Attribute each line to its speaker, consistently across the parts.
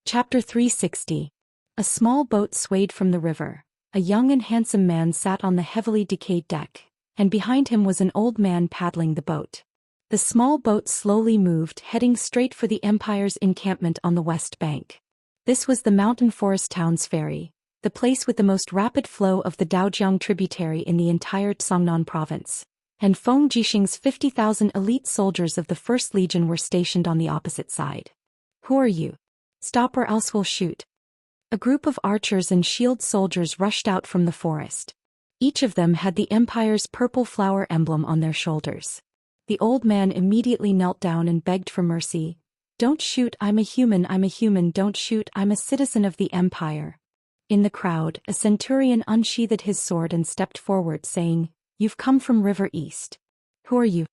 Speaker 1: Chapter 360. A small boat swayed from the river. A young and handsome man sat on the heavily decayed deck, and behind him was an old man paddling the boat. The small boat slowly moved, heading straight for the Empire's encampment on the west bank. This was the mountain forest town's ferry, the place with the most rapid flow of the Daojiang tributary in the entire Zhongnan province. And Feng Jixing's 50,000 elite soldiers of the 1st Legion were stationed on the opposite side. "Who are you? Stop or else we'll shoot." A group of archers and shield soldiers rushed out from the forest. Each of them had the Empire's purple flower emblem on their shoulders. The old man immediately knelt down and begged for mercy. "Don't shoot, I'm a human, don't shoot, I'm a citizen of the Empire." In the crowd, a centurion unsheathed his sword and stepped forward saying, "You've come from River East. Who are you?"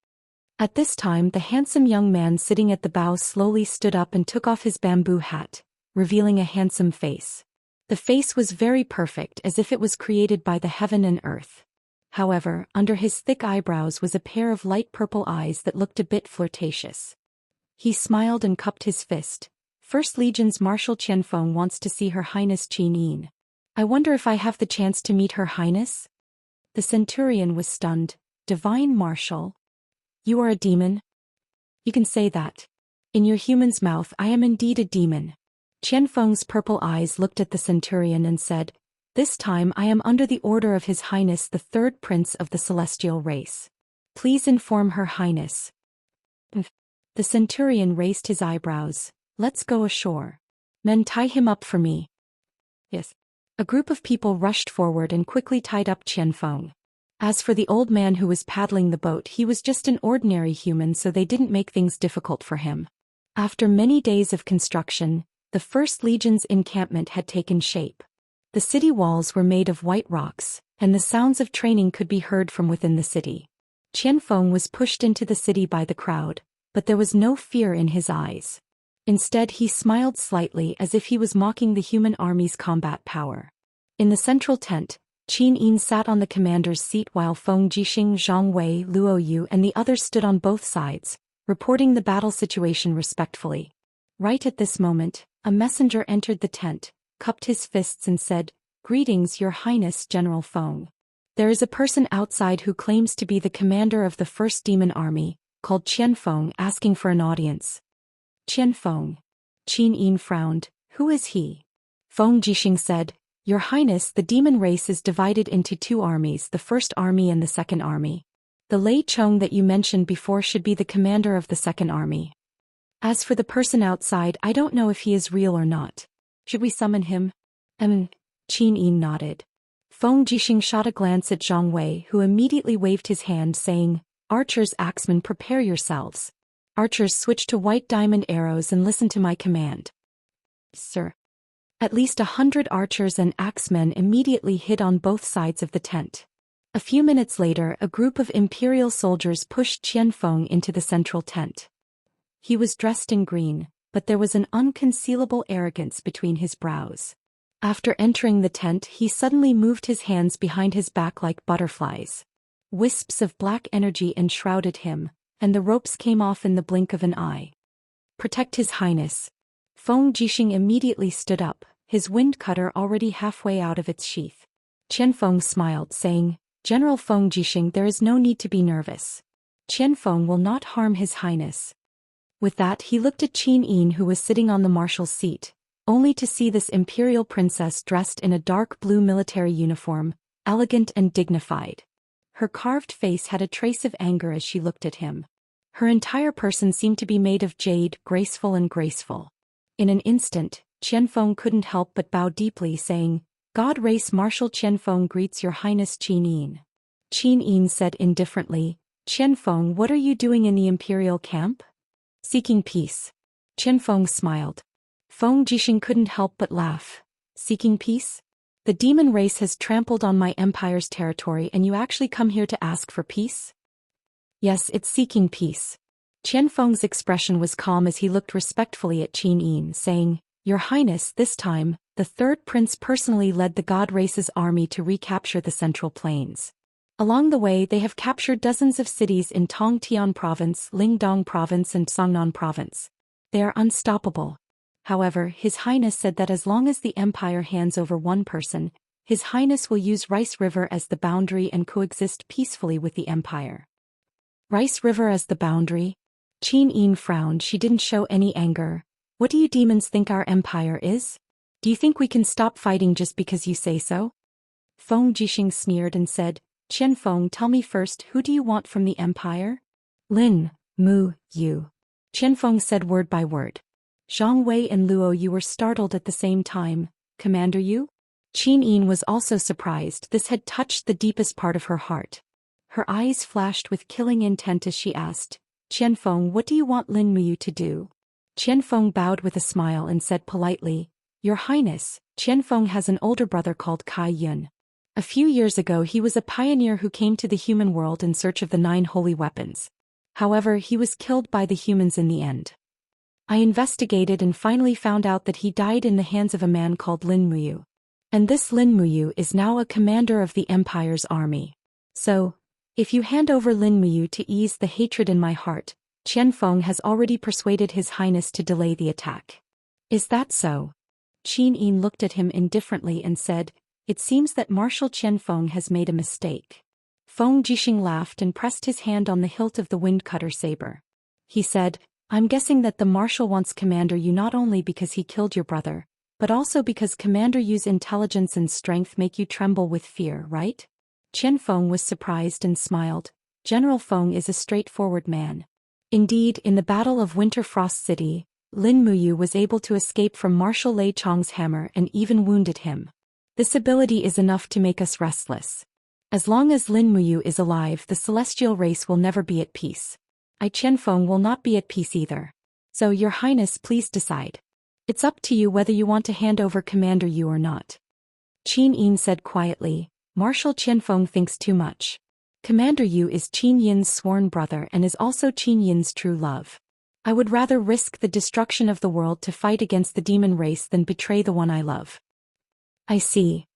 Speaker 1: At this time the handsome young man sitting at the bow slowly stood up and took off his bamboo hat, revealing a handsome face. The face was very perfect, as if it was created by the heaven and earth. However, under his thick eyebrows was a pair of light purple eyes that looked a bit flirtatious. He smiled and cupped his fist. "First Legion's Marshal Qianfeng wants to see Her Highness Qin Yin. I wonder if I have the chance to meet Her Highness?" The centurion was stunned. "Divine Marshal? You are a demon?" "You can say that. In your human's mouth I am indeed a demon." Qianfeng's purple eyes looked at the centurion and said, "This time I am under the order of His Highness the 3rd Prince of the Celestial race. Please inform Her Highness." The centurion raised his eyebrows. "Let's go ashore. Men, tie him up for me." "Yes." A group of people rushed forward and quickly tied up Qianfeng. As for the old man who was paddling the boat, he was just an ordinary human, so they didn't make things difficult for him. After many days of construction, the 1st Legion's encampment had taken shape. The city walls were made of white rocks, and the sounds of training could be heard from within the city. Qianfeng was pushed into the city by the crowd, but there was no fear in his eyes. Instead, he smiled slightly as if he was mocking the human army's combat power. In the central tent, Qin Yin sat on the commander's seat while Feng Jixing, Zhang Wei, Luo Yu and the others stood on both sides, reporting the battle situation respectfully. Right at this moment, a messenger entered the tent, cupped his fists and said, "Greetings, Your Highness General Feng. There is a person outside who claims to be the commander of the 1st Demon Army, called Qianfeng, asking for an audience." "Qianfeng?" Qin Yin frowned. "Who is he?" Feng Jixing said, "Your Highness, the demon race is divided into 2 armies, the 1st Army and the 2nd Army. The Lei Chong that you mentioned before should be the commander of the 2nd Army. As for the person outside, I don't know if he is real or not. Should we summon him?" Qin Yin nodded. Feng Jixing shot a glance at Zhang Wei, who immediately waved his hand saying, "Archers, axemen, prepare yourselves. Archers, switch to white diamond arrows and listen to my command." "Sir." At least 100 archers and axemen immediately hid on both sides of the tent. A few minutes later, a group of imperial soldiers pushed Qianfeng into the central tent. He was dressed in green, but there was an unconcealable arrogance between his brows. After entering the tent, he suddenly moved his hands behind his back like butterflies. Wisps of black energy enshrouded him, and the ropes came off in the blink of an eye. "Protect His Highness." Feng Jixing immediately stood up, his wind cutter already halfway out of its sheath. Qianfeng smiled, saying, "General Feng Jixing, there is no need to be nervous. Qianfeng will not harm His Highness." With that, he looked at Qin Yin, who was sitting on the marshal's seat, only to see this imperial princess dressed in a dark blue military uniform, elegant and dignified. Her carved face had a trace of anger as she looked at him. Her entire person seemed to be made of jade, graceful and graceful. In an instant, Qianfeng couldn't help but bow deeply, saying, "God Race Marshal Qianfeng greets Your Highness Qin Yin." Qin Yin said indifferently, "Qianfeng, what are you doing in the imperial camp?" "Seeking peace." Qianfeng smiled. Feng Jixing couldn't help but laugh. "Seeking peace? The demon race has trampled on my empire's territory and you actually come here to ask for peace?" "Yes, it's seeking peace." Qianfeng's expression was calm as he looked respectfully at Qin Yin, saying, "Your Highness, this time, the 3rd Prince personally led the God Race's army to recapture the Central Plains. Along the way they have captured dozens of cities in Tongtian Province, Lingdong Province and Songnan Province. They are unstoppable. However, His Highness said that as long as the Empire hands over one person, His Highness will use Rice River as the boundary and coexist peacefully with the Empire. Rice River as the boundary? Qin Yin frowned. She didn't show any anger. What do you demons think our empire is? Do you think we can stop fighting just because you say so? Feng Jixing sneered and said, Qian Feng, tell me first, who do you want from the empire? Lin, Mu, Yu. Qian Feng said word by word. Zhang Wei and Luo Yu were startled at the same time. Commander Yu? Qin Yin was also surprised. This had touched the deepest part of her heart. Her eyes flashed with killing intent as she asked, Qian Feng, what do you want Lin Muyu to do? Qian Feng bowed with a smile and said politely, Your Highness, Qian Feng has an older brother called Kai Yun. A few years ago he was a pioneer who came to the human world in search of the 9 holy weapons. However, he was killed by the humans in the end. I investigated and finally found out that he died in the hands of a man called Lin Muyu. And this Lin Muyu is now a commander of the Empire's army. So, if you hand over Lin Muyu to ease the hatred in my heart, Qian Feng has already persuaded His Highness to delay the attack. Is that so? Qin Yin looked at him indifferently and said, It seems that Marshal Qian Feng has made a mistake. Feng Jixing laughed and pressed his hand on the hilt of the wind-cutter saber. He said, I'm guessing that the Marshal wants Commander Yu not only because he killed your brother, but also because Commander Yu's intelligence and strength make you tremble with fear, right? Qian Feng was surprised and smiled. General Feng is a straightforward man. Indeed, in the Battle of Winter Frost City, Lin Muyu was able to escape from Marshal Lei Chong's hammer and even wounded him. This ability is enough to make us restless. As long as Lin Muyu is alive, the celestial race will never be at peace. I Qian Feng will not be at peace either. So, Your Highness, please decide. It's up to you whether you want to hand over Commander Yu or not. Qin Yin said quietly, Marshal Qian Feng thinks too much. Commander Yu is Qin Yin's sworn brother and is also Qin Yin's true love. I would rather risk the destruction of the world to fight against the demon race than betray the one I love. I see.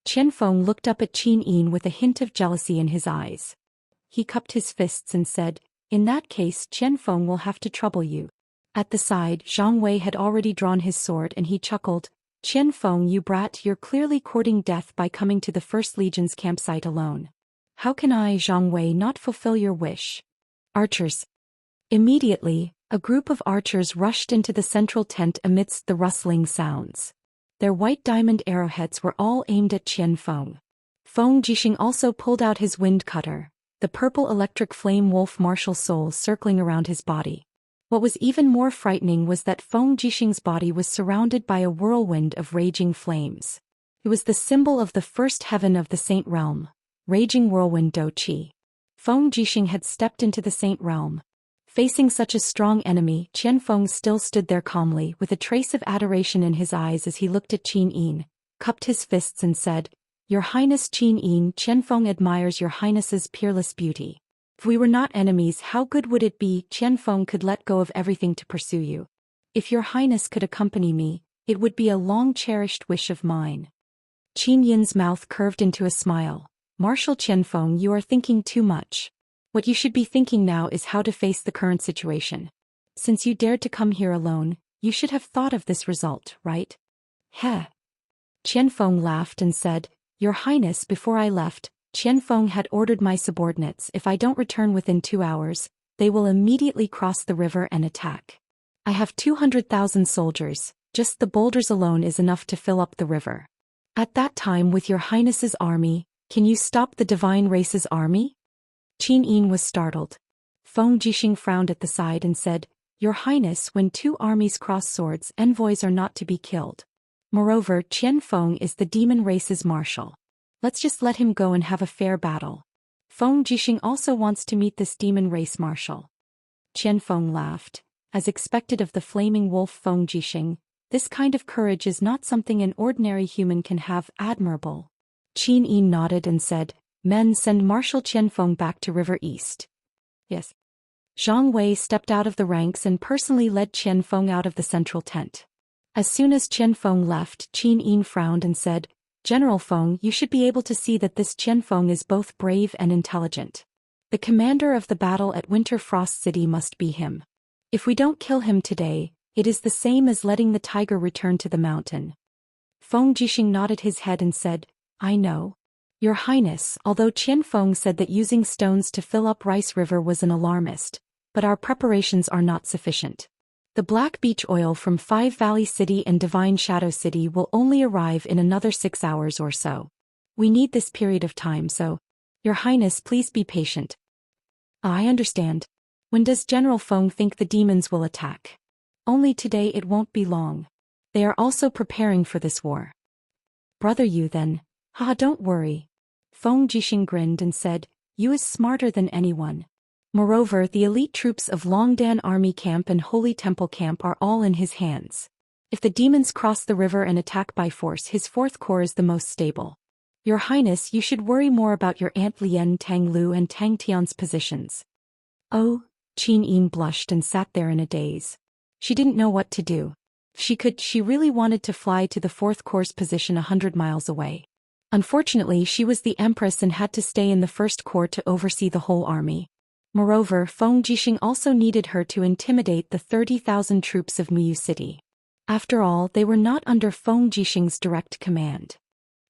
Speaker 1: Qian Feng looked up at Qin Yin with a hint of jealousy in his eyes. He cupped his fists and said, In that case, Qian Feng will have to trouble you. At the side, Zhang Wei had already drawn his sword and he chuckled, Qian Feng, you brat, you're clearly courting death by coming to the First Legion's campsite alone. How can I, Zhang Wei, not fulfill your wish? Archers. Immediately, a group of archers rushed into the central tent amidst the rustling sounds. Their white diamond arrowheads were all aimed at Qian Feng. Feng Jixing also pulled out his wind cutter, the purple electric flame wolf martial soul circling around his body. What was even more frightening was that Feng Jixing's body was surrounded by a whirlwind of raging flames. It was the symbol of the first heaven of the Saint Realm, Raging Whirlwind Do Qi. Feng Jixing had stepped into the Saint Realm. Facing such a strong enemy, Qian Feng still stood there calmly with a trace of adoration in his eyes as he looked at Qin Yin, cupped his fists and said, Your Highness Qin Yin, Qian Feng admires Your Highness's peerless beauty. If we were not enemies, how good would it be Qian Feng could let go of everything to pursue you? If Your Highness could accompany me, it would be a long-cherished wish of mine. Qin Yin's mouth curved into a smile. Marshal Qian Feng, you are thinking too much. What you should be thinking now is how to face the current situation. Since you dared to come here alone, you should have thought of this result, right? Heh. Qian Feng laughed and said, Your Highness, before I left, Qian Feng had ordered my subordinates, if I don't return within 2 hours, they will immediately cross the river and attack. I have 200,000 soldiers, just the boulders alone is enough to fill up the river. At that time, with Your Highness's army, can you stop the divine race's army? Qin Yin was startled. Feng Jixing frowned at the side and said, Your Highness, when 2 armies cross swords, envoys are not to be killed. Moreover, Qian Feng is the demon race's marshal. Let's just let him go and have a fair battle. Feng Jixing also wants to meet this demon race marshal. Qian Feng laughed. As expected of the flaming wolf Feng Jixing, this kind of courage is not something an ordinary human can have. Admirable. Qin Yin nodded and said, Men, send Marshal Qian Feng back to River East. Yes. Zhang Wei stepped out of the ranks and personally led Qian Feng out of the central tent. As soon as Qian Feng left, Qin Yin frowned and said, General Feng, you should be able to see that this Qian Feng is both brave and intelligent. The commander of the battle at Winter Frost City must be him. If we don't kill him today, It is the same as letting the tiger return to the mountain. Feng Jixing nodded his head and said, I know. Your Highness, although Qianfeng said that using stones to fill up Rice River was an alarmist, but our preparations are not sufficient. The Black Beach oil from Five Valley City and Divine Shadow City will only arrive in another 6 hours or so. We need this period of time, so, Your Highness, please be patient. I understand. When does General Feng think the demons will attack? Only today, it won't be long. They are also preparing for this war. Brother Yu then, haha, don't worry. Feng Jixing grinned and said, You is smarter than anyone. Moreover, the elite troops of Longdan Army Camp and Holy Temple Camp are all in his hands. If the demons cross the river and attack by force, his fourth corps is the most stable. Your Highness, you should worry more about your Aunt Lien Tang Lu and Tang Tian's positions. Oh, Qin Yin blushed and sat there in a daze. She didn't know what to do. She really wanted to fly to the fourth corps' position 100 miles away. Unfortunately, she was the Empress and had to stay in the first corps to oversee the whole army. Moreover, Feng Jixing also needed her to intimidate the 30,000 troops of Muyu City. After all, they were not under Feng Jixing's direct command.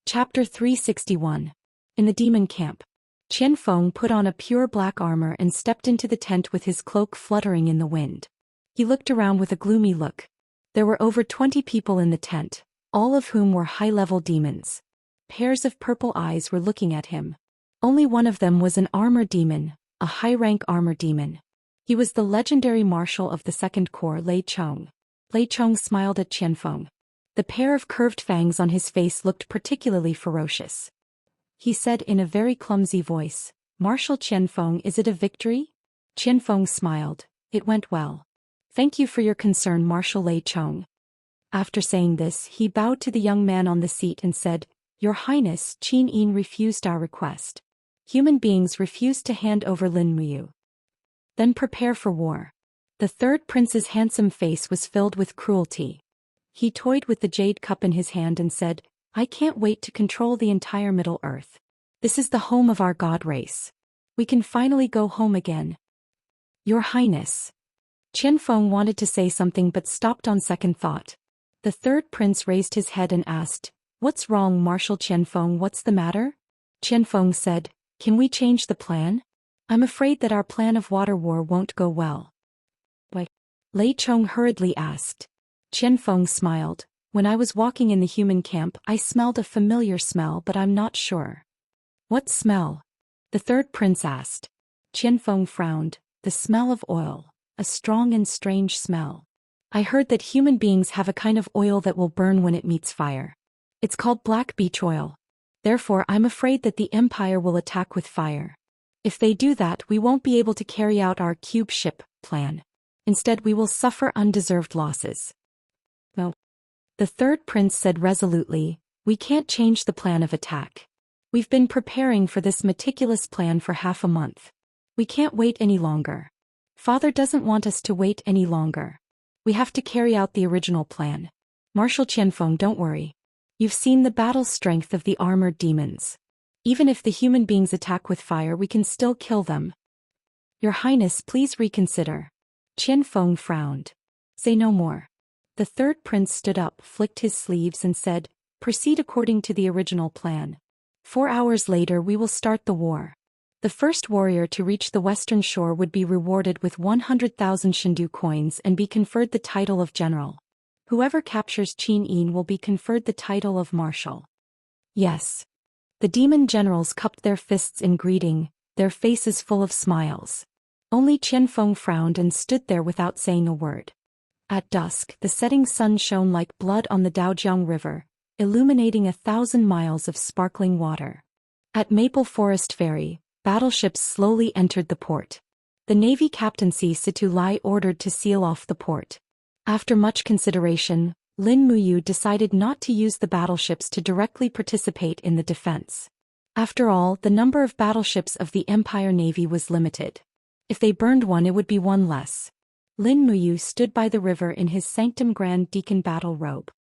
Speaker 1: Chapter 361. In the Demon Camp. Qianfeng put on a pure black armor and stepped into the tent with his cloak fluttering in the wind. He looked around with a gloomy look. There were over 20 people in the tent, all of whom were high-level demons. Pairs of purple eyes were looking at him. Only one of them was an armor demon, a high-rank armor demon. He was the legendary marshal of the Second Corps, Lei Chong. Lei Chong smiled at Qianfeng. The pair of curved fangs on his face looked particularly ferocious. He said in a very clumsy voice, Marshal Qianfeng, is it a victory? Qianfeng smiled. It went well. Thank you for your concern, Marshal Lei Chong. After saying this, he bowed to the young man on the seat and said, Your Highness, Qin Yin refused our request. Human beings refused to hand over Lin Muyu. Then prepare for war. The third prince's handsome face was filled with cruelty. He toyed with the jade cup in his hand and said, I can't wait to control the entire Middle Earth. This is the home of our god race. We can finally go home again. Your Highness. Qianfeng wanted to say something but stopped on second thought. The third prince raised his head and asked, What's wrong, Marshal Qianfeng, what's the matter? Qianfeng said, Can we change the plan? I'm afraid that our plan of water war won't go well. Why? Lei Chong hurriedly asked. Qianfeng smiled. When I was walking in the human camp, I smelled a familiar smell, but I'm not sure. What smell? The third prince asked. Qianfeng frowned. The smell of oil. A strong and strange smell. I heard that human beings have a kind of oil that will burn when it meets fire. It's called Black Beach oil. Therefore, I'm afraid that the Empire will attack with fire. If they do that, we won't be able to carry out our cube ship plan. Instead, we will suffer undeserved losses. No. The third prince said resolutely, We can't change the plan of attack. We've been preparing for this meticulous plan for half a month. We can't wait any longer. Father doesn't want us to wait any longer. We have to carry out the original plan. Marshal Qianfeng, don't worry. You've seen the battle strength of the armored demons. Even if the human beings attack with fire, we can still kill them. Your Highness, please reconsider. Qianfeng frowned. Say no more. The third prince stood up, flicked his sleeves and said, Proceed according to the original plan. 4 hours later we will start the war. The first warrior to reach the western shore would be rewarded with 100,000 Shindu coins and be conferred the title of general. Whoever captures Qin Yin will be conferred the title of marshal. Yes. The demon generals cupped their fists in greeting, their faces full of smiles. Only Qianfeng frowned and stood there without saying a word. At dusk, the setting sun shone like blood on the Daojiang River, illuminating 1,000 miles of sparkling water. At Maple Forest Ferry, battleships slowly entered the port. The Navy Captaincy Situ Lai ordered to seal off the port. After much consideration, Lin Muyu decided not to use the battleships to directly participate in the defense. After all, the number of battleships of the Empire Navy was limited. If they burned one, it would be one less. Lin Muyu stood by the river in his Sanctum Grand Deacon battle robe.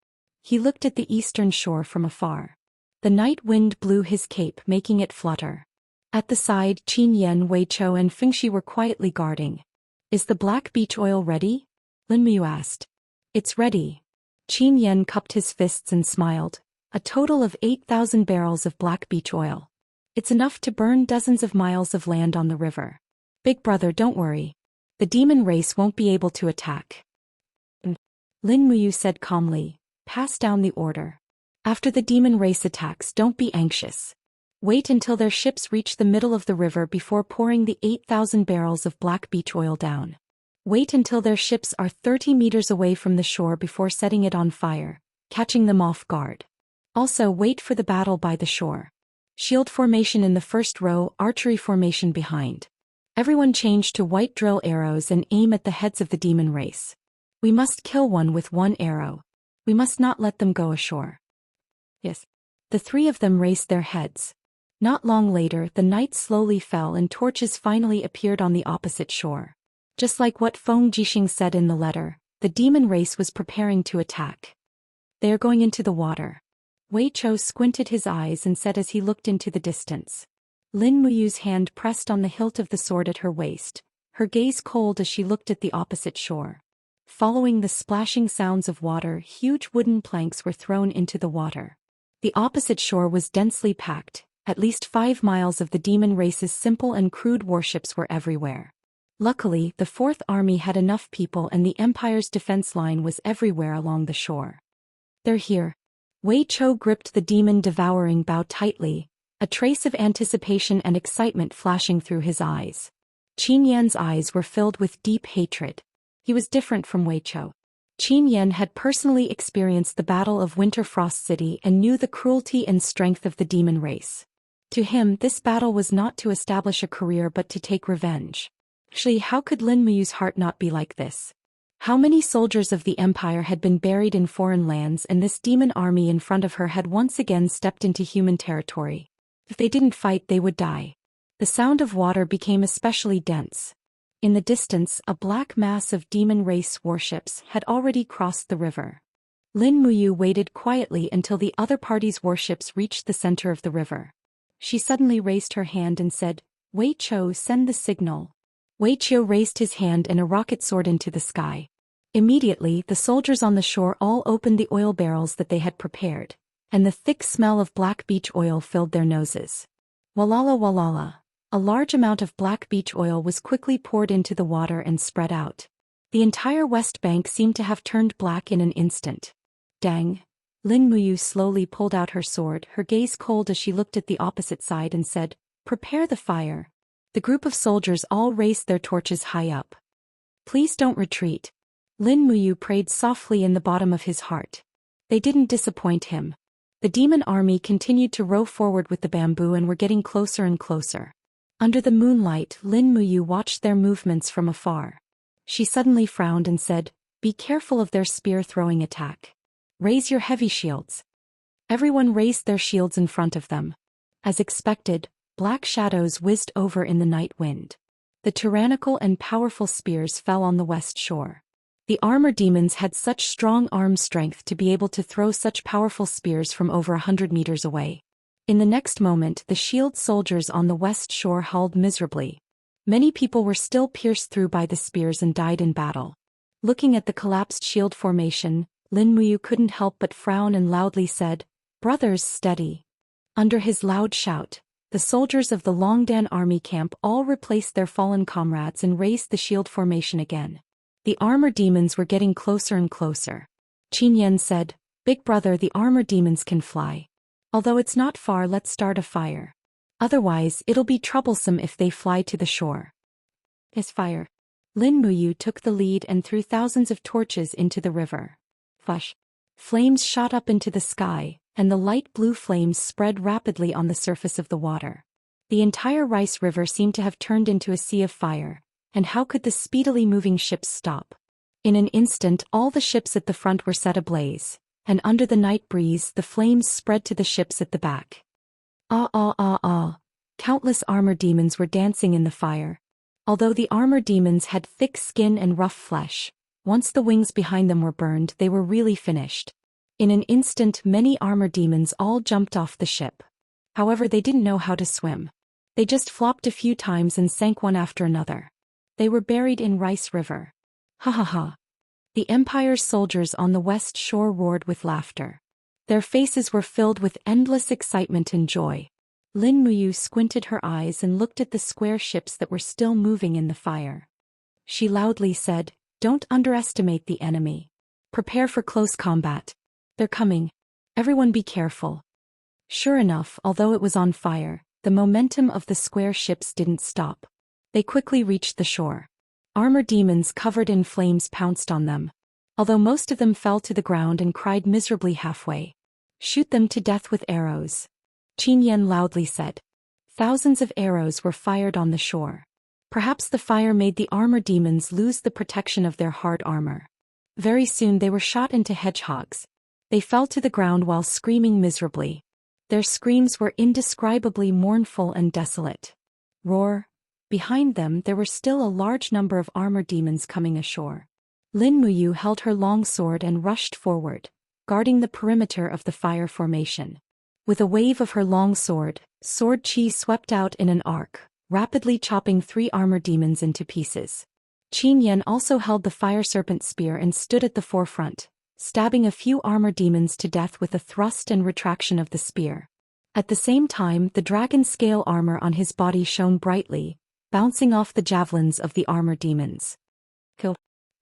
Speaker 1: He looked at the eastern shore from afar. The night wind blew his cape, making it flutter. At the side, Qin Yan, Wei Chou and Fengxi were quietly guarding. Is the Black Beach oil ready? Lin Muyu asked. It's ready. Qin Yan cupped his fists and smiled. A total of 8,000 barrels of black beach oil. It's enough to burn dozens of miles of land on the river. Big brother, don't worry. The demon race won't be able to attack. Lin Muyu said calmly, pass down the order. After the demon race attacks, don't be anxious. Wait until their ships reach the middle of the river before pouring the 8,000 barrels of black beach oil down. Wait until their ships are 30 meters away from the shore before setting it on fire, catching them off guard. Also, wait for the battle by the shore. Shield formation in the first row, archery formation behind. Everyone change to white drill arrows and aim at the heads of the demon race. We must kill one with one arrow. We must not let them go ashore. Yes. The three of them raised their heads. Not long later, the night slowly fell and torches finally appeared on the opposite shore. Just like what Feng Jixing said in the letter, the demon race was preparing to attack. They are going into the water. Wei Chou squinted his eyes and said as he looked into the distance. Lin Muyu's hand pressed on the hilt of the sword at her waist, her gaze cold as she looked at the opposite shore. Following the splashing sounds of water, huge wooden planks were thrown into the water. The opposite shore was densely packed. At least 5 miles of the demon race's simple and crude warships were everywhere. Luckily, the Fourth Army had enough people and the Empire's defense line was everywhere along the shore. They're here. Wei Chou gripped the demon-devouring bow tightly, a trace of anticipation and excitement flashing through his eyes. Qin Yan's eyes were filled with deep hatred. He was different from Wei Chou. Qin Yan had personally experienced the Battle of Winterfrost City and knew the cruelty and strength of the demon race. To him, this battle was not to establish a career but to take revenge. Actually, how could Lin Muyu's heart not be like this? How many soldiers of the Empire had been buried in foreign lands and this demon army in front of her had once again stepped into human territory? If they didn't fight, they would die. The sound of water became especially dense. In the distance, a black mass of demon race warships had already crossed the river. Lin Muyu waited quietly until the other party's warships reached the center of the river. She suddenly raised her hand and said, Wei Chou, send the signal. Wei Chou raised his hand and a rocket soared into the sky. Immediately, the soldiers on the shore all opened the oil barrels that they had prepared, and the thick smell of black beech oil filled their noses. Walala walala. A large amount of black beech oil was quickly poured into the water and spread out. The entire west bank seemed to have turned black in an instant. Dang. Lin Muyu slowly pulled out her sword, her gaze cold as she looked at the opposite side and said, Prepare the fire. The group of soldiers all raised their torches high up. Please don't retreat. Lin Muyu prayed softly in the bottom of his heart. They didn't disappoint him. The demon army continued to row forward with the bamboo and were getting closer and closer. Under the moonlight, Lin Muyu watched their movements from afar. She suddenly frowned and said, Be careful of their spear-throwing attack. Raise your heavy shields. Everyone raised their shields in front of them. As expected, black shadows whizzed over in the night wind. The tyrannical and powerful spears fell on the west shore. The armor demons had such strong arm strength to be able to throw such powerful spears from over 100 meters away. In the next moment, the shield soldiers on the west shore hulled miserably. Many people were still pierced through by the spears and died in battle. Looking at the collapsed shield formation, Lin Muyu couldn't help but frown and loudly said, Brothers, steady. Under his loud shout, the soldiers of the Longdan army camp all replaced their fallen comrades and raised the shield formation again. The armor demons were getting closer and closer. Qin Yan said, Big brother, the armor demons can fly. Although it's not far, let's start a fire. Otherwise, it'll be troublesome if they fly to the shore. As fire. Lin Muyu took the lead and threw thousands of torches into the river. Fush. Flames shot up into the sky, and the light blue flames spread rapidly on the surface of the water. The entire Rice River seemed to have turned into a sea of fire, and how could the speedily moving ships stop? In an instant, all the ships at the front were set ablaze, and under the night breeze the flames spread to the ships at the back. Ah ah ah ah. Countless armor demons were dancing in the fire. Although the armor demons had thick skin and rough flesh, once the wings behind them were burned, they were really finished. In an instant, many armor demons all jumped off the ship. However, they didn't know how to swim. They just flopped a few times and sank one after another. They were buried in Rice River. Ha ha ha. The Empire's soldiers on the west shore roared with laughter. Their faces were filled with endless excitement and joy. Lin Muyu squinted her eyes and looked at the square ships that were still moving in the fire. She loudly said, "Don't underestimate the enemy. Prepare for close combat. They're coming. Everyone be careful." Sure enough, although it was on fire, the momentum of the square ships didn't stop. They quickly reached the shore. Armor demons covered in flames pounced on them. Although most of them fell to the ground and cried miserably halfway. "Shoot them to death with arrows," Qin Yan loudly said. Thousands of arrows were fired on the shore. Perhaps the fire made the armor demons lose the protection of their hard armor. Very soon they were shot into hedgehogs. They fell to the ground while screaming miserably. Their screams were indescribably mournful and desolate. Roar! Behind them there were still a large number of armor demons coming ashore. Lin Muyu held her long sword and rushed forward, guarding the perimeter of the fire formation. With a wave of her long sword, sword chi swept out in an arc, rapidly chopping 3 armor demons into pieces. Qin Yan also held the fire serpent spear and stood at the forefront, stabbing a few armor demons to death with a thrust and retraction of the spear. At the same time, the dragon scale armor on his body shone brightly, bouncing off the javelins of the armor demons.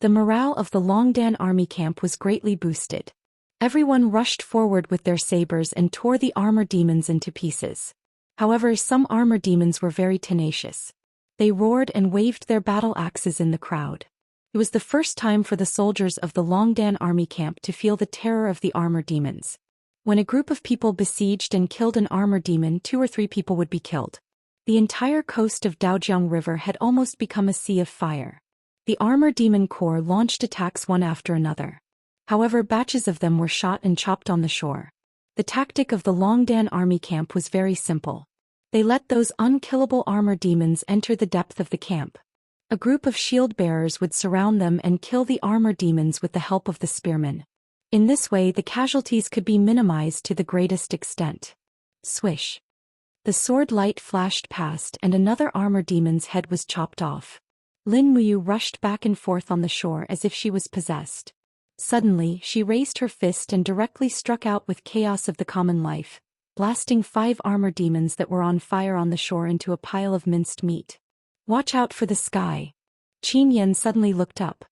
Speaker 1: The morale of the Longdan army camp was greatly boosted. Everyone rushed forward with their sabers and tore the armor demons into pieces. However, some armor demons were very tenacious. They roared and waved their battle axes in the crowd. It was the first time for the soldiers of the Longdan army camp to feel the terror of the armor demons. When a group of people besieged and killed an armor demon, 2 or 3 people would be killed. The entire coast of Daojiang River had almost become a sea of fire. The armor demon corps launched attacks one after another. However, batches of them were shot and chopped on the shore. The tactic of the Longdan army camp was very simple. They let those unkillable armor demons enter the depth of the camp. A group of shield bearers would surround them and kill the armor demons with the help of the spearmen. In this way, the casualties could be minimized to the greatest extent. Swish! The sword light flashed past and another armor demon's head was chopped off. Lin Muyu rushed back and forth on the shore as if she was possessed. Suddenly, she raised her fist and directly struck out with chaos of the common life, blasting 5 armor demons that were on fire on the shore into a pile of minced meat. "Watch out for the sky." Qin Yan suddenly looked up.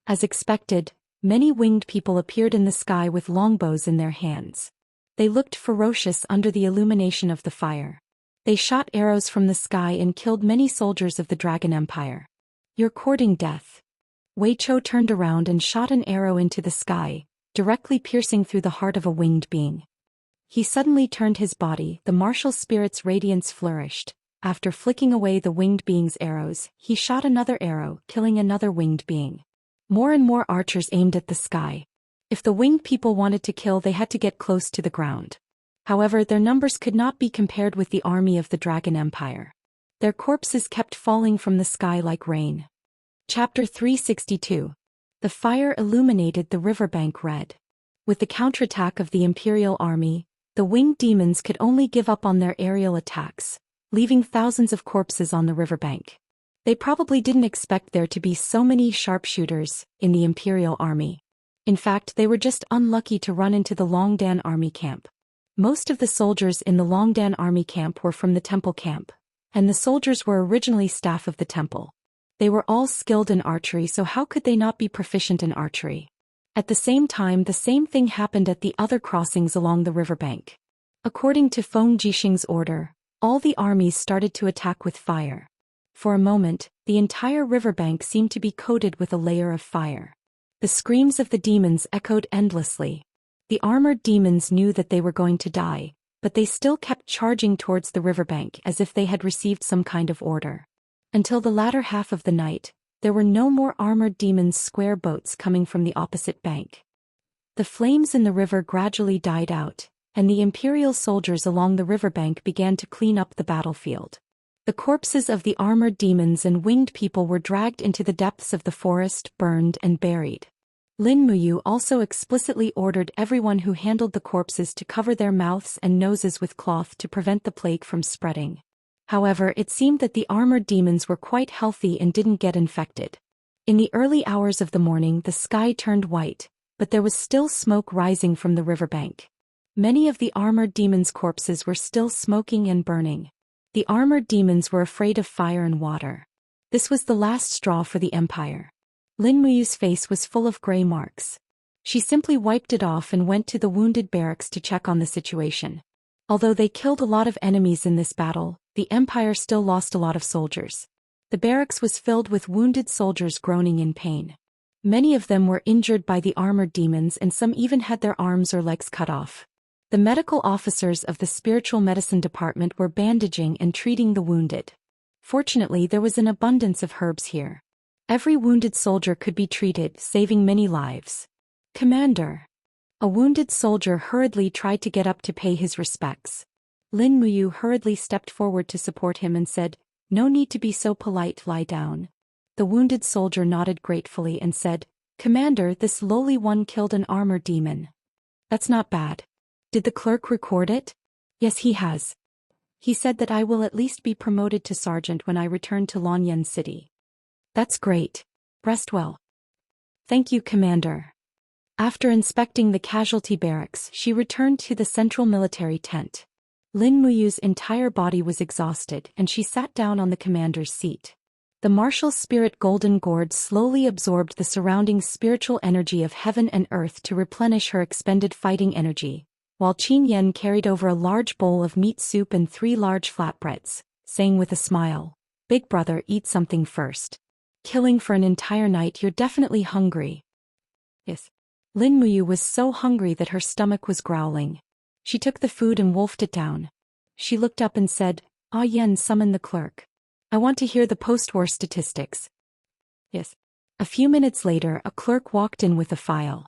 Speaker 1: As expected, many winged people appeared in the sky with longbows in their hands. They looked ferocious under the illumination of the fire. They shot arrows from the sky and killed many soldiers of the Dragon Empire. "You're courting death." Wei Chou turned around and shot an arrow into the sky, directly piercing through the heart of a winged being. He suddenly turned his body, the martial spirit's radiance flourished. After flicking away the winged being's arrows, he shot another arrow, killing another winged being. More and more archers aimed at the sky. If the winged people wanted to kill, they had to get close to the ground. However, their numbers could not be compared with the army of the Dragon Empire. Their corpses kept falling from the sky like rain. Chapter 362. The fire illuminated the riverbank red. With the counterattack of the Imperial army, the winged demons could only give up on their aerial attacks, leaving thousands of corpses on the riverbank. They probably didn't expect there to be so many sharpshooters in the Imperial army. In fact, they were just unlucky to run into the Longdan army camp. Most of the soldiers in the Longdan army camp were from the temple camp, and the soldiers were originally staff of the temple. They were all skilled in archery, so how could they not be proficient in archery? At the same time, the same thing happened at the other crossings along the riverbank. According to Feng Jixing's order, all the armies started to attack with fire. For a moment, the entire riverbank seemed to be coated with a layer of fire. The screams of the demons echoed endlessly. The armored demons knew that they were going to die, but they still kept charging towards the riverbank as if they had received some kind of order. Until the latter half of the night, there were no more armored demons' square boats coming from the opposite bank. The flames in the river gradually died out, and the Imperial soldiers along the riverbank began to clean up the battlefield. The corpses of the armored demons and winged people were dragged into the depths of the forest, burned and buried. Lin Muyu also explicitly ordered everyone who handled the corpses to cover their mouths and noses with cloth to prevent the plague from spreading. However, it seemed that the armored demons were quite healthy and didn't get infected. In the early hours of the morning the sky turned white, but there was still smoke rising from the riverbank. Many of the armored demons' corpses were still smoking and burning. The armored demons were afraid of fire and water. This was the last straw for the Empire. Lin Muyu's face was full of gray marks. She simply wiped it off and went to the wounded barracks to check on the situation. Although they killed a lot of enemies in this battle, the Empire still lost a lot of soldiers. The barracks was filled with wounded soldiers groaning in pain. Many of them were injured by the armored demons and some even had their arms or legs cut off. The medical officers of the spiritual medicine department were bandaging and treating the wounded. Fortunately, there was an abundance of herbs here. Every wounded soldier could be treated, saving many lives. Commander. A wounded soldier hurriedly tried to get up to pay his respects. Lin Muyu hurriedly stepped forward to support him and said, "No need to be so polite, lie down." The wounded soldier nodded gratefully and said, "Commander, this lowly one killed an armored demon." "That's not bad. Did the clerk record it?" "Yes, he has. He said that I will at least be promoted to sergeant when I return to Longyan City." "That's great. Rest well." "Thank you, Commander." After inspecting the casualty barracks, she returned to the central military tent. Lin Muyu's entire body was exhausted and she sat down on the commander's seat. The martial spirit golden gourd slowly absorbed the surrounding spiritual energy of heaven and earth to replenish her expended fighting energy, while Qin Yan carried over a large bowl of meat soup and 3 large flatbreads, saying with a smile, "Big brother, eat something first. Killing for an entire night, you're definitely hungry." "Yes." Lin Muyu was so hungry that her stomach was growling. She took the food and wolfed it down. She looked up and said, "Ah Yen, summon the clerk. I want to hear the post-war statistics." "Yes." A few minutes later, a clerk walked in with a file.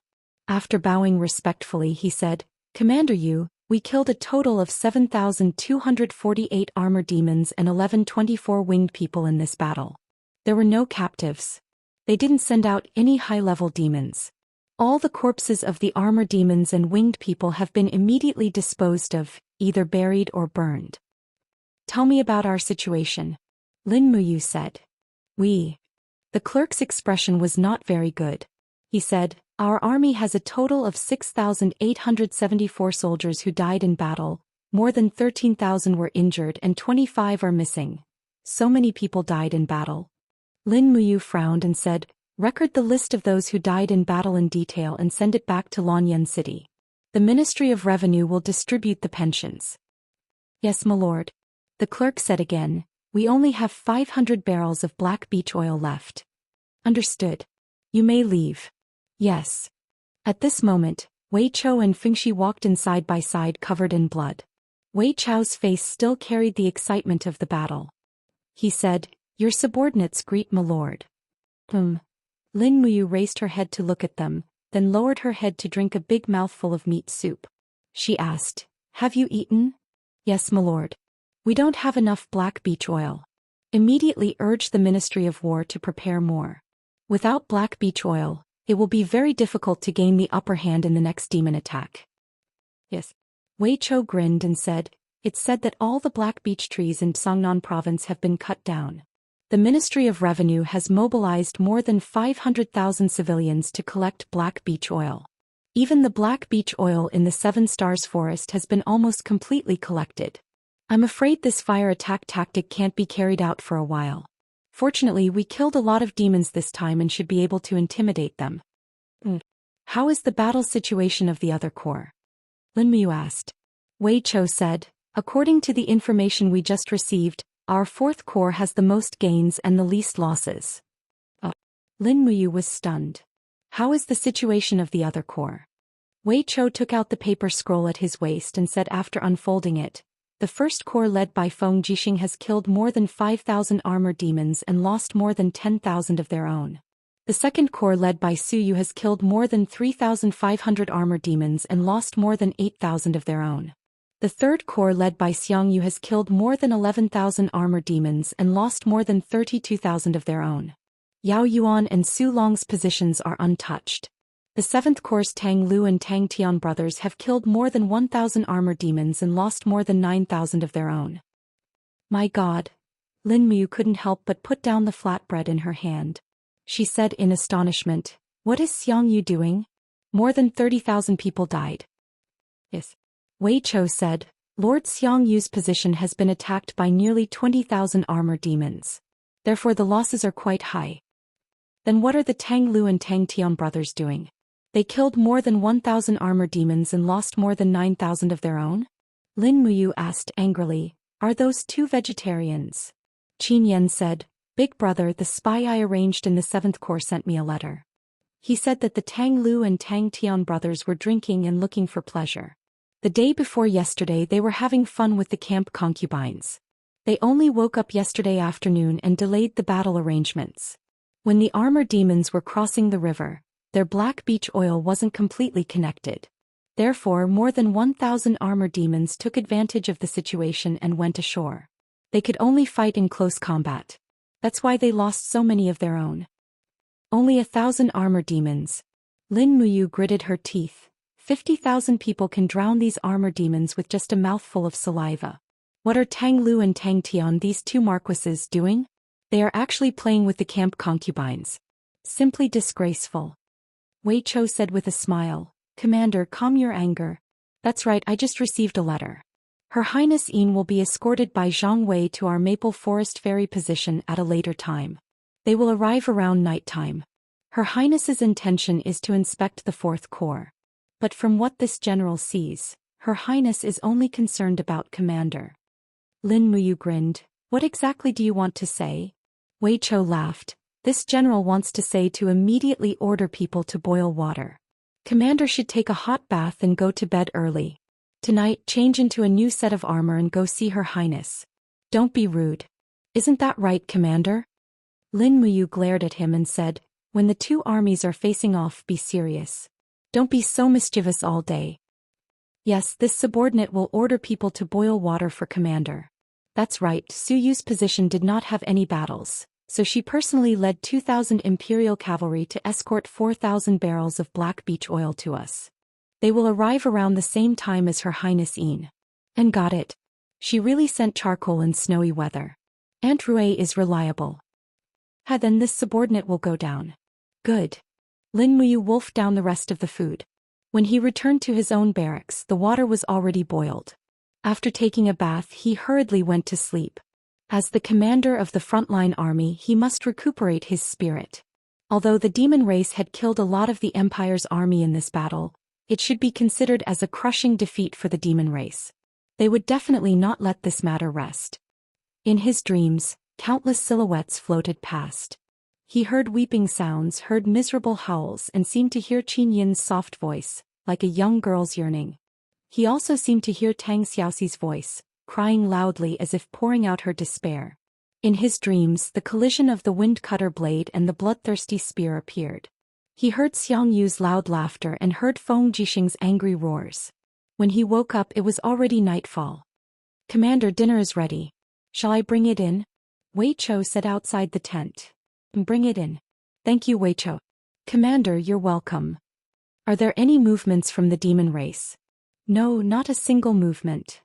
Speaker 1: After bowing respectfully, he said, "Commander Yu, we killed a total of 7,248 armored demons and 1124 winged people in this battle. There were no captives. They didn't send out any high-level demons. All the corpses of the armored demons and winged people have been immediately disposed of, either buried or burned." "Tell me about our situation," Lin Muyu said. The clerk's expression was not very good. He said, "Our army has a total of 6,874 soldiers who died in battle, more than 13,000 were injured and 25 are missing. So many people died in battle." Lin Muyu frowned and said, "Record the list of those who died in battle in detail and send it back to Longyan City. The Ministry of Revenue will distribute the pensions." "Yes, my lord." The clerk said again, "We only have 500 barrels of black beech oil left." "Understood. You may leave." "Yes." At this moment, Wei Chou and Fengxi walked in side by side covered in blood. Wei Chou's face still carried the excitement of the battle. He said, "Your subordinates greet my lord." Lin Muyu raised her head to look at them, then lowered her head to drink a big mouthful of meat soup. She asked, "Have you eaten?" "Yes, my lord. We don't have enough black beech oil. Immediately urge the Ministry of War to prepare more. Without black beech oil, it will be very difficult to gain the upper hand in the next demon attack." "Yes." Wei Chou grinned and said, "It's said that all the black beech trees in Songnan province have been cut down. The Ministry of Revenue has mobilized more than 500,000 civilians to collect black beech oil. Even the black beech oil in the Seven Stars Forest has been almost completely collected. I'm afraid this fire attack tactic can't be carried out for a while. Fortunately, we killed a lot of demons this time and should be able to intimidate them." "How is the battle situation of the other corps?" Lin Muyu asked. Wei Chou said, "According to the information we just received, our 4th Corps has the most gains and the least losses." Lin Muyu was stunned. "How is the situation of the other corps?" Wei Chou took out the paper scroll at his waist and said after unfolding it, "The 1st Corps led by Feng Jixing has killed more than 5,000 armored demons and lost more than 10,000 of their own. The 2nd Corps led by Su Yu has killed more than 3,500 armored demons and lost more than 8,000 of their own. The 3rd Corps led by Xianxia has killed more than 11,000 armored demons and lost more than 32,000 of their own. Yao Yuan and Su Long's positions are untouched. The 7th Corps' Tang Lu and Tang Tian brothers have killed more than 1,000 armored demons and lost more than 9,000 of their own." "My God." Lin Muyu couldn't help but put down the flatbread in her hand. she said in astonishment. What is Xiangyu doing? More than 30,000 people died. Yes. Wei Chou said, Lord Xiangyu's position has been attacked by nearly 20,000 armor demons. Therefore the losses are quite high. Then what are the Tang Lu and Tang Tian brothers doing? They killed more than 1,000 armor demons and lost more than 9,000 of their own? Lin Muyu asked angrily, Are those two vegetarians? Qin Yan said, Big brother, the spy I arranged in the 7th Corps sent me a letter. He said that the Tang Lu and Tang Tian brothers were drinking and looking for pleasure. The day before yesterday they were having fun with the camp concubines. They only woke up yesterday afternoon and delayed the battle arrangements. When the armor demons were crossing the river, their black beach oil wasn't completely connected. Therefore more than 1,000 armor demons took advantage of the situation and went ashore. They could only fight in close combat. That's why they lost so many of their own. Only 1,000 armor demons. Lin Muyu gritted her teeth. 50,000 people can drown these armor demons with just a mouthful of saliva. What are Tang Lu and Tang Tian, these two marquises, doing? They are actually playing with the camp concubines. Simply disgraceful. Wei Chou said with a smile, Commander, calm your anger. That's right, I just received a letter. Her Highness Yin will be escorted by Zhang Wei to our Maple Forest Ferry position at a later time. They will arrive around nighttime. Her Highness's intention is to inspect the 4th Corps. But from what this general sees, Her Highness is only concerned about Commander. Lin Muyu grinned. What exactly do you want to say? Wei Chou laughed. This general wants to say to immediately order people to boil water. Commander should take a hot bath and go to bed early. Tonight, change into a new set of armor and go see Her Highness. Don't be rude. Isn't that right, Commander? Lin Muyu glared at him and said, When the two armies are facing off, be serious. Don't be so mischievous all day. Yes, this subordinate will order people to boil water for Commander. That's right, Su Yu's position did not have any battles, so she personally led 2,000 Imperial cavalry to escort 4,000 barrels of black beach oil to us. They will arrive around the same time as Her Highness Yin. And got it. She really sent charcoal in snowy weather. Aunt Rui is reliable. Then this subordinate will go down. Good. Lin Muyu wolfed down the rest of the food. When he returned to his own barracks, the water was already boiled. After taking a bath, he hurriedly went to sleep. As the commander of the frontline army, he must recuperate his spirit. Although the demon race had killed a lot of the Empire's army in this battle, it should be considered as a crushing defeat for the demon race. They would definitely not let this matter rest. In his dreams, countless silhouettes floated past. He heard weeping sounds, heard miserable howls, and seemed to hear Qin Yin's soft voice, like a young girl's yearning. He also seemed to hear Tang Xiaoxi's voice, crying loudly as if pouring out her despair. In his dreams, the collision of the wind-cutter blade and the bloodthirsty spear appeared. He heard Xiangyu's loud laughter and heard Feng Jixing's angry roars. When he woke up, it was already nightfall. Commander, dinner is ready. Shall I bring it in? Wei Chou said outside the tent. Bring it in. Thank you, Wei Chou. Commander, you're welcome. Are there any movements from the demon race? No, not a single movement.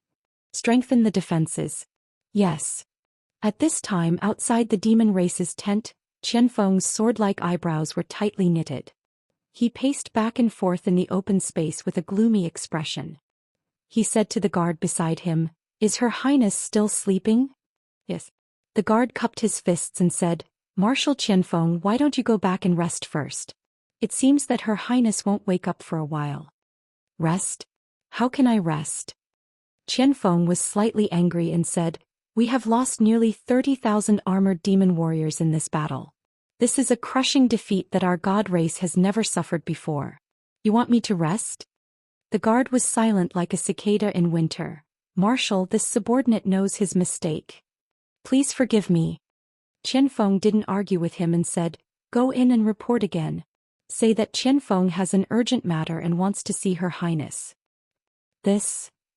Speaker 1: Strengthen the defenses. Yes. At this time, outside the demon race's tent, Qianfeng's sword-like eyebrows were tightly knitted. He paced back and forth in the open space with a gloomy expression. He said to the guard beside him, Is Her Highness still sleeping? Yes. The guard cupped his fists and said, Marshal Qianfeng, why don't you go back and rest first? It seems that Her Highness won't wake up for a while. Rest? How can I rest? Qianfeng was slightly angry and said, We have lost nearly 30,000 armored demon warriors in this battle. This is a crushing defeat that our god race has never suffered before. You want me to rest? The guard was silent like a cicada in winter. Marshal, this subordinate knows his mistake. Please forgive me. Qianfeng didn't argue with him and said, Go in and report again. Say that Qianfeng has an urgent matter and wants to see Her Highness.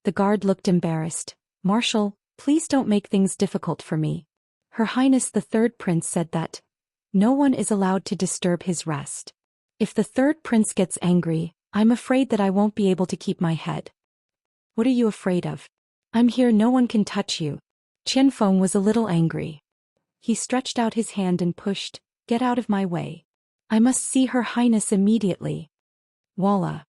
Speaker 1: The guard looked embarrassed. Marshal, please don't make things difficult for me. Her Highness the Third Prince said that no one is allowed to disturb his rest. If the Third Prince gets angry, I'm afraid that I won't be able to keep my head. What are you afraid of? I'm here, no one can touch you. Qianfeng was a little angry. He stretched out his hand and pushed Get out of my way. I must see Her Highness immediately. Voila.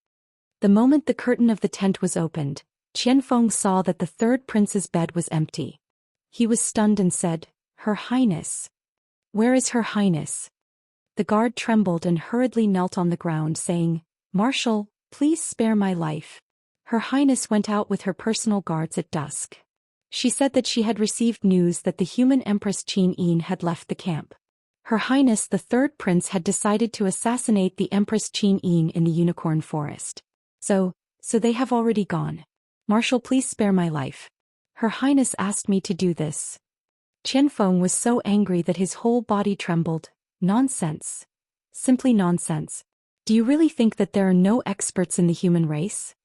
Speaker 1: The moment the curtain of the tent was opened, Qianfeng saw that the third prince's bed was empty. He was stunned and said, Her Highness. Where is Her Highness? The guard trembled and hurriedly knelt on the ground saying, Marshal, please spare my life. Her Highness went out with her personal guards at dusk. She said that she had received news that the human Empress Qin Yin had left the camp. Her Highness the third prince had decided to assassinate the Empress Qin Yin in the Unicorn Forest. So they have already gone. Marshal, please spare my life. Her Highness asked me to do this. Qianfeng was so angry that his whole body trembled. Nonsense. Simply nonsense. Do you really think that there are no experts in the human race?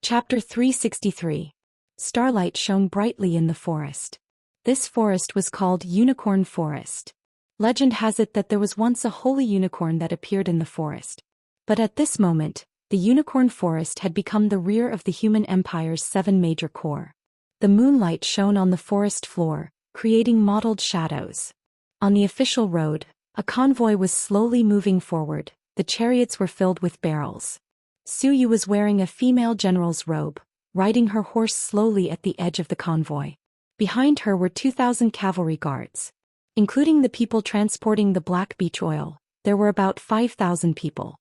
Speaker 1: Chapter 363. Starlight shone brightly in the forest. This forest was called Unicorn Forest. Legend has it that there was once a holy unicorn that appeared in the forest. But at this moment, the Unicorn Forest had become the rear of the human empire's 7 major core. The moonlight shone on the forest floor, creating mottled shadows. On the official road, a convoy was slowly moving forward. The chariots were filled with barrels. Su Yu was wearing a female general's robe, riding her horse slowly at the edge of the convoy. Behind her were 2,000 cavalry guards. Including the people transporting the black beach oil, there were about 5,000 people.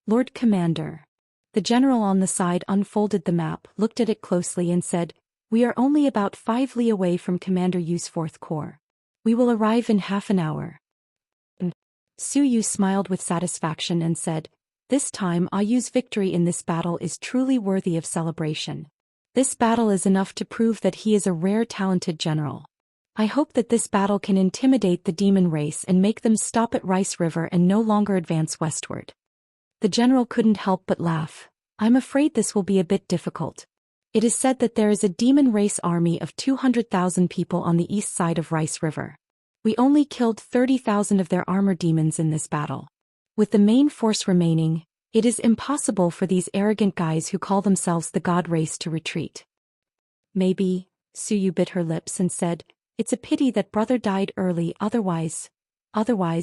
Speaker 1: Lord Commander. The general on the side unfolded the map, looked at it closely and said, We are only about 5 li away from Commander Yu's 4th Corps. We will arrive in half an hour. Su Yu smiled with satisfaction and said, This time Yu's victory in this battle is truly worthy of celebration. This battle is enough to prove that he is a rare talented general. I hope that this battle can intimidate the demon race and make them stop at Rice River and no longer advance westward. The general couldn't help but laugh. I'm afraid this will be a bit difficult. It is said that there is a demon race army of 200,000 people on the east side of Rice River. We only killed 30,000 of their armor demons in this battle. With the main force remaining, it is impossible for these arrogant guys who call themselves the god race to retreat. Maybe, Su Yu bit her lips and said, It's a pity that brother died early, otherwise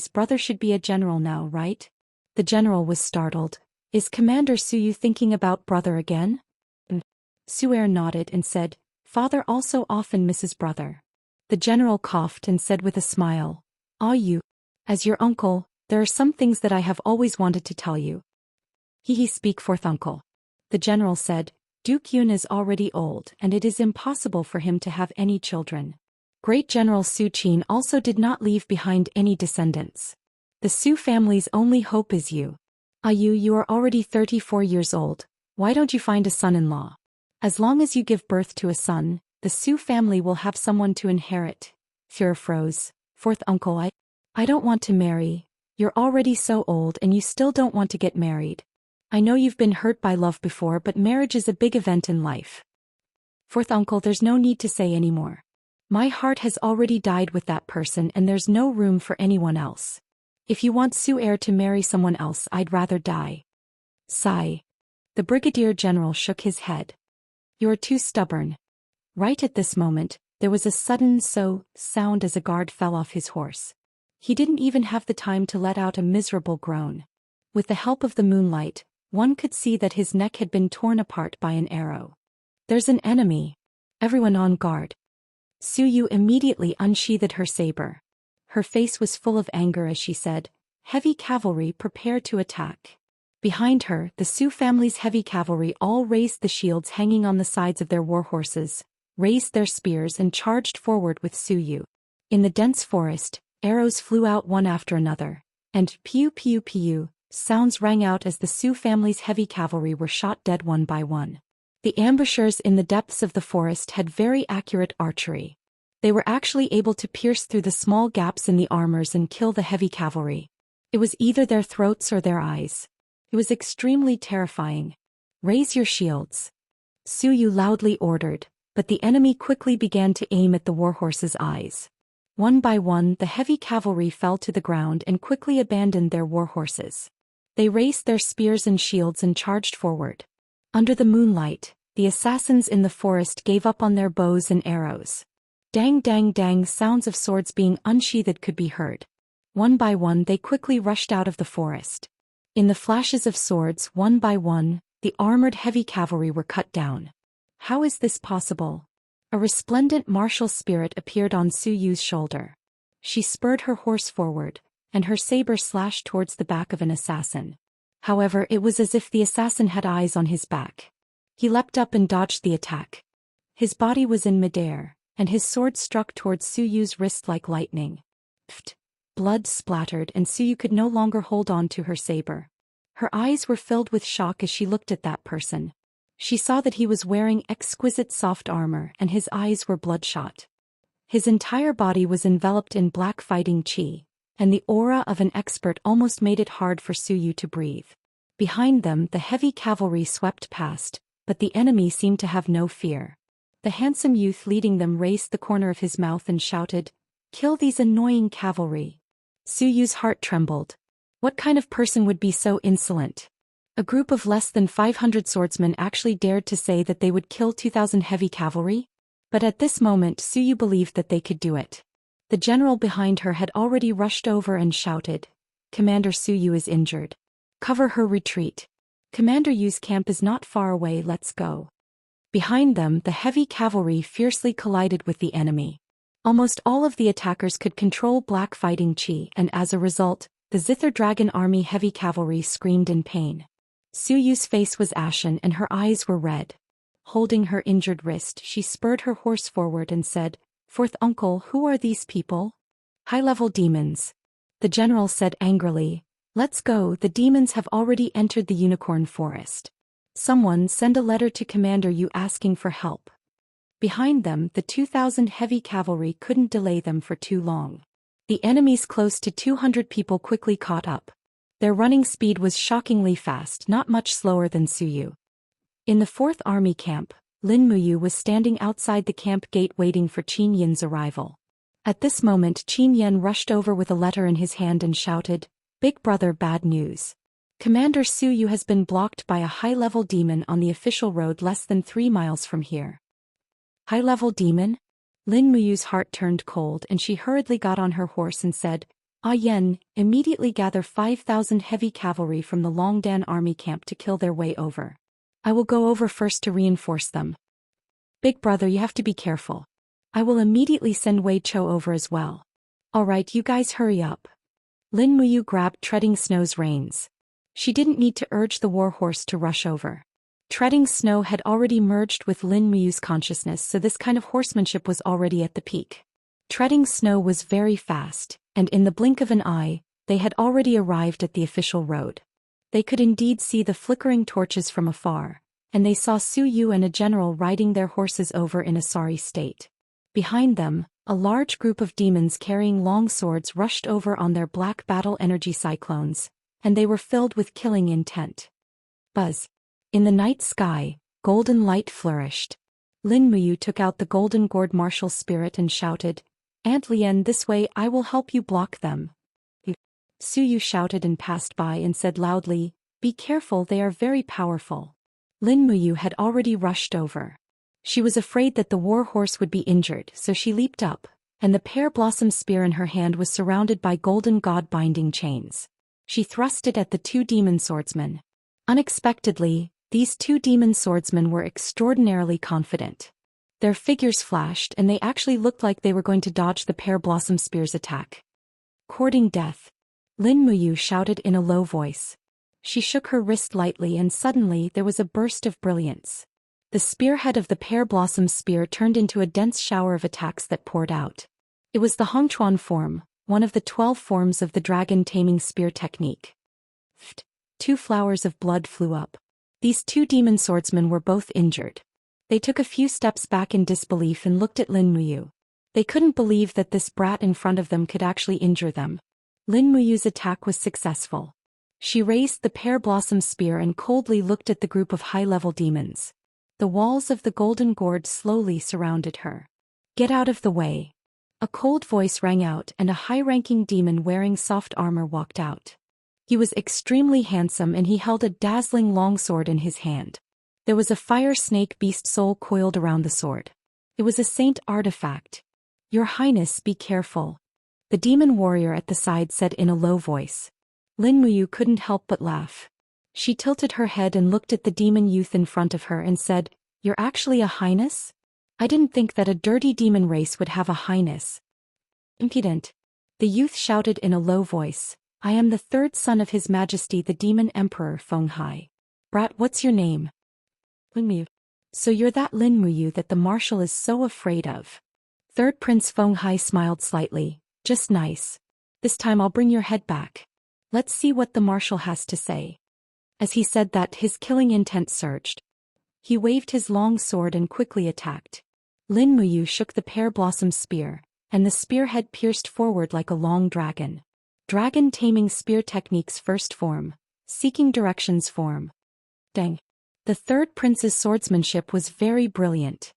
Speaker 1: brother should be a general now, right? The general was startled. Is Commander Su Yu thinking about brother again? Su'er nodded and said, Father also often misses brother. The general coughed and said with a smile, Yu, as your uncle, there are some things that I have always wanted to tell you. Speak forth, uncle. The general said, Duke Yun is already old and it is impossible for him to have any children. Great General Su Qin also did not leave behind any descendants. The Su family's only hope is you. You are already 34 years old, why don't you find a son-in-law? As long as you give birth to a son, the Su family will have someone to inherit. Fuhrer froze. Fourth uncle, I don't want to marry. You're already so old and you still don't want to get married. I know you've been hurt by love before, but marriage is a big event in life. Fourth uncle, there's no need to say anymore. My heart has already died with that person and there's no room for anyone else. If you want Su'er to marry someone else, I'd rather die. Sigh. The brigadier general shook his head. You're too stubborn. Right at this moment, there was a sudden sound as a guard fell off his horse. He didn't even have the time to let out a miserable groan. With the help of the moonlight, one could see that his neck had been torn apart by an arrow. There's an enemy. Everyone on guard. Su Yu immediately unsheathed her saber. Her face was full of anger as she said, Heavy cavalry, prepare to attack. Behind her, the Su family's heavy cavalry all raised the shields hanging on the sides of their war horses, raised their spears and charged forward with Su Yu. In the dense forest, arrows flew out one after another, and pew pew pew sounds rang out as the Su family's heavy cavalry were shot dead one by one. The ambushers in the depths of the forest had very accurate archery. They were actually able to pierce through the small gaps in the armors and kill the heavy cavalry. It was either their throats or their eyes. It was extremely terrifying. Raise your shields. Su Yu loudly ordered, but the enemy quickly began to aim at the warhorse's eyes. One by one, the heavy cavalry fell to the ground and quickly abandoned their warhorses. They raised their spears and shields and charged forward. Under the moonlight, the assassins in the forest gave up on their bows and arrows. Dang dang dang sounds of swords being unsheathed could be heard. One by one they quickly rushed out of the forest. In the flashes of swords, one by one, the armored heavy cavalry were cut down. How is this possible? A resplendent martial spirit appeared on Su Yu's shoulder. She spurred her horse forward, and her saber slashed towards the back of an assassin. However, it was as if the assassin had eyes on his back. He leapt up and dodged the attack. His body was in midair, and his sword struck towards Su Yu's wrist like lightning. Pfft! Blood splattered and Su Yu could no longer hold on to her saber. Her eyes were filled with shock as she looked at that person. She saw that he was wearing exquisite soft armor and his eyes were bloodshot. His entire body was enveloped in black fighting chi, and the aura of an expert almost made it hard for Su Yu to breathe. Behind them the heavy cavalry swept past, but the enemy seemed to have no fear. The handsome youth leading them raised the corner of his mouth and shouted, "Kill these annoying cavalry." Su Yu's heart trembled. What kind of person would be so insolent? A group of less than 500 swordsmen actually dared to say that they would kill 2,000 heavy cavalry? But at this moment Su Yu believed that they could do it. The general behind her had already rushed over and shouted, "Commander Su Yu is injured. Cover her retreat. Commander Yu's camp is not far away, let's go." Behind them the heavy cavalry fiercely collided with the enemy. Almost all of the attackers could control black fighting chi and as a result, the Zither Dragon Army heavy cavalry screamed in pain. Su Yu's face was ashen and her eyes were red. Holding her injured wrist, she spurred her horse forward and said, "Fourth uncle, who are these people?" "High-level demons." The general said angrily, "Let's go, the demons have already entered the unicorn forest. Someone send a letter to Commander Yu asking for help." Behind them, the 2,000 heavy cavalry couldn't delay them for too long. The enemy's close to 200 people quickly caught up. Their running speed was shockingly fast, not much slower than Su Yu. In the 4th Army camp, Lin Muyu was standing outside the camp gate waiting for Qin Yin's arrival. At this moment Qin Yin rushed over with a letter in his hand and shouted, "Big brother, bad news. Commander Su Yu has been blocked by a high-level demon on the official road less than 3 miles from here." High-level demon? Lin Muyu's heart turned cold and she hurriedly got on her horse and said, "Ah Yen, immediately gather 5,000 heavy cavalry from the Longdan army camp to kill their way over. I will go over first to reinforce them." "Big brother, you have to be careful. I will immediately send Wei Chou over as well." "Alright, you guys hurry up." Lin Muyu grabbed Treading Snow's reins. She didn't need to urge the war horse to rush over. Treading Snow had already merged with Lin Muyu's consciousness, so this kind of horsemanship was already at the peak. Treading Snow was very fast, and in the blink of an eye, they had already arrived at the official road. They could indeed see the flickering torches from afar, and they saw Su Yu and a general riding their horses over in a sorry state. Behind them, a large group of demons carrying long swords rushed over on their black battle energy cyclones, and they were filled with killing intent. Buzz. In the night sky, golden light flourished. Lin Muyu took out the golden gourd martial spirit and shouted, "Aunt Lien, this way, I will help you block them." Su Yu shouted and passed by and said loudly, "Be careful, they are very powerful." Lin Muyu had already rushed over. She was afraid that the war horse would be injured, so she leaped up, and the pear blossom spear in her hand was surrounded by golden god binding chains. She thrust it at the 2 demon swordsmen. Unexpectedly, these 2 demon swordsmen were extraordinarily confident. Their figures flashed and they actually looked like they were going to dodge the pear blossom spear's attack. "Courting death." Lin Muyu shouted in a low voice. She shook her wrist lightly and suddenly there was a burst of brilliance. The spearhead of the pear blossom spear turned into a dense shower of attacks that poured out. It was the Hongchuan form, one of the 12 forms of the dragon taming spear technique. 2 flowers of blood flew up. These 2 demon swordsmen were both injured. They took a few steps back in disbelief and looked at Lin Muyu. They couldn't believe that this brat in front of them could actually injure them. Lin Muyu's attack was successful. She raised the pear blossom spear and coldly looked at the group of high-level demons. The walls of the golden gourd slowly surrounded her. "Get out of the way." A cold voice rang out and a high-ranking demon wearing soft armor walked out. He was extremely handsome and he held a dazzling longsword in his hand. There was a fire snake beast soul coiled around the sword. It was a saint artifact. "Your Highness, be careful." the demon warrior at the side said in a low voice. Lin Muyu couldn't help but laugh. She tilted her head and looked at the demon youth in front of her and said, "You're actually a highness? I didn't think that a dirty demon race would have a highness." Impudent. The youth shouted in a low voice, "I am the third son of His Majesty the Demon Emperor Feng Hai. Brat, what's your name?" Lin Muyu. So you're that Lin Muyu that the marshal is so afraid of. Third Prince Feng Hai smiled slightly. Just nice. This time I'll bring your head back. Let's see what the marshal has to say. As he said that, his killing intent surged. He waved his long sword and quickly attacked. Lin Muyu shook the pear blossom spear, and the spearhead pierced forward like a long dragon. Dragon taming spear techniques first form. Seeking directions form. Dang. The third prince's swordsmanship was very brilliant.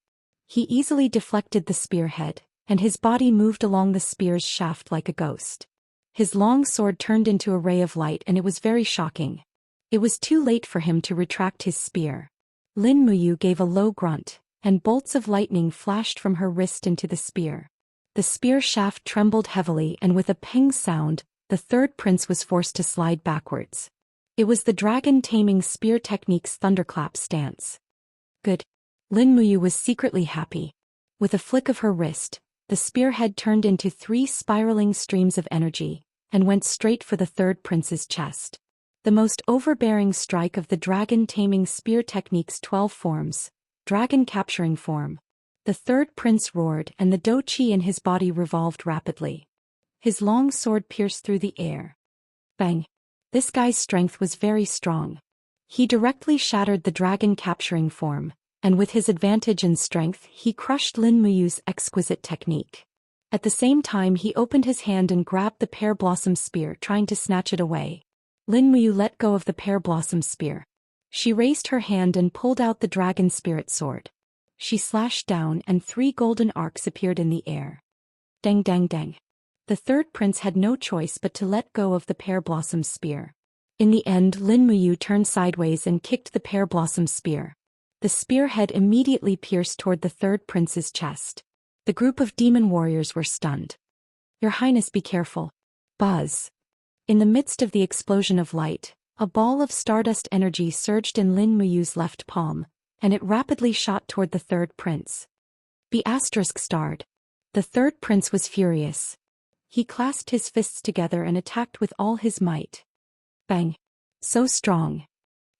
Speaker 1: He easily deflected the spearhead, and his body moved along the spear's shaft like a ghost. His long sword turned into a ray of light and it was very shocking. It was too late for him to retract his spear. Lin Muyu gave a low grunt, and bolts of lightning flashed from her wrist into the spear. The spear shaft trembled heavily and with a ping sound, the third prince was forced to slide backwards. It was the dragon taming spear technique's thunderclap stance. Good. Lin Muyu was secretly happy. With a flick of her wrist, the spearhead turned into 3 spiraling streams of energy, and went straight for the third prince's chest. The most overbearing strike of the dragon taming spear technique's 12 forms, dragon capturing form. The third prince roared and the dou qi in his body revolved rapidly. His long sword pierced through the air. Bang! This guy's strength was very strong. He directly shattered the dragon capturing form, and with his advantage in strength he crushed Lin Muyu's exquisite technique. At the same time he opened his hand and grabbed the pear blossom spear, trying to snatch it away. Lin Muyu let go of the pear blossom spear. She raised her hand and pulled out the dragon spirit sword. She slashed down and 3 golden arcs appeared in the air. Dang dang dang. The third prince had no choice but to let go of the pear blossom spear. In the end, Lin Muyu turned sideways and kicked the pear blossom spear. The spearhead immediately pierced toward the third prince's chest. The group of demon warriors were stunned. "Your Highness, be careful." Buzz. In the midst of the explosion of light, a ball of stardust energy surged in Lin Muyu's left palm, and it rapidly shot toward the third prince. Be *starred. The third prince was furious. He clasped his fists together and attacked with all his might. Bang! So strong.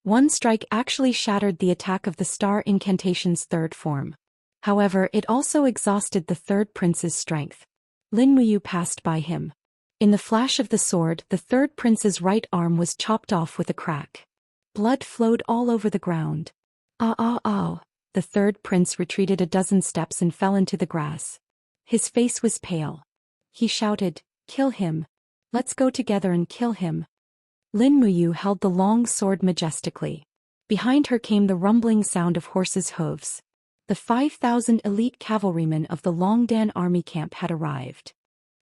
Speaker 1: One strike actually shattered the attack of the star incantation's third form. However, it also exhausted the third prince's strength. Lin Muyu passed by him. In the flash of the sword, the third prince's right arm was chopped off with a crack. Blood flowed all over the ground. The third prince retreated a dozen steps and fell into the grass. His face was pale. He shouted, "Kill him. Let's go together and kill him." Lin Muyu held the long sword majestically. Behind her came the rumbling sound of horses' hooves. The 5,000 elite cavalrymen of the Longdan army camp had arrived.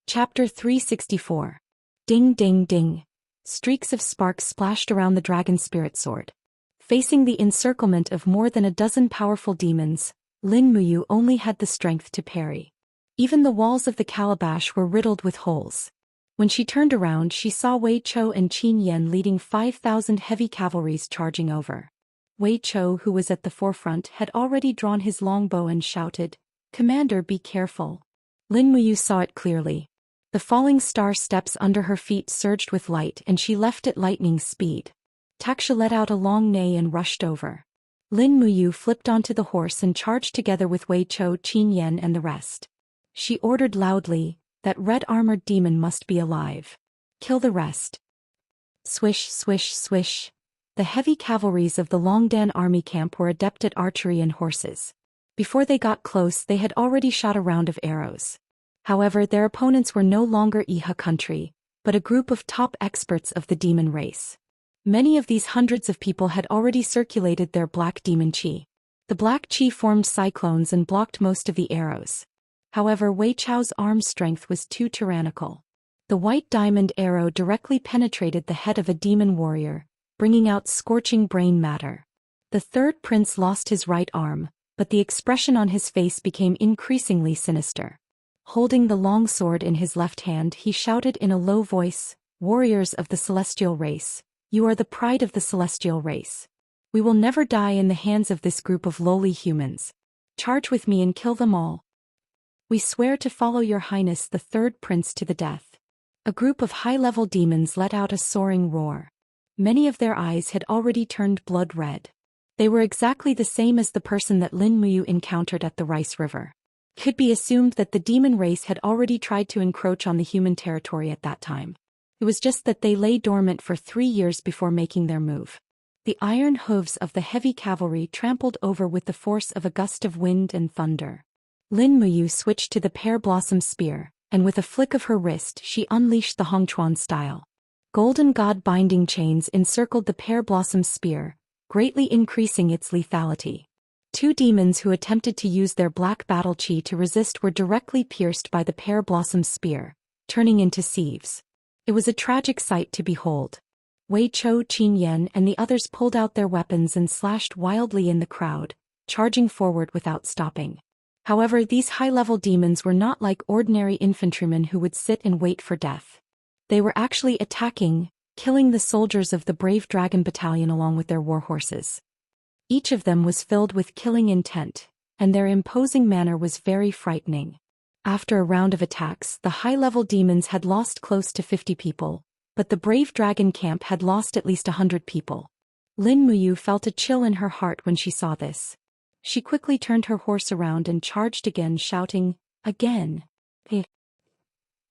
Speaker 1: Chapter 364. Ding ding ding. Streaks of sparks splashed around the dragon spirit sword. Facing the encirclement of more than a dozen powerful demons, Lin Muyu only had the strength to parry. Even the walls of the calabash were riddled with holes. When she turned around, she saw Wei Chou and Qin Yan leading 5,000 heavy cavalries charging over. Wei Chou, who was at the forefront, had already drawn his longbow and shouted, "Commander, be careful." Lin Muyu saw it clearly. The falling star steps under her feet surged with light and she left at lightning speed. Taksha let out a long neigh and rushed over. Lin Muyu flipped onto the horse and charged together with Wei Chou, Qin Yan and the rest. She ordered loudly, "That red-armored demon must be alive. Kill the rest." Swish, swish, swish. The heavy cavalries of the Longdan army camp were adept at archery and horses. Before they got close, they had already shot a round of arrows. However, their opponents were no longer Iha country, but a group of top experts of the demon race. Many of these hundreds of people had already circulated their black demon chi. The black chi formed cyclones and blocked most of the arrows. However, Wei Chou's arm strength was too tyrannical. The white diamond arrow directly penetrated the head of a demon warrior, bringing out scorching brain matter. The third prince lost his right arm, but the expression on his face became increasingly sinister. Holding the long sword in his left hand, he shouted in a low voice, "Warriors of the celestial race, you are the pride of the celestial race. We will never die in the hands of this group of lowly humans. Charge with me and kill them all. We swear to follow your highness the third prince to the death." A group of high-level demons let out a soaring roar. Many of their eyes had already turned blood red. They were exactly the same as the person that Lin Muyu encountered at the Rice River. It could be assumed that the demon race had already tried to encroach on the human territory at that time. It was just that they lay dormant for 3 years before making their move. The iron hooves of the heavy cavalry trampled over with the force of a gust of wind and thunder. Lin Muyu switched to the pear blossom spear, and with a flick of her wrist she unleashed the Hongchuan style. Golden god binding chains encircled the pear blossom spear, greatly increasing its lethality. 2 demons who attempted to use their black battle chi to resist were directly pierced by the pear blossom spear, turning into sieves. It was a tragic sight to behold. Wei Chou, Qin Yan and the others pulled out their weapons and slashed wildly in the crowd, charging forward without stopping. However, these high-level demons were not like ordinary infantrymen who would sit and wait for death. They were actually attacking, killing the soldiers of the brave dragon battalion along with their war horses. Each of them was filled with killing intent, and their imposing manner was very frightening. After a round of attacks, the high-level demons had lost close to 50 people, but the brave dragon camp had lost at least 100 people. Lin Muyu felt a chill in her heart when she saw this. She quickly turned her horse around and charged again, shouting, "Again!"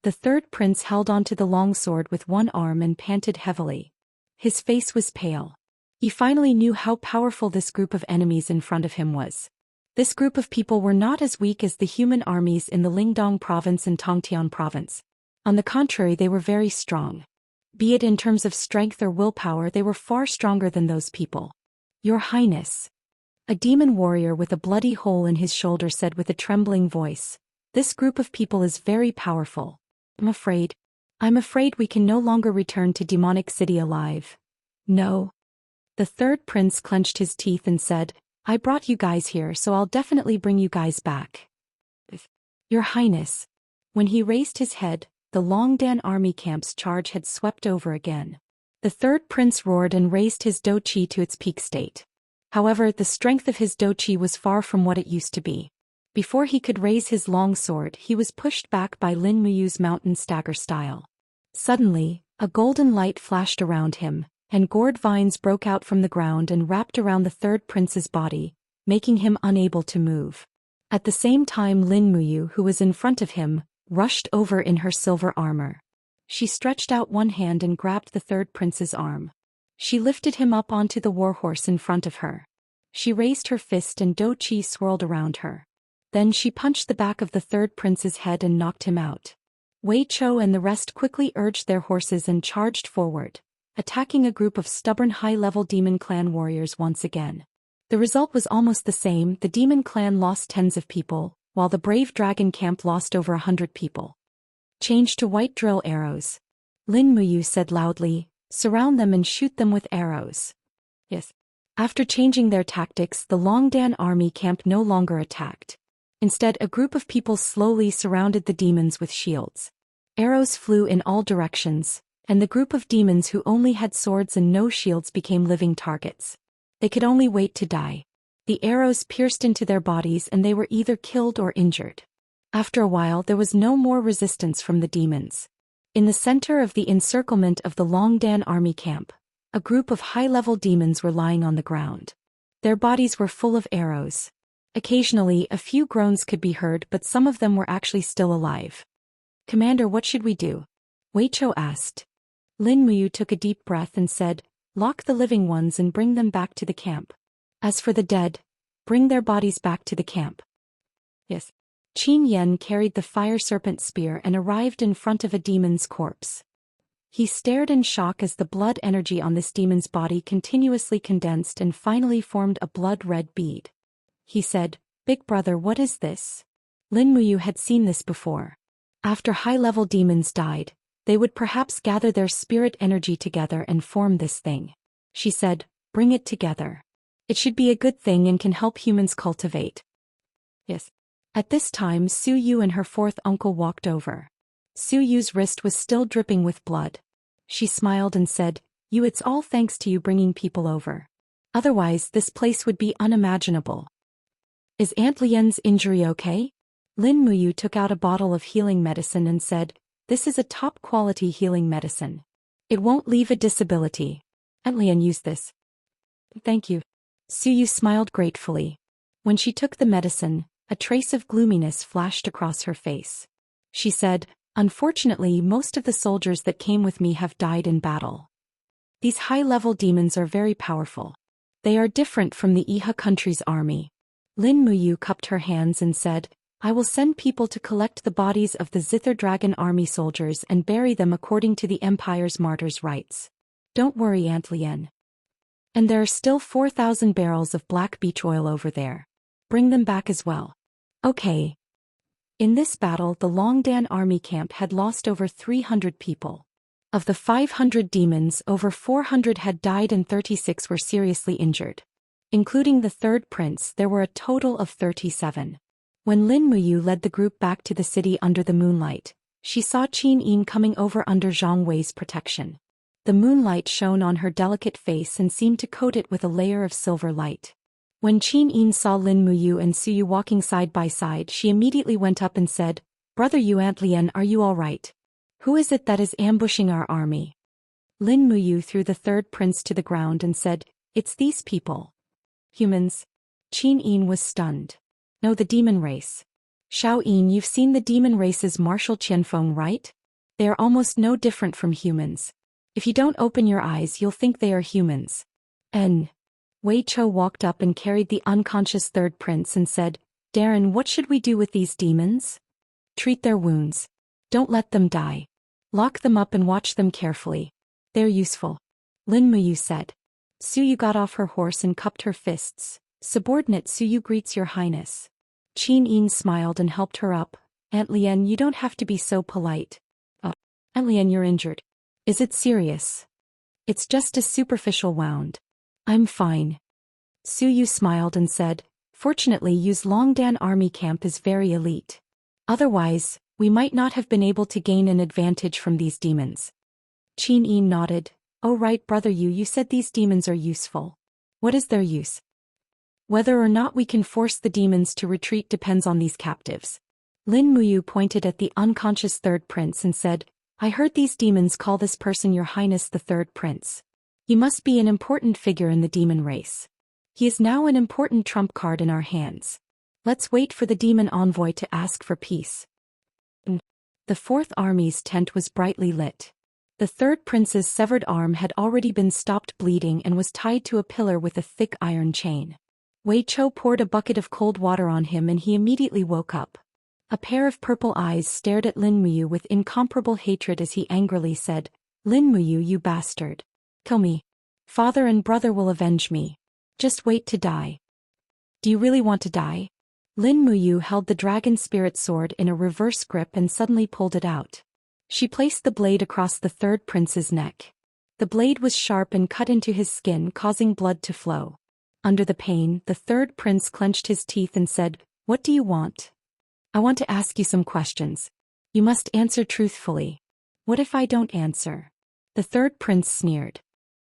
Speaker 1: The third prince held onto the long sword with one arm and panted heavily. His face was pale. He finally knew how powerful this group of enemies in front of him was. This group of people were not as weak as the human armies in the Lingdong province and Tongtian province. On the contrary, they were very strong. Be it in terms of strength or willpower, they were far stronger than those people. "Your Highness," a demon warrior with a bloody hole in his shoulder said with a trembling voice, "this group of people is very powerful. I'm afraid we can no longer return to Demonic City alive." "No." The third prince clenched his teeth and said, "I brought you guys here, so I'll definitely bring you guys back." "Your Highness." When he raised his head, the Longdan army camp's charge had swept over again. The third prince roared and raised his dou qi to its peak state. However, the strength of his dou qi was far from what it used to be. Before he could raise his long sword, he was pushed back by Lin Muyu's mountain stagger style. Suddenly, a golden light flashed around him, and gourd vines broke out from the ground and wrapped around the third prince's body, making him unable to move. At the same time, Lin Muyu, who was in front of him, rushed over in her silver armor. She stretched out one hand and grabbed the third prince's arm. She lifted him up onto the warhorse in front of her. She raised her fist and dou qi swirled around her. Then she punched the back of the third prince's head and knocked him out. Wei Chou and the rest quickly urged their horses and charged forward, attacking a group of stubborn high-level demon clan warriors once again. The result was almost the same. The demon clan lost tens of people, while the brave dragon camp lost over 100 people. "Change to white drill arrows," Lin Muyu said loudly. "Surround them and shoot them with arrows." Yes. After changing their tactics, the Longdan army camp no longer attacked. Instead, a group of people slowly surrounded the demons with shields. Arrows flew in all directions, and the group of demons who only had swords and no shields became living targets. They could only wait to die. The arrows pierced into their bodies and they were either killed or injured. After a while, there was no more resistance from the demons. In the center of the encirclement of the Longdan army camp, a group of high-level demons were lying on the ground. Their bodies were full of arrows. Occasionally, a few groans could be heard, but some of them were actually still alive. "Commander, what should we do?" Wei Chou asked. Lin Muyu took a deep breath and said, "Lock the living ones and bring them back to the camp. As for the dead, bring their bodies back to the camp." Yes. Qin Yan carried the fire serpent spear and arrived in front of a demon's corpse. He stared in shock as the blood energy on this demon's body continuously condensed and finally formed a blood-red bead. He said, "Big brother, what is this?" Lin Muyu had seen this before. After high-level demons died, they would perhaps gather their spirit energy together and form this thing. She said, "Bring it together. It should be a good thing and can help humans cultivate." Yes. At this time Su Yu and her fourth uncle walked over. Su Yu's wrist was still dripping with blood. She smiled and said, "You, it's all thanks to you bringing people over. Otherwise this place would be unimaginable." "Is Aunt Lian's injury okay?" Lin Muyu took out a bottle of healing medicine and said, "This is a top-quality healing medicine. It won't leave a disability. Aunt Lian used this." "Thank you." Su Yu smiled gratefully. When she took the medicine, a trace of gloominess flashed across her face. She said, "Unfortunately, most of the soldiers that came with me have died in battle. These high-level demons are very powerful. They are different from the Iha country's army." Lin Muyu cupped her hands and said, "I will send people to collect the bodies of the Zither Dragon army soldiers and bury them according to the Empire's martyrs' rites. Don't worry, Aunt Lian. And there are still 4,000 barrels of black beech oil over there. Bring them back as well." "Okay." In this battle, the Longdan army camp had lost over 300 people. Of the 500 demons, over 400 had died and 36 were seriously injured. Including the third prince, there were a total of 37. When Lin Muyu led the group back to the city under the moonlight, she saw Qin Yin coming over under Zhang Wei's protection. The moonlight shone on her delicate face and seemed to coat it with a layer of silver light. When Qin Yin saw Lin Muyu and Su Yu walking side by side, she immediately went up and said, "Brother Yu, Aunt Lian, are you all right? Who is it that is ambushing our army?" Lin Muyu threw the third prince to the ground and said, "It's these people." "Humans?" Qin Yin was stunned. "No, the demon race." "Xiao Yin, you've seen the demon race's martial Qianfeng, right? They are almost no different from humans. If you don't open your eyes, you'll think they are humans." And Wei Chou walked up and carried the unconscious third prince and said, "Darren, what should we do with these demons?" "Treat their wounds. Don't let them die. Lock them up and watch them carefully. They're useful," Lin Muyu said. Su Yu got off her horse and cupped her fists. "Subordinate Su Yu greets your highness." Qin Yin smiled and helped her up. "Aunt Lian, you don't have to be so polite." "Oh, Aunt Lian, you're injured. Is it serious?" "It's just a superficial wound. I'm fine." Su Yu smiled and said, "Fortunately, Yu's Longdan army camp is very elite. Otherwise, we might not have been able to gain an advantage from these demons." Qin Yin nodded. "Oh right, Brother Yu, you said these demons are useful. What is their use?" "Whether or not we can force the demons to retreat depends on these captives." Lin Muyu pointed at the unconscious third prince and said, "I heard these demons call this person Your Highness the Third Prince. He must be an important figure in the demon race. He is now an important trump card in our hands. Let's wait for the demon envoy to ask for peace." The fourth army's tent was brightly lit. The third prince's severed arm had already been stopped bleeding and was tied to a pillar with a thick iron chain. Wei Chou poured a bucket of cold water on him and he immediately woke up. A pair of purple eyes stared at Lin Muyu with incomparable hatred as he angrily said, "Lin Muyu, you bastard. Kill me. Father and brother will avenge me. Just wait to die." "Do you really want to die?" Lin Muyu held the dragon spirit sword in a reverse grip and suddenly pulled it out. She placed the blade across the third prince's neck. The blade was sharp and cut into his skin, causing blood to flow. Under the pain, the third prince clenched his teeth and said, "What do you want?" "I want to ask you some questions. You must answer truthfully." "What if I don't answer?" The third prince sneered.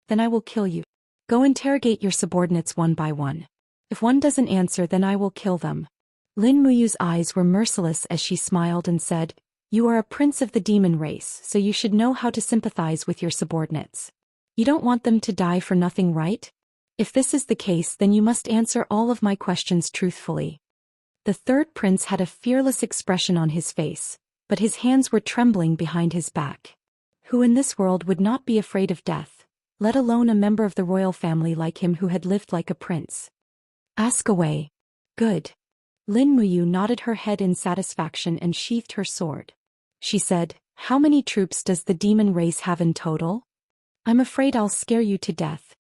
Speaker 1: "Then I will kill you. Go interrogate your subordinates one by one. If one doesn't answer, then I will kill them." Lin Muyu's eyes were merciless as she smiled and said, "You are a prince of the demon race, so you should know how to sympathize with your subordinates. You don't want them to die for nothing, right? If this is the case, then you must answer all of my questions truthfully." The third prince had a fearless expression on his face, but his hands were trembling behind his back. Who in this world would not be afraid of death, let alone a member of the royal family like him who had lived like a prince? "Ask away." "Good." Lin Muyu nodded her head in satisfaction and sheathed her sword. She said, "How many troops does the demon race have in total?" "I'm afraid I'll scare you to death."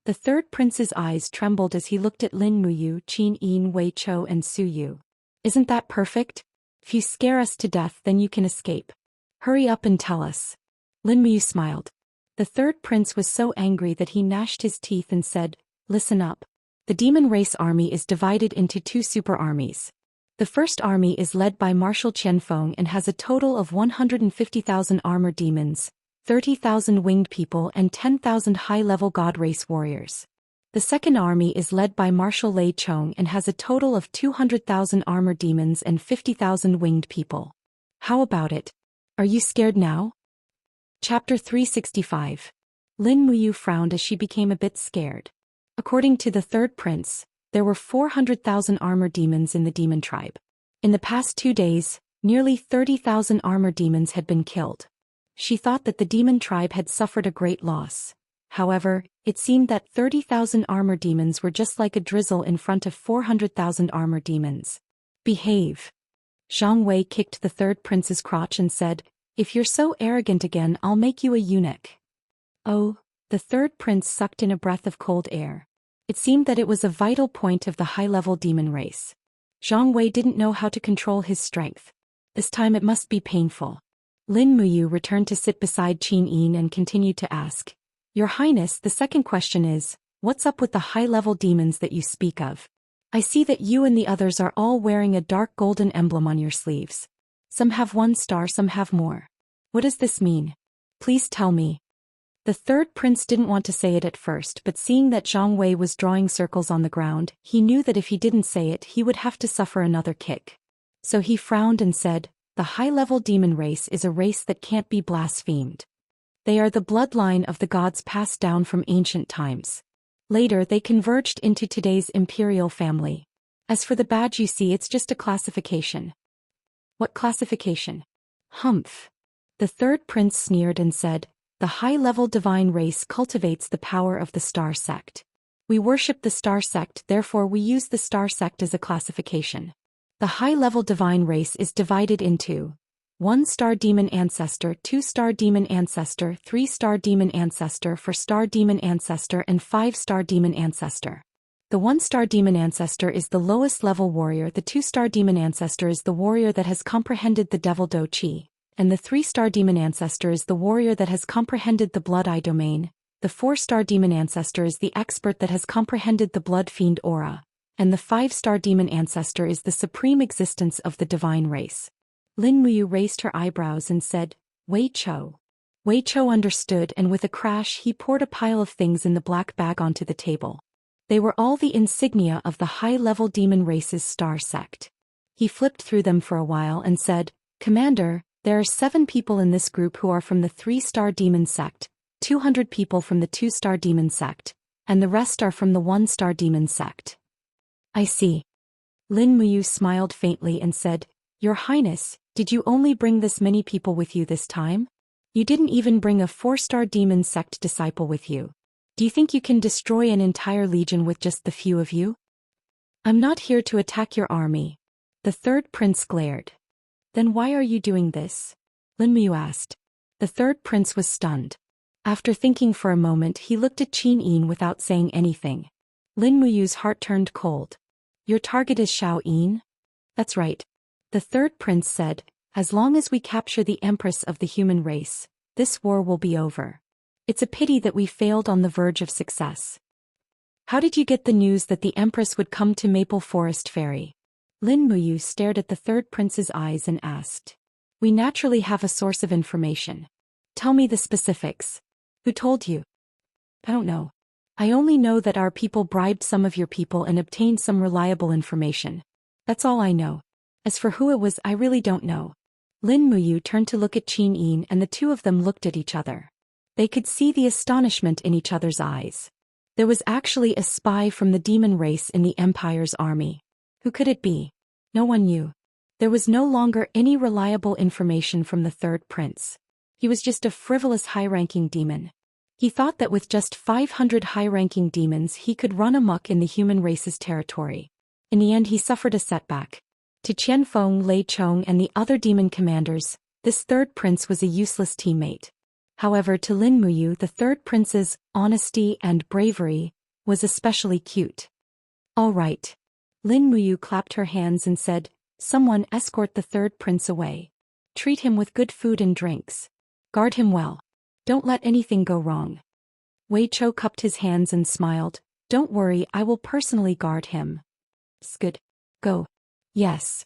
Speaker 1: The third prince's eyes trembled as he looked at Lin Muyu, Qin Yin, Wei Chou and Su Yu. "Isn't that perfect? If you scare us to death, then you can escape. Hurry up and tell us." Lin Muyu smiled. The third prince was so angry that he gnashed his teeth and said, "Listen up. The demon race army is divided into two super armies. The first army is led by Marshal Qianfeng and has a total of 150,000 armored demons, 30,000 winged people and 10,000 high-level god race warriors. The second army is led by Marshal Lei Chong and has a total of 200,000 armored demons and 50,000 winged people. How about it? Are you scared now? Chapter 365. Lin Muyu frowned as she became a bit scared. According to the third prince, there were 400,000 armored demons in the demon tribe. In the past 2 days, nearly 30,000 armored demons had been killed. She thought that the demon tribe had suffered a great loss. However, it seemed that 30,000 armored demons were just like a drizzle in front of 400,000 armored demons. Behave. Zhang Wei kicked the third prince's crotch and said, "If you're so arrogant again, I'll make you a eunuch." Oh, the third prince sucked in a breath of cold air. It seemed that it was a vital point of the high-level demon race. Zhang Wei didn't know how to control his strength. This time it must be painful. Lin Muyu returned to sit beside Qin Yin and continued to ask, "Your Highness, the second question is, what's up with the high-level demons that you speak of? I see that you and the others are all wearing a dark golden emblem on your sleeves. Some have 1 star, some have more. What does this mean? Please tell me." The third prince didn't want to say it at first, but seeing that Zhang Wei was drawing circles on the ground, he knew that if he didn't say it he would have to suffer another kick. So he frowned and said, "The high-level demon race is a race that can't be blasphemed. They are the bloodline of the gods passed down from ancient times. Later they converged into today's imperial family. As for the badge you see, it's just a classification." "What classification?" "Humph." The third prince sneered and said, "The high-level divine race cultivates the power of the star sect. We worship the star sect, therefore we use the star sect as a classification. The high-level divine race is divided into 1-star demon ancestor, 2-star demon ancestor, 3-star demon ancestor, 4-star demon ancestor, and 5-star demon ancestor. The 1-star demon ancestor is the lowest level warrior, the 2-star demon ancestor is the warrior that has comprehended the devil do qi, and the 3-star demon ancestor is the warrior that has comprehended the blood eye domain, the 4-star demon ancestor is the expert that has comprehended the blood fiend aura, and the 5-star demon ancestor is the supreme existence of the divine race." Lin Muyu raised her eyebrows and said, "Wei Chou." Wei Chou understood, and with a crash he poured a pile of things in the black bag onto the table. They were all the insignia of the high-level demon race's star sect. He flipped through them for a while and said, "Commander, there are 7 people in this group who are from the 3-star demon sect, 200 people from the 2-star demon sect, and the rest are from the 1-star demon sect." "I see." Lin Muyu smiled faintly and said, "Your Highness, did you only bring this many people with you this time? You didn't even bring a 4-star demon sect disciple with you. Do you think you can destroy an entire legion with just the few of you?" "I'm not here to attack your army." The third prince glared. "Then why are you doing this?" Lin Muyu asked. The third prince was stunned. After thinking for a moment he looked at Qin Yin without saying anything. Lin Muyu's heart turned cold. "Your target is Xiao Yin?" "That's right." The third prince said, "As long as we capture the empress of the human race, this war will be over. It's a pity that we failed on the verge of success." "How did you get the news that the empress would come to Maple Forest Ferry?" Lin Muyu stared at the third prince's eyes and asked. "We naturally have a source of information. Tell me the specifics." "Who told you?" "I don't know. I only know that our people bribed some of your people and obtained some reliable information. That's all I know. As for who it was, I really don't know." Lin Muyu turned to look at Qin Yin and the two of them looked at each other. They could see the astonishment in each other's eyes. There was actually a spy from the demon race in the Empire's army. Who could it be? No one knew. There was no longer any reliable information from the third prince. He was just a frivolous high-ranking demon. He thought that with just 500 high-ranking demons he could run amok in the human race's territory. In the end he suffered a setback. To Qianfeng, Lei Chong and the other demon commanders, this third prince was a useless teammate. However, to Lin Muyu the third prince's honesty and bravery was especially cute. "All right." Lin Muyu clapped her hands and said, "Someone escort the third prince away. Treat him with good food and drinks. Guard him well. Don't let anything go wrong." Wei Chou cupped his hands and smiled. "Don't worry, I will personally guard him." "Good. Go." Yes.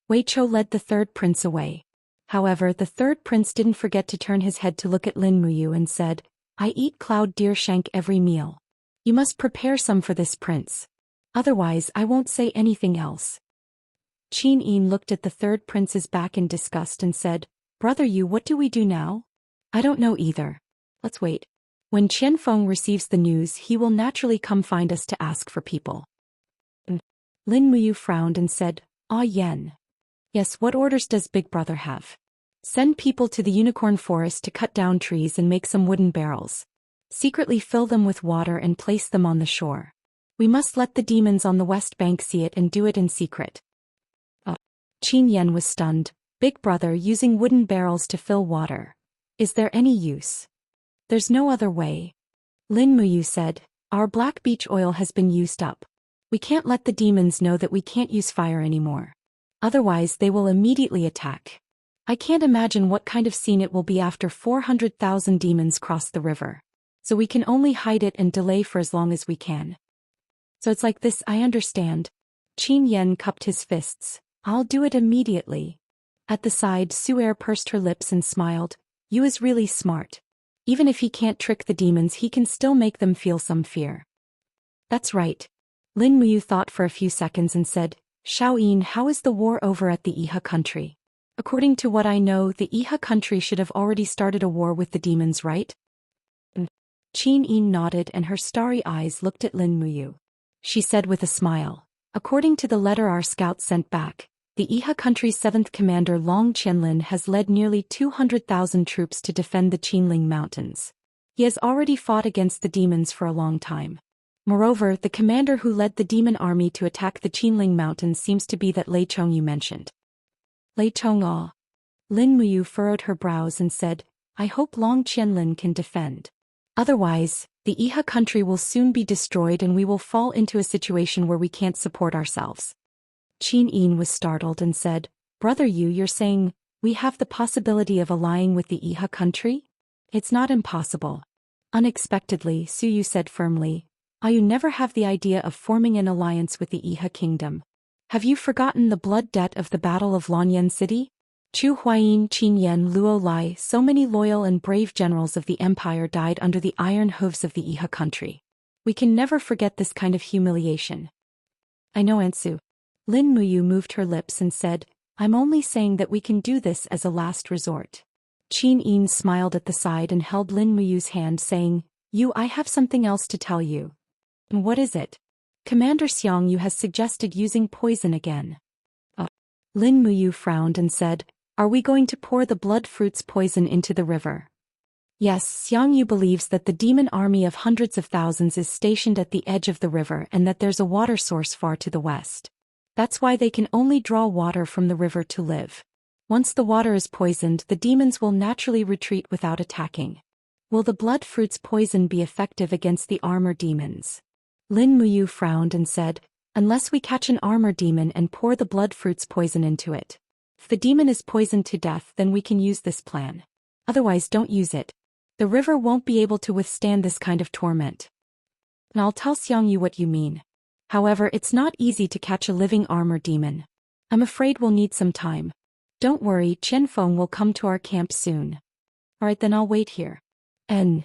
Speaker 1: Wei Chou led the third prince away. However, the third prince didn't forget to turn his head to look at Lin Muyu and said, I eat cloud deer shank every meal. You must prepare some for this prince. Otherwise I won't say anything else. Qin Yin looked at the third prince's back in disgust and said, Brother Yu, what do we do now? I don't know either. Let's wait. When Qian Feng receives the news, he will naturally come find us to ask for people. Lin Muyu frowned and said, Ah Yen. Yes, what orders does Big Brother have? Send people to the unicorn forest to cut down trees and make some wooden barrels. Secretly fill them with water and place them on the shore. We must let the demons on the west bank see it and do it in secret. Qin Yen was stunned. Big Brother using wooden barrels to fill water. Is there any use? There's no other way. Lin Muyu said, Our black beech oil has been used up. We can't let the demons know that we can't use fire anymore. Otherwise they will immediately attack. I can't imagine what kind of scene it will be after 400,000 demons cross the river. So we can only hide it and delay for as long as we can. So it's like this, I understand. Qin Yen cupped his fists. I'll do it immediately. At the side, Su'er pursed her lips and smiled. You is really smart. Even if he can't trick the demons, he can still make them feel some fear. That's right. Lin Muyu thought for a few seconds and said, Xiaoyin, how is the war over at the Iha country? According to what I know, the Iha country should have already started a war with the demons, right? Qin Yin nodded and her starry eyes looked at Lin Muyu. She said with a smile, According to the letter our scouts sent back, the Iha country's 7th commander Long Qianlin has led nearly 200,000 troops to defend the Qinling Mountains. He has already fought against the demons for a long time. Moreover, the commander who led the demon army to attack the Qinling Mountains seems to be that Lei Chong you mentioned. Lei Chong ah. Lin Muyu furrowed her brows and said, I hope Long Qianlin can defend. Otherwise, the Iha country will soon be destroyed and we will fall into a situation where we can't support ourselves. Qin Yin was startled and said, Brother Yu, you're saying, we have the possibility of allying with the Iha country? It's not impossible. Unexpectedly, Su Yu said firmly, You never have the idea of forming an alliance with the Iha kingdom. Have you forgotten the blood debt of the Battle of Lanyan City? Chu Huayin, Qin Yen, Luo Lai, so many loyal and brave generals of the empire died under the iron hooves of the Iha country. We can never forget this kind of humiliation. I know, Ansu. Lin Muyu moved her lips and said, I'm only saying that we can do this as a last resort. Qin Yin smiled at the side and held Lin Muyu's hand saying, I have something else to tell you. And what is it? Commander Xiang Yu has suggested using poison again. Lin Muyu frowned and said, Are we going to pour the blood fruits poison into the river? Yes, Xiang Yu believes that the demon army of hundreds of thousands is stationed at the edge of the river and that there's a water source far to the west. That's why they can only draw water from the river to live. Once the water is poisoned, the demons will naturally retreat without attacking. Will the blood fruits poison be effective against the armor demons? Lin Muyu frowned and said, Unless we catch an armor demon and pour the blood fruits poison into it. If the demon is poisoned to death, then we can use this plan. Otherwise, don't use it. The river won't be able to withstand this kind of torment. And I'll tell Xiang Yu what you mean. However, it's not easy to catch a living armor demon. I'm afraid we'll need some time. Don't worry, Qian Feng will come to our camp soon. Alright, then I'll wait here. N.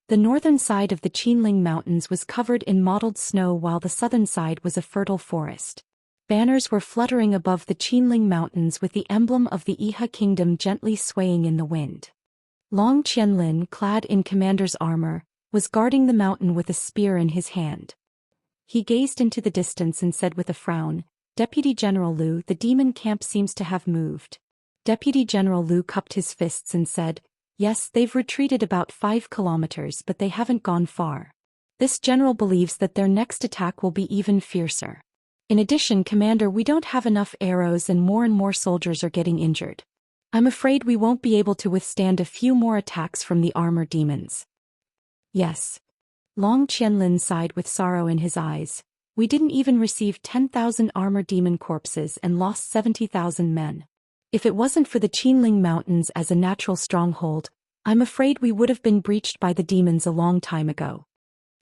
Speaker 1: The northern side of the Qinling Mountains was covered in mottled snow while the southern side was a fertile forest. Banners were fluttering above the Qinling Mountains with the emblem of the Iha kingdom gently swaying in the wind. Long Qianlin, clad in commander's armor, was guarding the mountain with a spear in his hand. He gazed into the distance and said with a frown, Deputy General Lu, the demon camp seems to have moved. Deputy General Lu cupped his fists and said, Yes, they've retreated about 5 kilometers, but they haven't gone far. This general believes that their next attack will be even fiercer. In addition, Commander, we don't have enough arrows and more soldiers are getting injured. I'm afraid we won't be able to withstand a few more attacks from the armor demons. Yes. Long Qianlin sighed with sorrow in his eyes. We didn't even receive 10,000 armor demon corpses and lost 70,000 men. If it wasn't for the Qinling Mountains as a natural stronghold, I'm afraid we would have been breached by the demons a long time ago.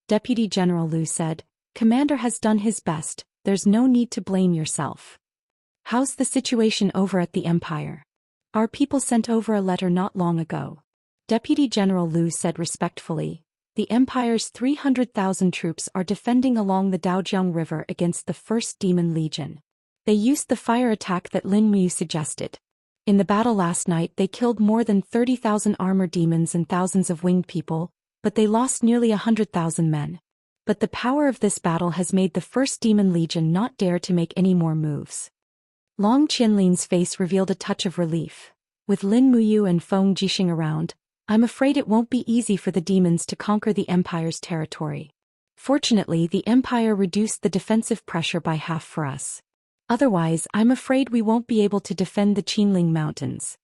Speaker 1: Deputy General Lu said, Commander has done his best, there's no need to blame yourself. How's the situation over at the Empire? Our people sent over a letter not long ago. Deputy General Lu said respectfully. The Empire's 300,000 troops are defending along the Daojiang River against the First Demon Legion. They used the fire attack that Lin Mu suggested. In the battle last night they killed more than 30,000 armor demons and thousands of winged people, but they lost nearly 100,000 men. But the power of this battle has made the First Demon Legion not dare to make any more moves. Long Qianlin's face revealed a touch of relief. With Lin Muyu and Feng Jixing around, I'm afraid it won't be easy for the demons to conquer the Empire's territory. Fortunately, the Empire reduced the defensive pressure by half for us. Otherwise, I'm afraid we won't be able to defend the Qinling Mountains.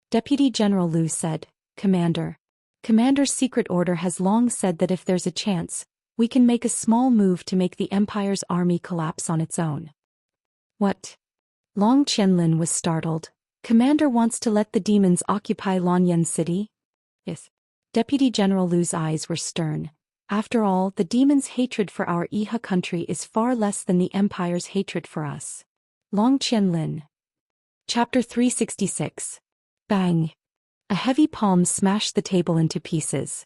Speaker 1: Deputy General Lu said, Commander's secret order has long said that if there's a chance, we can make a small move to make the Empire's army collapse on its own. What? Long Qianlin was startled. Commander wants to let the demons occupy Lanyan City? Yes. Deputy General Lu's eyes were stern. After all, the demons' hatred for our Iha country is far less than the Empire's hatred for us. Long Qianlin. Chapter 366. Bang. A heavy palm smashed the table into pieces.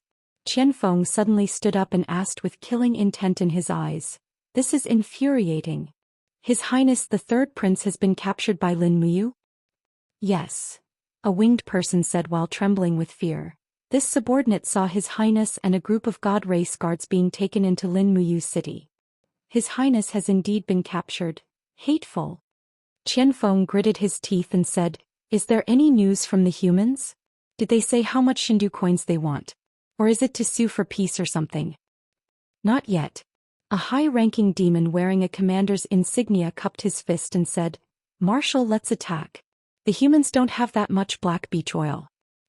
Speaker 1: Qianfeng suddenly stood up and asked with killing intent in his eyes. This is infuriating. His Highness the Third Prince has been captured by Lin Muyu? Yes. A winged person said while trembling with fear. This subordinate saw His Highness and a group of God race guards being taken into Lin Muyu's city. His Highness has indeed been captured. Hateful. Qianfeng gritted his teeth and said, Is there any news from the humans? Did they say how much Shindu coins they want? Or is it to sue for peace or something? Not yet. A high-ranking demon wearing a commander's insignia cupped his fist and said, Marshal, let's attack. The humans don't have that much black beach oil.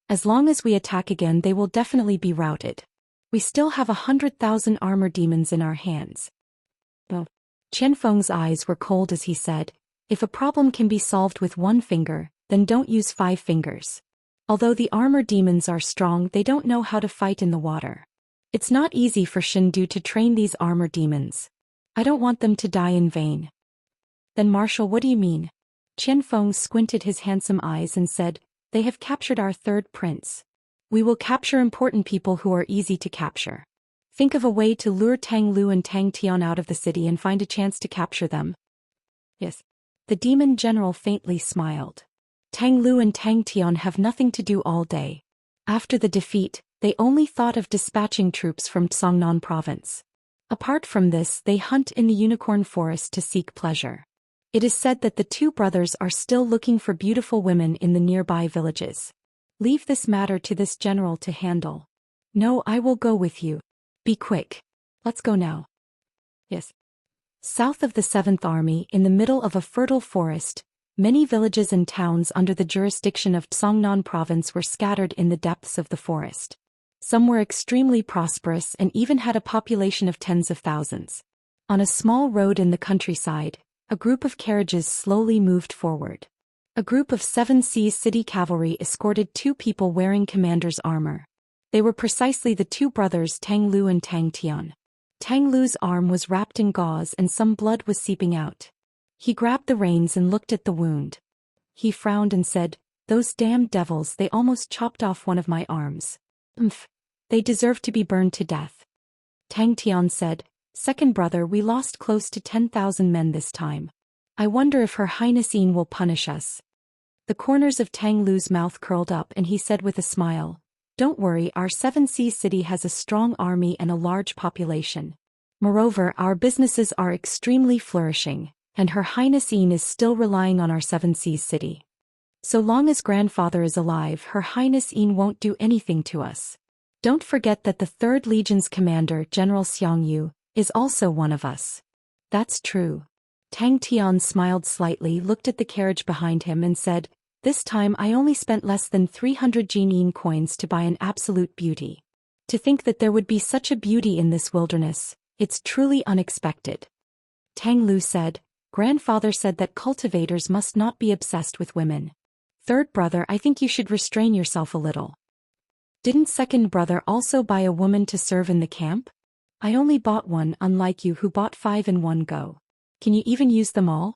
Speaker 1: As long as we attack again they will definitely be routed. We still have 100,000 armor demons in our hands. Qianfeng's eyes were cold as he said, If a problem can be solved with one finger, then don't use 5 fingers. Although the armor demons are strong, they don't know how to fight in the water. It's not easy for Shindu to train these armor demons. I don't want them to die in vain. Then Marshal, what do you mean? Qianfeng squinted his handsome eyes and said, They have captured our third prince. We will capture important people who are easy to capture. Think of a way to lure Tang Lu and Tang Tian out of the city and find a chance to capture them. Yes. The demon general faintly smiled. Tang Lu and Tang Tian have nothing to do all day. After the defeat, they only thought of dispatching troops from Songnan province. Apart from this, they hunt in the Unicorn Forest to seek pleasure. It is said that the two brothers are still looking for beautiful women in the nearby villages. Leave this matter to this general to handle. No, I will go with you. Be quick. Let's go now. Yes. South of the 7th Army, in the middle of a fertile forest, many villages and towns under the jurisdiction of Songnan province were scattered in the depths of the forest. Some were extremely prosperous and even had a population of tens of thousands. On a small road in the countryside, a group of carriages slowly moved forward. A group of 7 Seas City cavalry escorted 2 people wearing commander's armor. They were precisely the 2 brothers Tang Lu and Tang Tian. Tang Lu's arm was wrapped in gauze and some blood was seeping out. He grabbed the reins and looked at the wound. He frowned and said, Those damned devils, they almost chopped off one of my arms. They deserve to be burned to death. Tang Tian said, Second brother, we lost close to 10,000 men this time. I wonder if Her Highness Yin will punish us. The corners of Tang Lu's mouth curled up and he said with a smile, Don't worry, our 7 Seas city has a strong army and a large population. Moreover, our businesses are extremely flourishing, and Her Highness Yin is still relying on our 7 Seas city. So long as grandfather is alive, Her Highness Yin won't do anything to us. Don't forget that the 3rd Legion's commander, General Xianxia, is also one of us. That's true. Tang Tian smiled slightly, looked at the carriage behind him and said, This time I only spent less than 300 Jinyin coins to buy an absolute beauty. To think that there would be such a beauty in this wilderness, it's truly unexpected. Tang Lu said, Grandfather said that cultivators must not be obsessed with women. Third brother, I think you should restrain yourself a little. Didn't second brother also buy a woman to serve in the camp? I only bought one, unlike you who bought 5 in one go. Can you even use them all?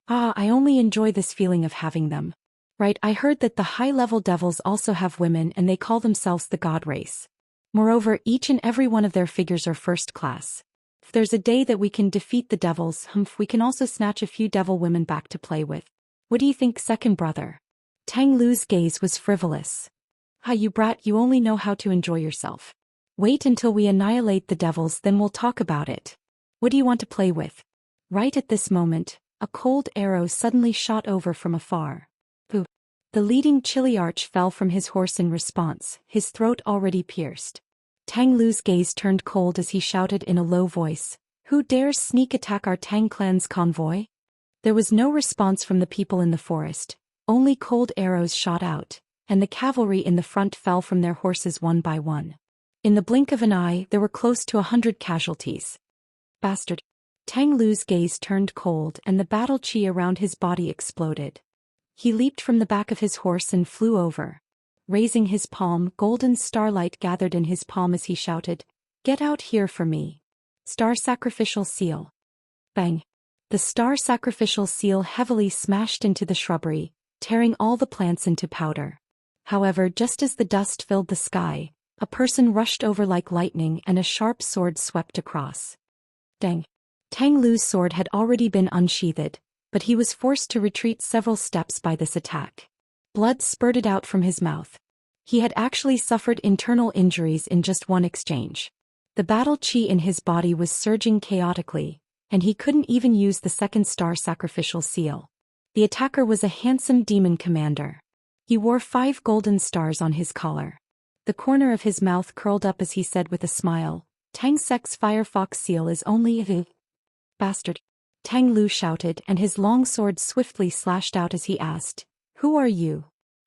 Speaker 1: Ah, I only enjoy this feeling of having them. Right, I heard that the high-level devils also have women and they call themselves the god race. Moreover, each and every one of their figures are first class. If there's a day that we can defeat the devils, we can also snatch a few devil women back to play with. What do you think, second brother? Tang Lu's gaze was frivolous. Ah, you brat, you only know how to enjoy yourself. Wait until we annihilate the devils, then we'll talk about it. What do you want to play with? Right at this moment, a cold arrow suddenly shot over from afar. Pooh. The leading Chiliarch fell from his horse in response, his throat already pierced. Tang Lu's gaze turned cold as he shouted in a low voice, "Who dares sneak attack our Tang clan's convoy?" There was no response from the people in the forest, only cold arrows shot out, and the cavalry in the front fell from their horses one by one. In the blink of an eye, there were close to 100 casualties. Bastard. Tang Lu's gaze turned cold and the battle chi around his body exploded. He leaped from the back of his horse and flew over. Raising his palm, golden starlight gathered in his palm as he shouted, "Get out here for me. Star sacrificial seal." Bang. The star sacrificial seal heavily smashed into the shrubbery, tearing all the plants into powder. However, just as the dust filled the sky, a person rushed over like lightning and a sharp sword swept across. Dang. Tang Lu's sword had already been unsheathed, but he was forced to retreat several steps by this attack. Blood spurted out from his mouth. He had actually suffered internal injuries in just one exchange. The battle chi in his body was surging chaotically, and he couldn't even use the second star sacrificial seal. The attacker was a handsome demon commander. He wore 5 golden stars on his collar. The corner of his mouth curled up as he said with a smile, "Tang Sek's Firefox seal is only a bastard." Tang Lu shouted and his long sword swiftly slashed out as he asked, "Who are you?"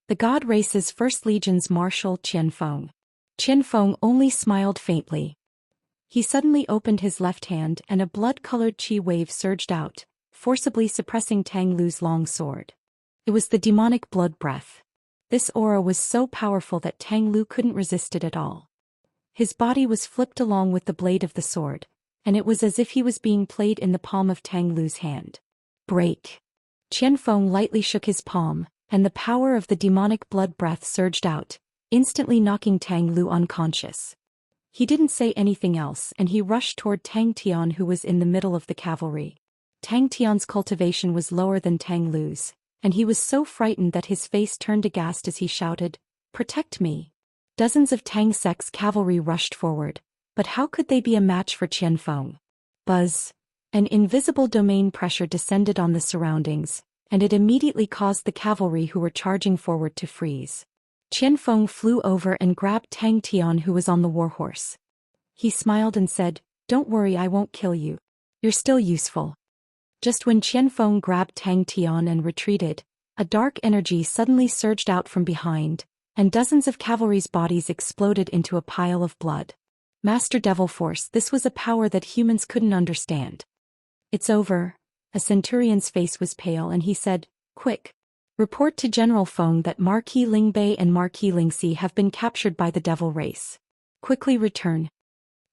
Speaker 1: "The God Race's First Legion's Marshal Qianfeng." Qianfeng only smiled faintly. He suddenly opened his left hand and a blood-colored chi wave surged out, forcibly suppressing Tang Lu's long sword. It was the demonic blood breath. This aura was so powerful that Tang Lu couldn't resist it at all. His body was flipped along with the blade of the sword, and it was as if he was being played in the palm of Tang Lu's hand. Break. Qianfeng lightly shook his palm, and the power of the demonic blood breath surged out, instantly knocking Tang Lu unconscious. He didn't say anything else and he rushed toward Tang Tian who was in the middle of the cavalry. Tang Tian's cultivation was lower than Tang Lu's, and he was so frightened that his face turned aghast as he shouted, "Protect me." Dozens of Tang Sek's cavalry rushed forward, but how could they be a match for Qianfeng? Buzz. An invisible domain pressure descended on the surroundings, and it immediately caused the cavalry who were charging forward to freeze. Qianfeng flew over and grabbed Tang Tian who was on the warhorse. He smiled and said, "Don't worry, I won't kill you. You're still useful." Just when Qianfeng grabbed Tang Tian and retreated, a dark energy suddenly surged out from behind, and dozens of cavalry's bodies exploded into a pile of blood. Master Devil Force, this was a power that humans couldn't understand. "It's over." A centurion's face was pale and he said, "Quick. Report to General Feng that Marquis Lingbei and Marquis Lingxi have been captured by the devil race. Quickly return."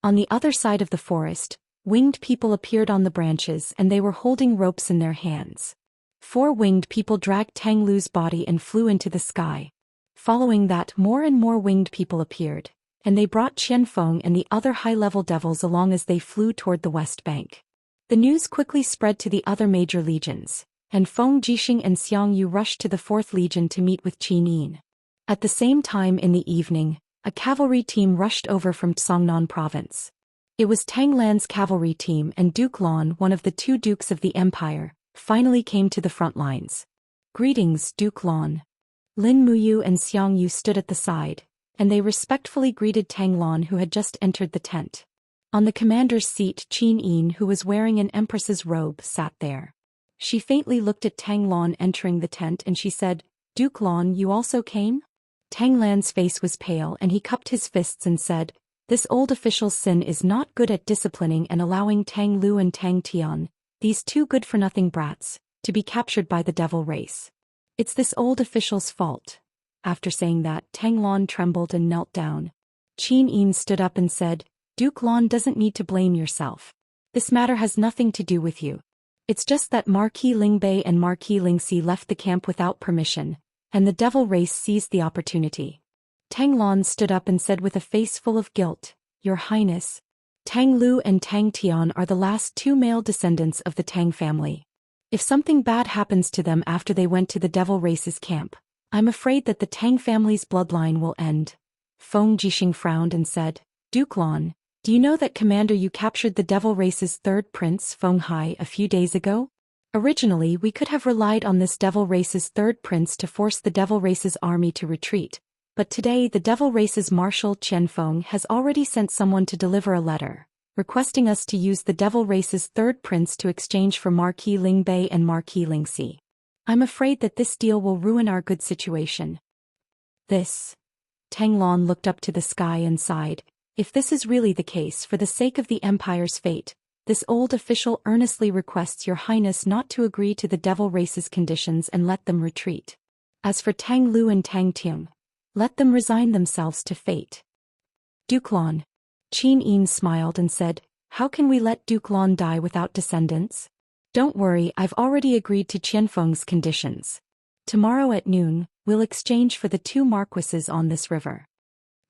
Speaker 1: On the other side of the forest, winged people appeared on the branches and they were holding ropes in their hands. 4 winged people dragged Tang Lu's body and flew into the sky. Following that, more and more winged people appeared, and they brought Qianfeng and the other high-level devils along as they flew toward the west bank. The news quickly spread to the other major legions, and Feng Jixing and Xiangyu rushed to the 4th Legion to meet with Qin Yin. At the same time in the evening, a cavalry team rushed over from Songnan province. It was Tang Lan's cavalry team and Duke Lan, one of the 2 dukes of the empire, finally came to the front lines. "Greetings, Duke Lan." Lin Muyu and Xiangyu stood at the side, and they respectfully greeted Tang Lan who had just entered the tent. On the commander's seat, Qin Yin, who was wearing an empress's robe, sat there. She faintly looked at Tang Lan entering the tent and she said, "Duke Lan, you also came?" Tang Lan's face was pale and he cupped his fists and said, "This old official's sin is not good at disciplining and allowing Tang Lu and Tang Tian, these 2 good-for-nothing brats, to be captured by the devil race. It's this old official's fault." After saying that, Tang Lan trembled and knelt down. Qin Yin stood up and said, "Duke Lan doesn't need to blame yourself. This matter has nothing to do with you. It's just that Marquis Lingbei and Marquis Lingxi left the camp without permission, and the devil race seized the opportunity. Tang Lon stood up and said with a face full of guilt, Your Highness, Tang Lu and Tang Tian are the last two male descendants of the Tang family. If something bad happens to them after they went to the devil race's camp, I'm afraid that the Tang family's bloodline will end. Feng Jixing frowned and said, Duke Lon, do you know that Commander Yu captured the devil race's third prince, Feng Hai, a few days ago? Originally, we could have relied on this devil race's third prince to force the devil race's army to retreat, but today the devil race's marshal Qianfeng has already sent someone to deliver a letter, requesting us to use the devil race's third prince to exchange for Marquis Lingbei and Marquis Lingxi. I'm afraid that this deal will ruin our good situation. Tang Lon looked up to the sky and sighed. If this is really the case, for the sake of the Empire's fate, this old official earnestly requests Your Highness not to agree to the devil race's conditions and let them retreat. As for Tang Lu and Tang Tian, let them resign themselves to fate. Duke Lon. Qin Yin smiled and said, How can we let Duke Lon die without descendants? Don't worry, I've already agreed to Qianfeng's conditions. Tomorrow at noon, we'll exchange for the two marquises on this river.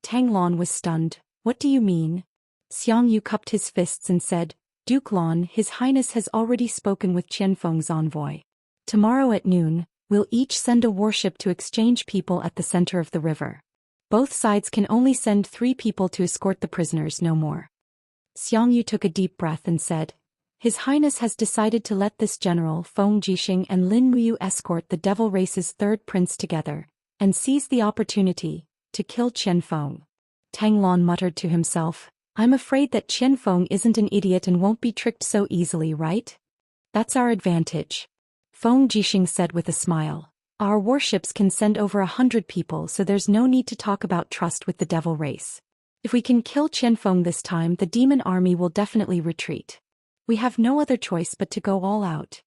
Speaker 1: Tang Lon was stunned. What do you mean? Xianxia cupped his fists and said, Duke Lon, His Highness has already spoken with Qianfeng's envoy. Tomorrow at noon, we'll each send a warship to exchange people at the center of the river. Both sides can only send 3 people to escort the prisoners, no more. Xianxia took a deep breath and said, His Highness has decided to let this general Feng Jixing and Lin Muyu escort the devil race's third prince together, and seize the opportunity to kill Qianfeng. Tang Lon muttered to himself, I'm afraid that Qianfeng isn't an idiot and won't be tricked so easily, right? That's our advantage. Feng Jixing said with a smile. Our warships can send over 100 people, so there's no need to talk about trust with the devil race. If we can kill Qianfeng this time, the demon army will definitely retreat. We have no other choice but to go all out.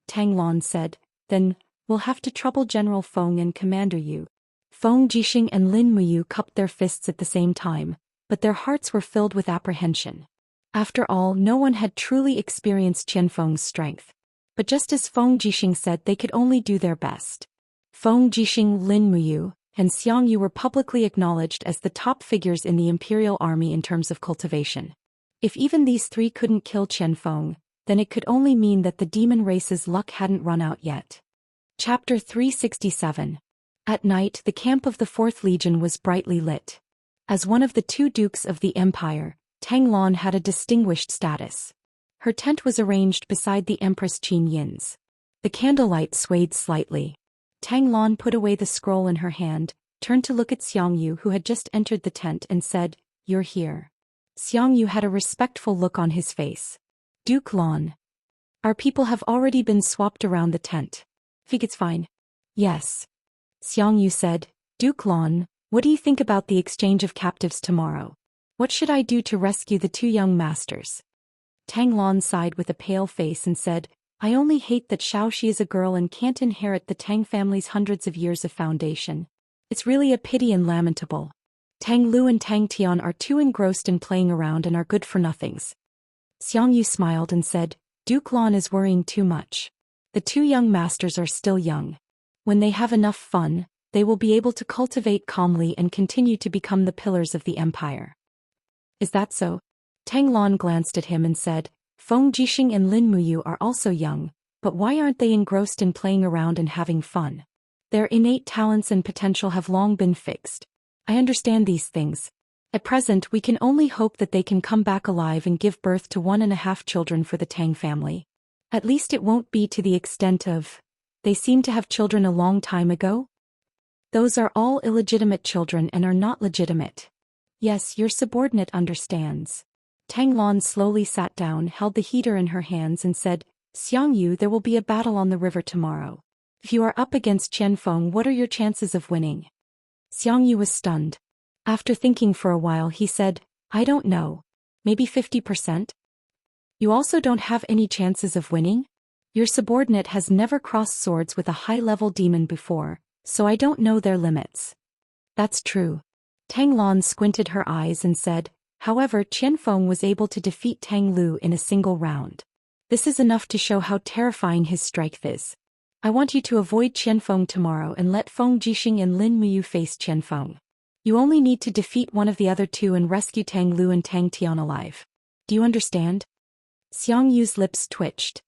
Speaker 1: Tang Lon said, Then, we'll have to trouble General Feng and Commander Yu. Feng Jixing and Lin Muyu cupped their fists at the same time, but their hearts were filled with apprehension. After all, no one had truly experienced Qianfeng's strength. But just as Feng Jixing said, they could only do their best. Feng Jixing, Lin Muyu, and Xianxia were publicly acknowledged as the top figures in the imperial army in terms of cultivation. If even these 3 couldn't kill Qianfeng, then it could only mean that the demon race's luck hadn't run out yet. Chapter 367. At night, the camp of the 4th Legion was brightly lit. As one of the 2 dukes of the Empire, Tang Lon had a distinguished status. Her tent was arranged beside the Empress Qin Yin's. The candlelight swayed slightly. Tang Lon put away the scroll in her hand, turned to look at Xianxia, who had just entered the tent, and said, You're here. Xianxia had a respectful look on his face. Duke Lon. Our people have already been swapped around the tent. Think it's fine? Yes. Xianxia said, Duke Lon, what do you think about the exchange of captives tomorrow? What should I do to rescue the 2 young masters? Tang Lon sighed with a pale face and said, I only hate that Xiaoxi is a girl and can't inherit the Tang family's hundreds of years of foundation. It's really a pity and lamentable. Tang Lu and Tang Tian are too engrossed in playing around and are good for nothings. Xianxia smiled and said, Duke Lon is worrying too much. The 2 young masters are still young. When they have enough fun, they will be able to cultivate calmly and continue to become the pillars of the empire. Is that so? Tang Lon glanced at him and said, Feng Jixing and Lin Muyu are also young, but why aren't they engrossed in playing around and having fun? Their innate talents and potential have long been fixed. I understand these things. At present, we can only hope that they can come back alive and give birth to 1.5 children for the Tang family. At least it won't be to the extent of, they seem to have children a long time ago? Those are all illegitimate children and are not legitimate. Yes, your subordinate understands. Tang Lon slowly sat down, held the heater in her hands and said, Xianxia, there will be a battle on the river tomorrow. If you are up against Qianfeng, what are your chances of winning? Xianxia was stunned. After thinking for a while, he said, I don't know. Maybe 50%? You also don't have any chances of winning? Your subordinate has never crossed swords with a high-level demon before, so I don't know their limits. That's true. Tang Lon squinted her eyes and said, However, Qianfeng was able to defeat Tang Lu in a single round. This is enough to show how terrifying his strength is. I want you to avoid Qianfeng tomorrow and let Feng Jixing and Lin Muyu face Qianfeng. You only need to defeat one of the other two and rescue Tang Lu and Tang Tian alive. Do you understand? Xiang Yu's lips twitched.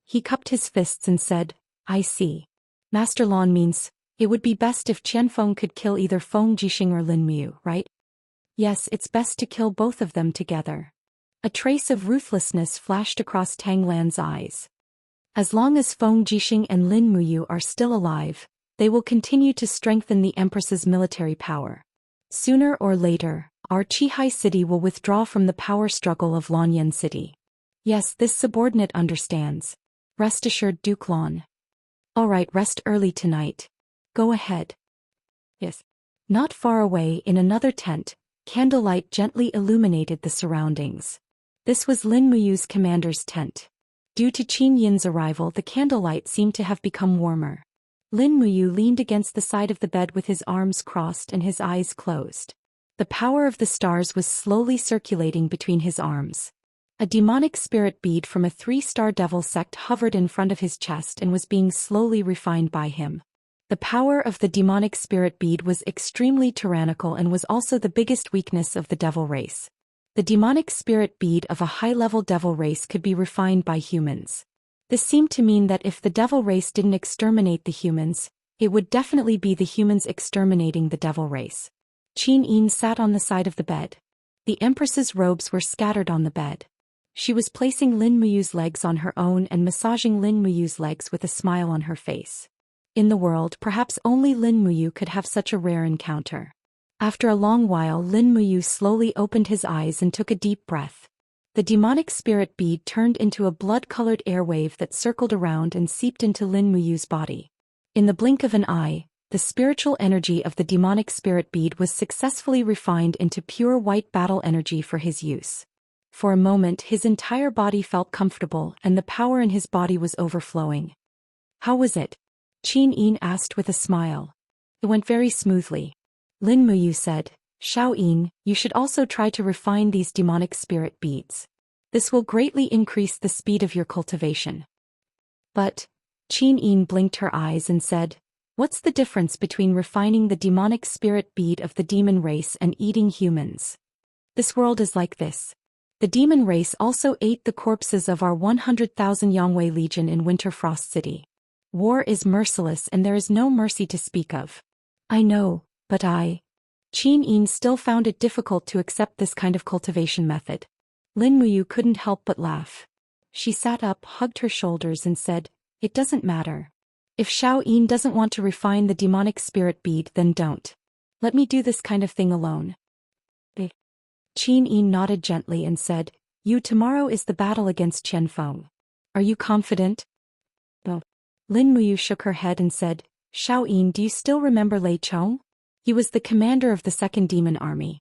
Speaker 1: He cupped his fists and said, I see. Master Lan means, it would be best if Qianfeng could kill either Feng Jixing or Lin Muyu, right? Yes, it's best to kill both of them together. A trace of ruthlessness flashed across Tang Lan's eyes. As long as Feng Jixing and Lin Muyu are still alive, they will continue to strengthen the Empress's military power. Sooner or later, our Qihai city will withdraw from the power struggle of Lanyan city. Yes, this subordinate understands. Rest assured, Duke Lan. All right, rest early tonight. Go ahead. Yes. Not far away in another tent, candlelight gently illuminated the surroundings. This was Lin Muyu's commander's tent. Due to Qin Yin's arrival, the candlelight seemed to have become warmer. Lin Muyu leaned against the side of the bed with his arms crossed and his eyes closed. The power of the stars was slowly circulating between his arms. A demonic spirit bead from a 3-star devil sect hovered in front of his chest and was being slowly refined by him. The power of the demonic spirit bead was extremely tyrannical and was also the biggest weakness of the devil race. The demonic spirit bead of a high-level devil race could be refined by humans. This seemed to mean that if the devil race didn't exterminate the humans, it would definitely be the humans exterminating the devil race. Qin Yin sat on the side of the bed. The Empress's robes were scattered on the bed. She was placing Lin Muyu's legs on her own and massaging Lin Muyu's legs with a smile on her face. In the world, perhaps only Lin Muyu could have such a rare encounter. After a long while, Lin Muyu slowly opened his eyes and took a deep breath. The demonic spirit bead turned into a blood-colored airwave that circled around and seeped into Lin Muyu's body. In the blink of an eye, the spiritual energy of the demonic spirit bead was successfully refined into pure white battle energy for his use. For a moment, his entire body felt comfortable and the power in his body was overflowing. How was it? Qin Yin asked with a smile. It went very smoothly. Lin Muyu said, Xiao Yin, you should also try to refine these demonic spirit beads. This will greatly increase the speed of your cultivation. But, Qin Yin blinked her eyes and said, what's the difference between refining the demonic spirit bead of the demon race and eating humans? This world is like this. The demon race also ate the corpses of our 100,000 Yangwei Legion in Winterfrost City. War is merciless and there is no mercy to speak of. I know, but Qin Yin still found it difficult to accept this kind of cultivation method. Lin Muyu couldn't help but laugh. She sat up, hugged her shoulders and said, it doesn't matter. If Xiao Yin doesn't want to refine the demonic spirit bead, then don't. Let me do this kind of thing alone. Qin Yin nodded gently and said, tomorrow is the battle against Qianfeng. Are you confident? No. Lin Muyu shook her head and said, Xiao Yin, do you still remember Lei Chong? He was the commander of the second demon army.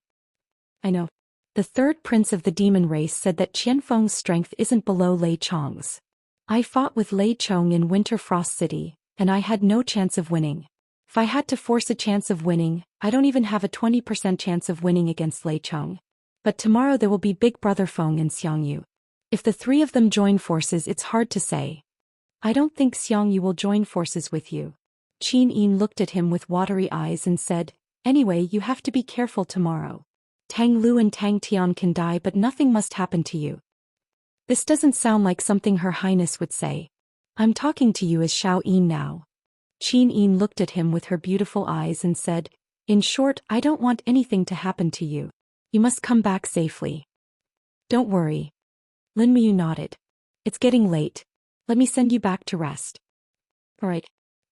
Speaker 1: I know. The third prince of the demon race said that Qianfeng's strength isn't below Lei Chong's. I fought with Lei Chong in Winterfrost City, and I had no chance of winning. If I had to force a chance of winning, I don't even have a 20% chance of winning against Lei Chong. But tomorrow there will be Big Brother Feng and Xiangyu. If the three of them join forces, it's hard to say. I don't think Xiangyu will join forces with you. Qin Yin looked at him with watery eyes and said, anyway, you have to be careful tomorrow. Tang Lu and Tang Tian can die, but nothing must happen to you. This doesn't sound like something Her Highness would say. I'm talking to you as Xiao Yin now. Qin Yin looked at him with her beautiful eyes and said, in short, I don't want anything to happen to you. You must come back safely. Don't worry. Lin Muyu nodded. It's getting late. Let me send you back to rest. All right.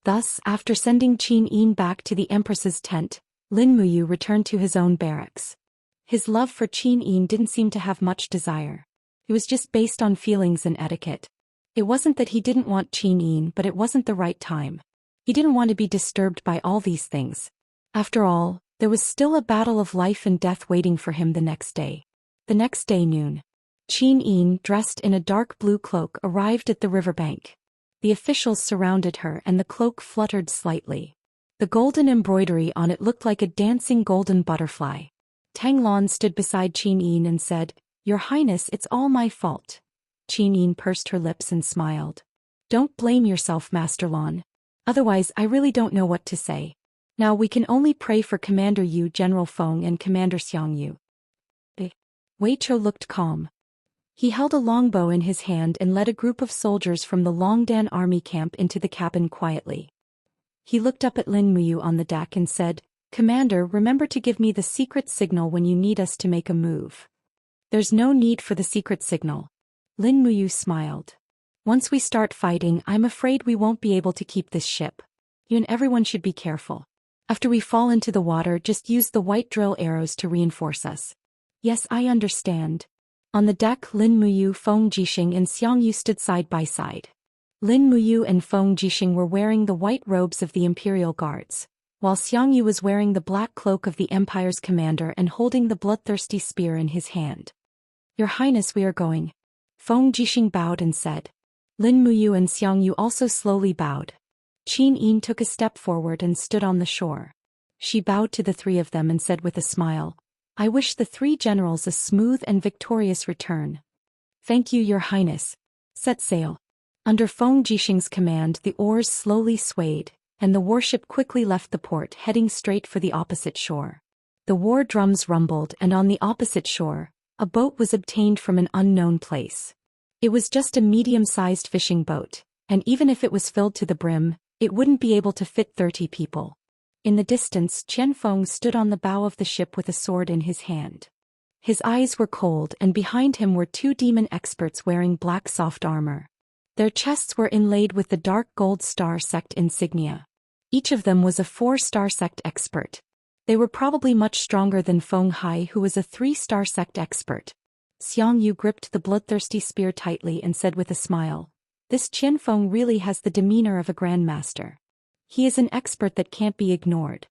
Speaker 1: Thus, after sending Qin Yin back to the Empress's tent, Lin Muyu returned to his own barracks. His love for Qin Yin didn't seem to have much desire. It was just based on feelings and etiquette. It wasn't that he didn't want Qin Yin, but it wasn't the right time. He didn't want to be disturbed by all these things. After all, there was still a battle of life and death waiting for him the next day. The next day noon, Qin Yin, dressed in a dark blue cloak, arrived at the riverbank. The officials surrounded her and the cloak fluttered slightly. The golden embroidery on it looked like a dancing golden butterfly. Tang Lan stood beside Qin Yin and said, Your Highness, it's all my fault. Qin Yin pursed her lips and smiled. Don't blame yourself, Master Lan. Otherwise I really don't know what to say. Now we can only pray for Commander Yu, General Feng and Commander Xianxia. Wei Chou looked calm. He held a longbow in his hand and led a group of soldiers from the Longdan army camp into the cabin quietly. He looked up at Lin Muyu on the deck and said, Commander, remember to give me the secret signal when you need us to make a move. There's no need for the secret signal. Lin Muyu smiled. Once we start fighting, I'm afraid we won't be able to keep this ship. You and everyone should be careful. After we fall into the water, just use the white drill arrows to reinforce us. Yes, I understand. On the deck, Lin Muyu, Feng Jixing and Xianxia stood side by side. Lin Muyu and Feng Jixing were wearing the white robes of the Imperial Guards, while Xianxia was wearing the black cloak of the Empire's commander and holding the bloodthirsty spear in his hand. Your Highness, we are going. Feng Jixing bowed and said. Lin Muyu and Xianxia also slowly bowed. Qin Yin took a step forward and stood on the shore. She bowed to the three of them and said with a smile, I wish the three generals a smooth and victorious return. Thank you, Your Highness. Set sail. Under Feng Jixing's command, the oars slowly swayed, and the warship quickly left the port, heading straight for the opposite shore. The war drums rumbled, and on the opposite shore, a boat was obtained from an unknown place. It was just a medium-sized fishing boat, and even if it was filled to the brim, it wouldn't be able to fit 30 people. In the distance, Qian Feng stood on the bow of the ship with a sword in his hand. His eyes were cold, and behind him were two demon experts wearing black soft armor. Their chests were inlaid with the dark gold star sect insignia. Each of them was a 4-star sect expert. They were probably much stronger than Feng Hai, who was a 3-star sect expert. Xianxia gripped the bloodthirsty spear tightly and said with a smile, This Qian Feng really has the demeanor of a grandmaster. He is an expert that can't be ignored.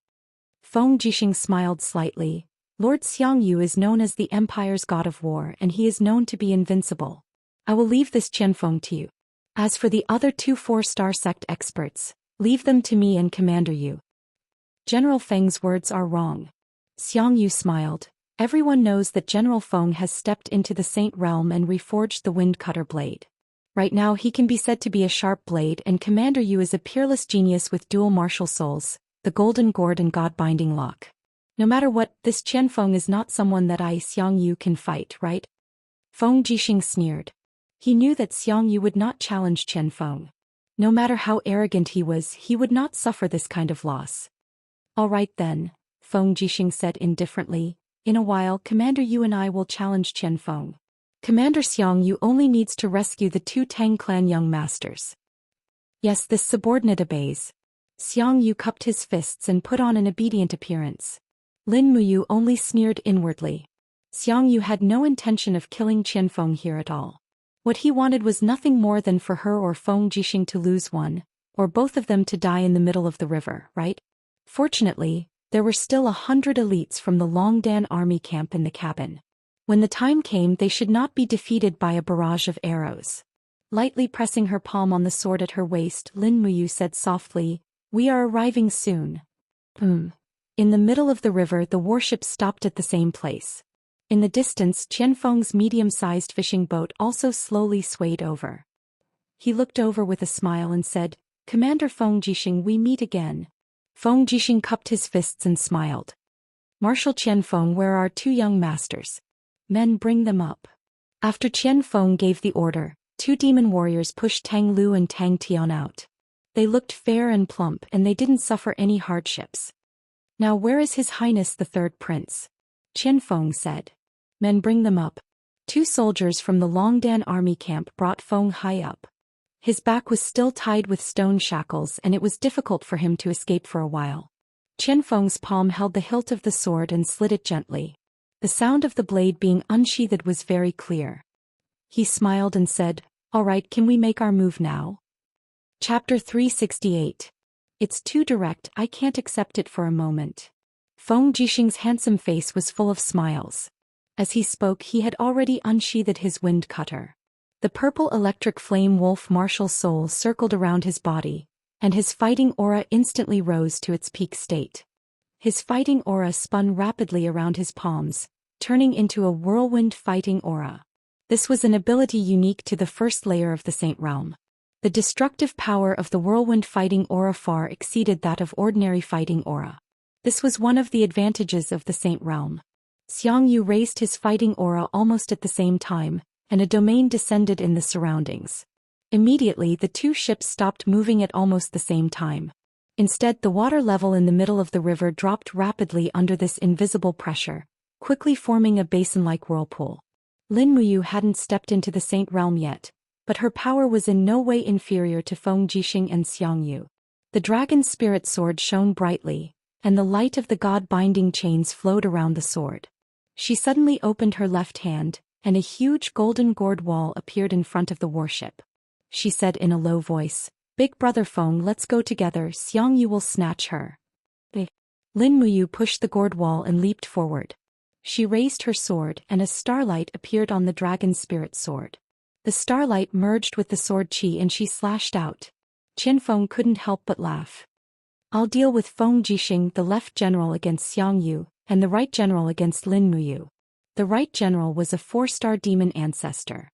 Speaker 1: Feng Jixing smiled slightly. Lord Xianxia is known as the Empire's god of war, and he is known to be invincible. I will leave this Qian Feng to you. As for the other two 4-star sect experts, leave them to me and Commander Yu. General Feng's words are wrong. Xianxia smiled. Everyone knows that General Feng has stepped into the Saint Realm and reforged the Wind Cutter blade. Right now he can be said to be a sharp blade, and Commander Yu is a peerless genius with dual martial souls, the Golden Gourd and God-binding lock. No matter what, this Qian Feng is not someone that I, Xianxia, can fight, right? Feng Jixing sneered. He knew that Xianxia would not challenge Qian Feng. No matter how arrogant he was, he would not suffer this kind of loss. All right then, Feng Jixing said indifferently. In a while, Commander Yu and I will challenge Qian Feng. Commander Xianxia only needs to rescue the two Tang clan young masters. Yes, this subordinate obeys. Xianxia cupped his fists and put on an obedient appearance. Lin Muyu only sneered inwardly. Xianxia had no intention of killing Qian Feng here at all. What he wanted was nothing more than for her or Feng Jixing to lose one, or both of them to die in the middle of the river, right? Fortunately, there were still 100 elites from the Longdan army camp in the cabin. When the time came, they should not be defeated by a barrage of arrows. Lightly pressing her palm on the sword at her waist, Lin Muyu said softly, We are arriving soon. In the middle of the river, the warship stopped at the same place. In the distance, Qian Feng's medium-sized fishing boat also slowly swayed over. He looked over with a smile and said, Commander Feng Jixing, we meet again. Feng Jixing cupped his fists and smiled. Marshal Qian Feng, where are our two young masters? Men, bring them up. After Qian Feng gave the order, two demon warriors pushed Tang Lu and Tang Tian out. They looked fair and plump, and they didn't suffer any hardships. Now where is His Highness the Third Prince? Qian Feng said. Men, bring them up. Two soldiers from the Longdan army camp brought Feng Hai up. His back was still tied with stone shackles, and it was difficult for him to escape for a while. Qian Feng's palm held the hilt of the sword and slid it gently. The sound of the blade being unsheathed was very clear. He smiled and said, All right, can we make our move now? Chapter 368. It's too direct, I can't accept it for a moment. Feng Jixing's handsome face was full of smiles. As he spoke, he had already unsheathed his wind cutter. The purple electric flame wolf martial soul circled around his body, and his fighting aura instantly rose to its peak state. His fighting aura spun rapidly around his palms, turning into a whirlwind fighting aura. This was an ability unique to the first layer of the Saint Realm. The destructive power of the whirlwind fighting aura far exceeded that of ordinary fighting aura. This was one of the advantages of the Saint Realm. Xianxia raised his fighting aura almost at the same time, and a domain descended in the surroundings. Immediately the two ships stopped moving at almost the same time. Instead, the water level in the middle of the river dropped rapidly under this invisible pressure, quickly forming a basin-like whirlpool. Lin Muyu hadn't stepped into the Saint Realm yet, but her power was in no way inferior to Feng Jixing and Xianxia. The dragon's spirit sword shone brightly, and the light of the god-binding chains flowed around the sword. She suddenly opened her left hand, and a huge golden gourd wall appeared in front of the warship. She said in a low voice, "Big brother Feng, let's go together, Xianxia will snatch her." Lin Muyu pushed the gourd wall and leaped forward. She raised her sword and a starlight appeared on the dragon's spirit sword. The starlight merged with the sword chi and she slashed out. Qianfeng couldn't help but laugh. "I'll deal with Feng Jixing, the left general, against Xianxia, and the right general against Lin Muyu." The right general was a 4-star demon ancestor.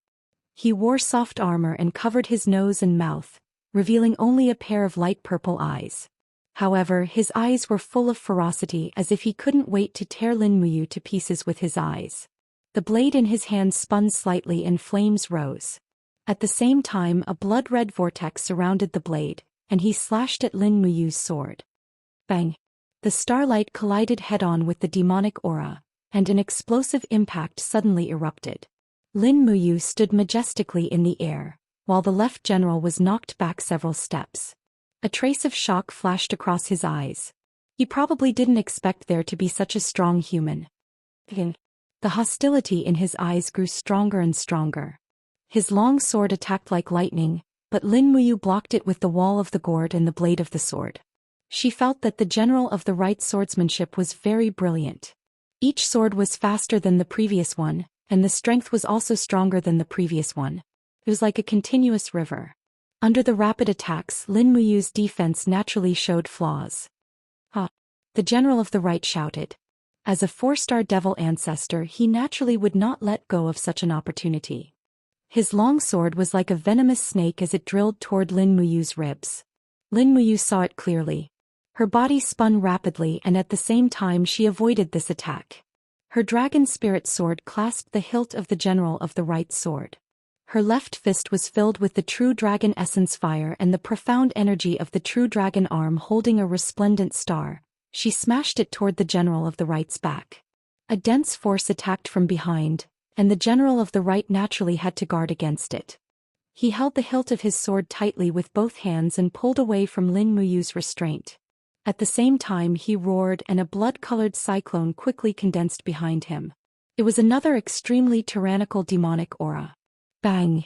Speaker 1: He wore soft armor and covered his nose and mouth, revealing only a pair of light purple eyes. However, his eyes were full of ferocity, as if he couldn't wait to tear Lin Muyu to pieces with his eyes. The blade in his hand spun slightly and flames rose. At the same time, a blood-red vortex surrounded the blade, and he slashed at Lin Muyu's sword. Bang! The starlight collided head-on with the demonic aura, and an explosive impact suddenly erupted. Lin Muyu stood majestically in the air, while the left general was knocked back several steps. A trace of shock flashed across his eyes. He probably didn't expect there to be such a strong human. The hostility in his eyes grew stronger and stronger. His long sword attacked like lightning, but Lin Muyu blocked it with the wall of the gourd and the blade of the sword. She felt that the general of the right swordsmanship was very brilliant. Each sword was faster than the previous one, and the strength was also stronger than the previous one. It was like a continuous river. Under the rapid attacks, Lin Muyu's defense naturally showed flaws. "Ha!" The general of the right shouted. As a 4-star devil ancestor, he naturally would not let go of such an opportunity. His long sword was like a venomous snake as it drilled toward Lin Muyu's ribs. Lin Muyu saw it clearly. Her body spun rapidly, and at the same time she avoided this attack. Her dragon spirit sword clasped the hilt of the general of the right sword. Her left fist was filled with the true dragon essence fire and the profound energy of the true dragon arm holding a resplendent star. She smashed it toward the general of the right's back. A dense force attacked from behind, and the general of the right naturally had to guard against it. He held the hilt of his sword tightly with both hands and pulled away from Lin Muyu's restraint. At the same time he roared, and a blood-colored cyclone quickly condensed behind him. It was another extremely tyrannical demonic aura. Bang!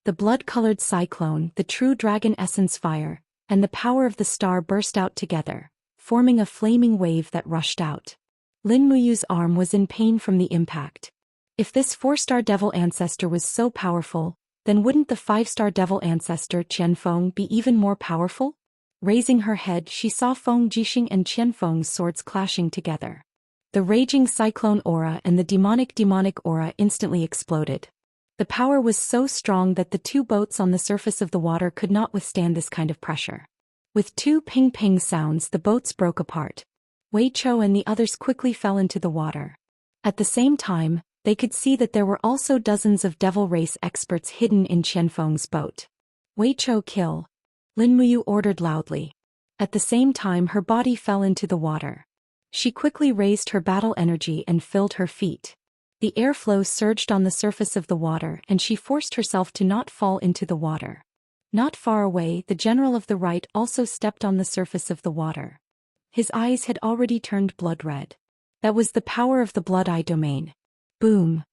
Speaker 1: The blood-colored cyclone, the true dragon essence fire, and the power of the star burst out together, forming a flaming wave that rushed out. Lin Muyu's arm was in pain from the impact. If this 4-star devil ancestor was so powerful, then wouldn't the 5-star devil ancestor Qianfeng be even more powerful? Raising her head, she saw Feng Jixing and Qianfeng's swords clashing together. The raging cyclone aura and the demonic aura instantly exploded. The power was so strong that the two boats on the surface of the water could not withstand this kind of pressure. With two ping-ping sounds, the boats broke apart. Wei Chou and the others quickly fell into the water. At the same time, they could see that there were also dozens of devil race experts hidden in Qianfeng's boat. "Wei Chou, kill!" Lin Muyu ordered loudly. At the same time her body fell into the water. She quickly raised her battle energy and filled her feet. The airflow surged on the surface of the water and she forced herself to not fall into the water. Not far away, the general of the right also stepped on the surface of the water. His eyes had already turned blood red. That was the power of the Blood Eye domain. Boom!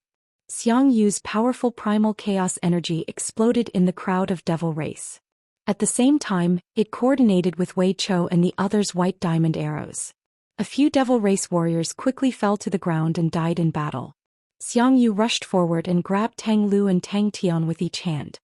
Speaker 1: Xiangyu's powerful primal chaos energy exploded in the crowd of devil race. At the same time, it coordinated with Wei Chou and the others' white diamond arrows. A few devil race warriors quickly fell to the ground and died in battle. Xiangyu rushed forward and grabbed Tang Lu and Tang Tian with each hand.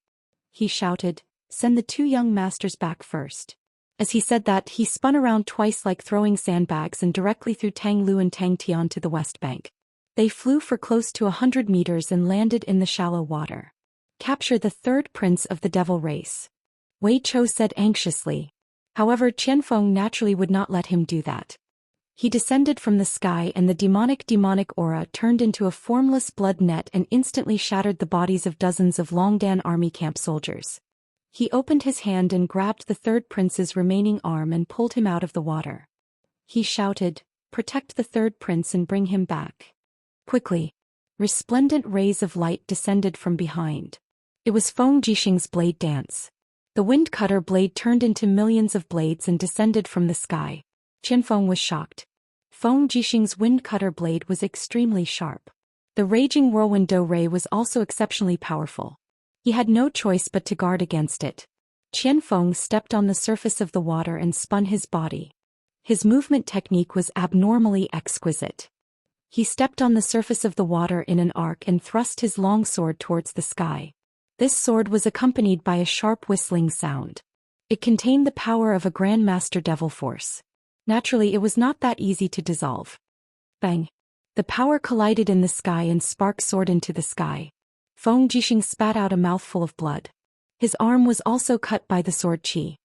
Speaker 1: He shouted, "Send the two young masters back first." As he said that, he spun around twice like throwing sandbags and directly threw Tang Lu and Tang Tian to the west bank. They flew for close to 100 meters and landed in the shallow water. Capture the third prince of the devil race, Wei Chou said anxiously. However, Qianfeng naturally would not let him do that. He descended from the sky and the demonic aura turned into a formless blood net and instantly shattered the bodies of dozens of Longdan army camp soldiers. He opened his hand and grabbed the third prince's remaining arm and pulled him out of the water. He shouted, "Protect the third prince and bring him back." Quickly, resplendent rays of light descended from behind. It was Feng Jixing's blade dance. The wind cutter blade turned into millions of blades and descended from the sky. Qianfeng was shocked. Feng Jixing's wind cutter blade was extremely sharp. The raging whirlwind Do ray was also exceptionally powerful. He had no choice but to guard against it. Qianfeng stepped on the surface of the water and spun his body. His movement technique was abnormally exquisite. He stepped on the surface of the water in an arc and thrust his long sword towards the sky. This sword was accompanied by a sharp whistling sound. It contained the power of a Grandmaster Devil Force. Naturally, it was not that easy to dissolve. Bang! The power collided in the sky and sparks soared into the sky. Feng Jixing spat out a mouthful of blood. His arm was also cut by the sword qi.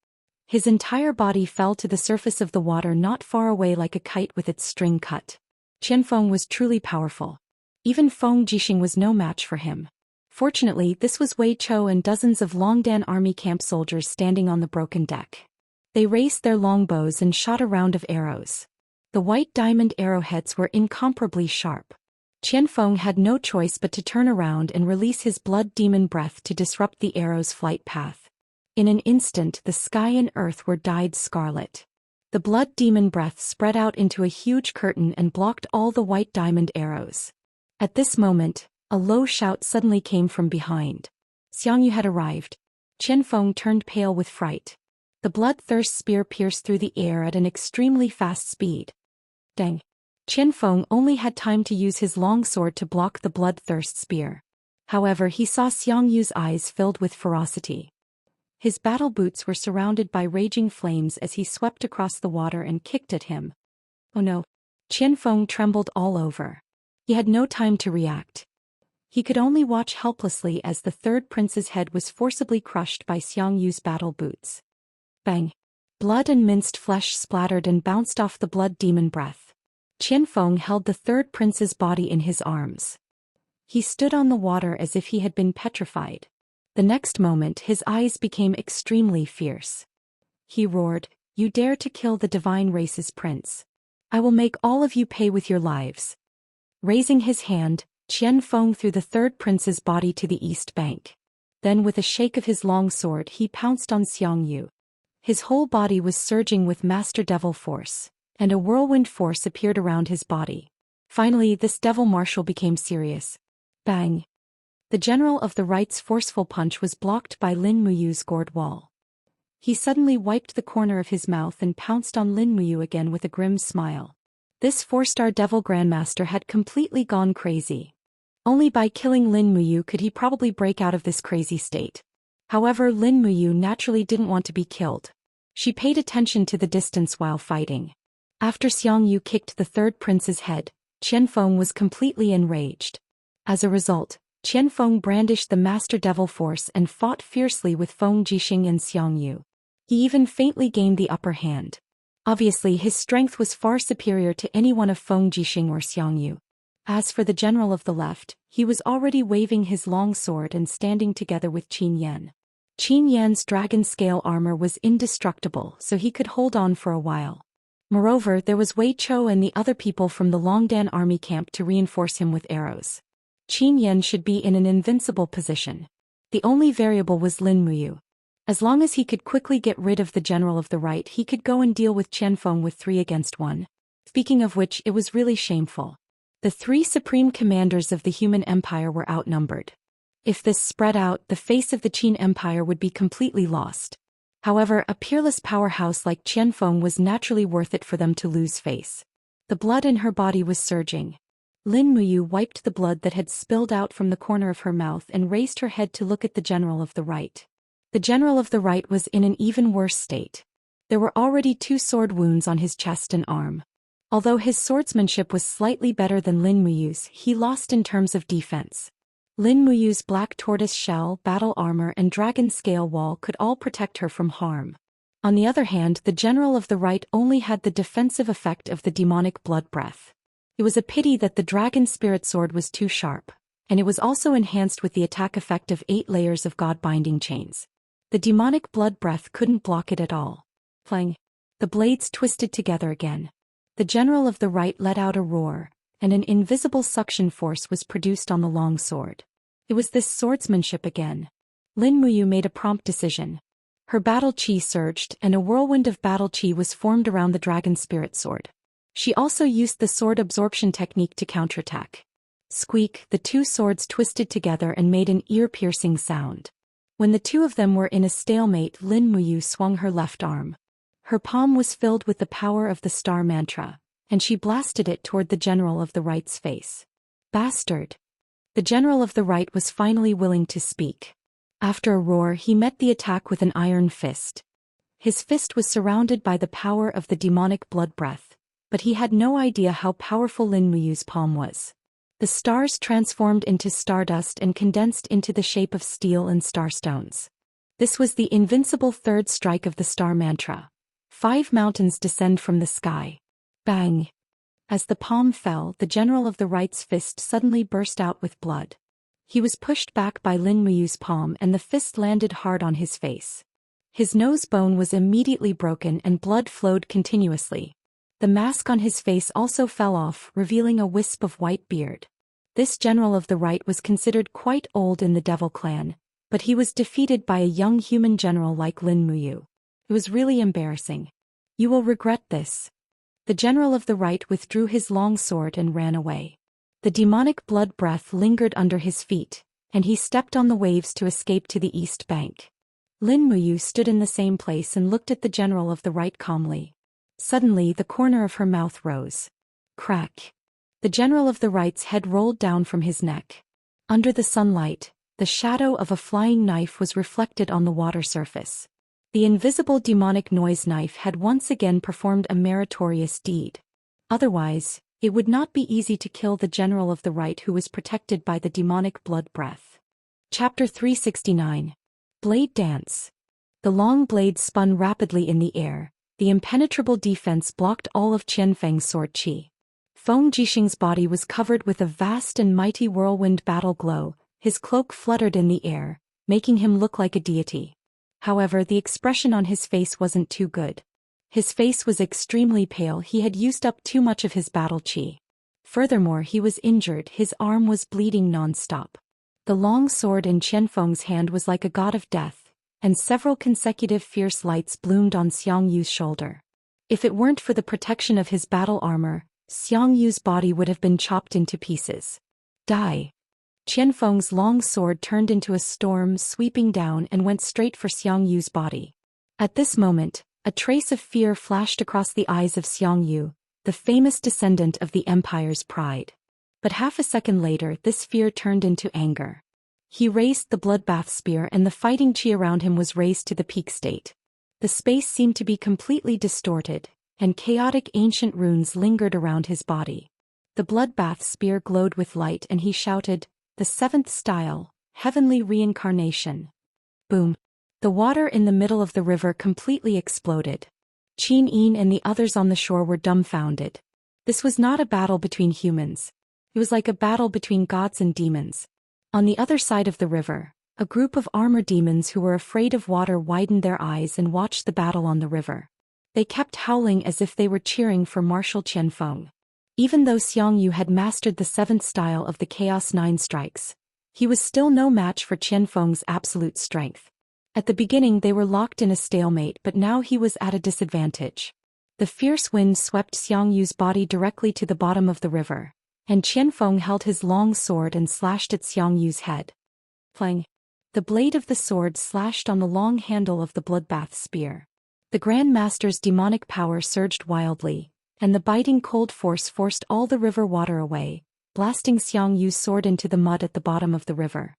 Speaker 1: His entire body fell to the surface of the water not far away like a kite with its string cut. Qianfeng was truly powerful. Even Feng Jixing was no match for him. Fortunately, this was Wei Chou and dozens of Longdan army camp soldiers standing on the broken deck. They raised their longbows and shot a round of arrows. The white diamond arrowheads were incomparably sharp. Qianfeng had no choice but to turn around and release his blood demon breath to disrupt the arrow's flight path. In an instant, the sky and earth were dyed scarlet. The blood demon breath spread out into a huge curtain and blocked all the white diamond arrows. At this moment, a low shout suddenly came from behind. Xianxia had arrived. Qianfeng turned pale with fright. The bloodthirst spear pierced through the air at an extremely fast speed. Dang! Qianfeng only had time to use his long sword to block the bloodthirst spear. However, he saw Xiangyu's eyes filled with ferocity. His battle boots were surrounded by raging flames as he swept across the water and kicked at him. Oh no! Qianfeng trembled all over. He had no time to react. He could only watch helplessly as the third prince's head was forcibly crushed by Xiangyu's battle boots. Bang! Blood and minced flesh splattered and bounced off the blood demon breath. Qianfeng held the third prince's body in his arms. He stood on the water as if he had been petrified. The next moment his eyes became extremely fierce. He roared, "You dare to kill the divine race's prince. I will make all of you pay with your lives." Raising his hand, Qianfeng threw the third prince's body to the east bank. Then with a shake of his long sword he pounced on Xiangyu. His whole body was surging with Master Devil Force, and a whirlwind force appeared around his body. Finally, this devil marshal became serious. Bang! The general of the right's forceful punch was blocked by Lin Muyu's gourd wall. He suddenly wiped the corner of his mouth and pounced on Lin Muyu again with a grim smile. This 4-star devil grandmaster had completely gone crazy. Only by killing Lin Muyu could he probably break out of this crazy state. However, Lin Muyu naturally didn't want to be killed. She paid attention to the distance while fighting. After Xiangyu kicked the third prince's head, Qianfeng was completely enraged. As a result, Qianfeng brandished the Master Devil Force and fought fiercely with Feng Jixing and Xiangyu. He even faintly gained the upper hand. Obviously, his strength was far superior to any one of Feng Jixing or Xiangyu. As for the general of the left, he was already waving his long sword and standing together with Qin Yan. Qin Yan's dragon scale armor was indestructible, so he could hold on for a while. Moreover, there was Wei Chou and the other people from the Longdan army camp to reinforce him with arrows. Qin Yan should be in an invincible position. The only variable was Lin Muyu. As long as he could quickly get rid of the general of the right, he could go and deal with Qianfeng with 3 against 1. Speaking of which, it was really shameful. The 3 supreme commanders of the human empire were outnumbered. If this spread out, the face of the Qin Empire would be completely lost. However, a peerless powerhouse like Qianfeng was naturally worth it for them to lose face. The blood in her body was surging. Lin Muyu wiped the blood that had spilled out from the corner of her mouth and raised her head to look at the general of the right. The general of the right was in an even worse state. There were already 2 sword wounds on his chest and arm. Although his swordsmanship was slightly better than Lin Muyu's, he lost in terms of defense. Lin Muyu's black tortoise shell, battle armor and dragon scale wall could all protect her from harm. On the other hand, the general of the right only had the defensive effect of the demonic blood breath. It was a pity that the dragon spirit sword was too sharp, and it was also enhanced with the attack effect of 8 layers of god-binding chains. The demonic blood breath couldn't block it at all. Clang. The blades twisted together again. The general of the right let out a roar, and an invisible suction force was produced on the long sword. It was this swordsmanship again. Lin Muyu made a prompt decision. Her battle chi surged, and a whirlwind of battle chi was formed around the dragon spirit sword. She also used the sword absorption technique to counterattack. Squeak, the 2 swords twisted together and made an ear-piercing sound. When the 2 of them were in a stalemate, Lin Muyu swung her left arm. Her palm was filled with the power of the star mantra, and she blasted it toward the general of the right's face. Bastard! The general of the right was finally willing to speak. After a roar, he met the attack with an iron fist. His fist was surrounded by the power of the demonic blood breath, but he had no idea how powerful Lin Muyu's palm was. The stars transformed into stardust and condensed into the shape of steel and starstones. This was the invincible 3rd strike of the star mantra. 5 mountains descend from the sky. Bang! As the palm fell, the general of the right's fist suddenly burst out with blood. He was pushed back by Lin Muyu's palm and the fist landed hard on his face. His nose bone was immediately broken and blood flowed continuously. The mask on his face also fell off, revealing a wisp of white beard. This general of the right was considered quite old in the Devil Clan, but he was defeated by a young human general like Lin Muyu. It was really embarrassing. You will regret this. The general of the right withdrew his long sword and ran away. The demonic blood breath lingered under his feet, and he stepped on the waves to escape to the east bank. Lin Muyu stood in the same place and looked at the general of the right calmly. Suddenly, the corner of her mouth rose. Crack. The general of the right's head rolled down from his neck. Under the sunlight, the shadow of a flying knife was reflected on the water surface. The invisible demonic noise knife had once again performed a meritorious deed. Otherwise, it would not be easy to kill the general of the right who was protected by the demonic blood breath. Chapter 369. Blade Dance. The long blade spun rapidly in the air. The impenetrable defense blocked all of Qianfeng's sword chi. Feng Jixing's body was covered with a vast and mighty whirlwind battle glow. His cloak fluttered in the air, making him look like a deity. However, the expression on his face wasn't too good. His face was extremely pale. He had used up too much of his battle chi. Furthermore, he was injured. His arm was bleeding non-stop. The long sword in Qianfeng's hand was like a god of death, and several consecutive fierce lights bloomed on Xiang Yu's shoulder. If it weren't for the protection of his battle armor, Xiang Yu's body would have been chopped into pieces. Die! Qianfeng's long sword turned into a storm, sweeping down and went straight for Xiang Yu's body. At this moment, a trace of fear flashed across the eyes of Xiang Yu, the famous descendant of the Empire's pride. But half a second later, this fear turned into anger. He raised the bloodbath spear and the fighting chi around him was raised to the peak state. The space seemed to be completely distorted, and chaotic ancient runes lingered around his body. The bloodbath spear glowed with light and he shouted, "The 7th style, heavenly reincarnation." Boom. The water in the middle of the river completely exploded. Qin Yin and the others on the shore were dumbfounded. This was not a battle between humans. It was like a battle between gods and demons. On the other side of the river, a group of armor demons who were afraid of water widened their eyes and watched the battle on the river. They kept howling as if they were cheering for Marshal Qianfeng. Even though Xiang Yu had mastered the 7th style of the Chaos 9 strikes, he was still no match for Qianfeng's absolute strength. At the beginning they were locked in a stalemate, but now he was at a disadvantage. The fierce wind swept Xiang Yu's body directly to the bottom of the river, and Qianfeng held his long sword and slashed at Xiang Yu's head. Clang! The blade of the sword slashed on the long handle of the bloodbath spear. The Grand Master's demonic power surged wildly, and the biting cold force forced all the river water away, blasting Xiang Yu's sword into the mud at the bottom of the river.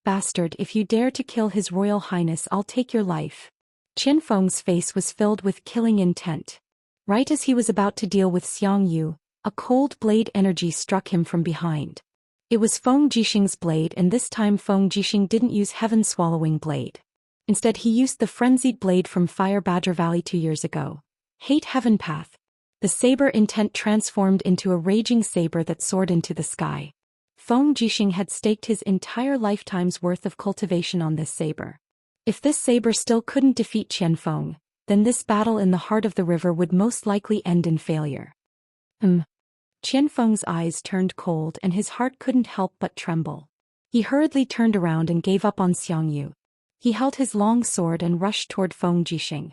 Speaker 1: "Bastard, if you dare to kill His Royal Highness, I'll take your life." Qianfeng's face was filled with killing intent. Right as he was about to deal with Xianxia, a cold blade energy struck him from behind. It was Feng Jixing's blade, and this time Feng Jixing didn't use Heaven-Swallowing Blade. Instead he used the frenzied blade from Fire Badger Valley 2 years ago. Hate Heaven Path. The saber intent transformed into a raging saber that soared into the sky. Feng Jixing had staked his entire lifetime's worth of cultivation on this saber. If this saber still couldn't defeat Qianfeng, then this battle in the heart of the river would most likely end in failure. Qianfeng's eyes turned cold and his heart couldn't help but tremble. He hurriedly turned around and gave up on Xianxia. He held his long sword and rushed toward Feng Jixing.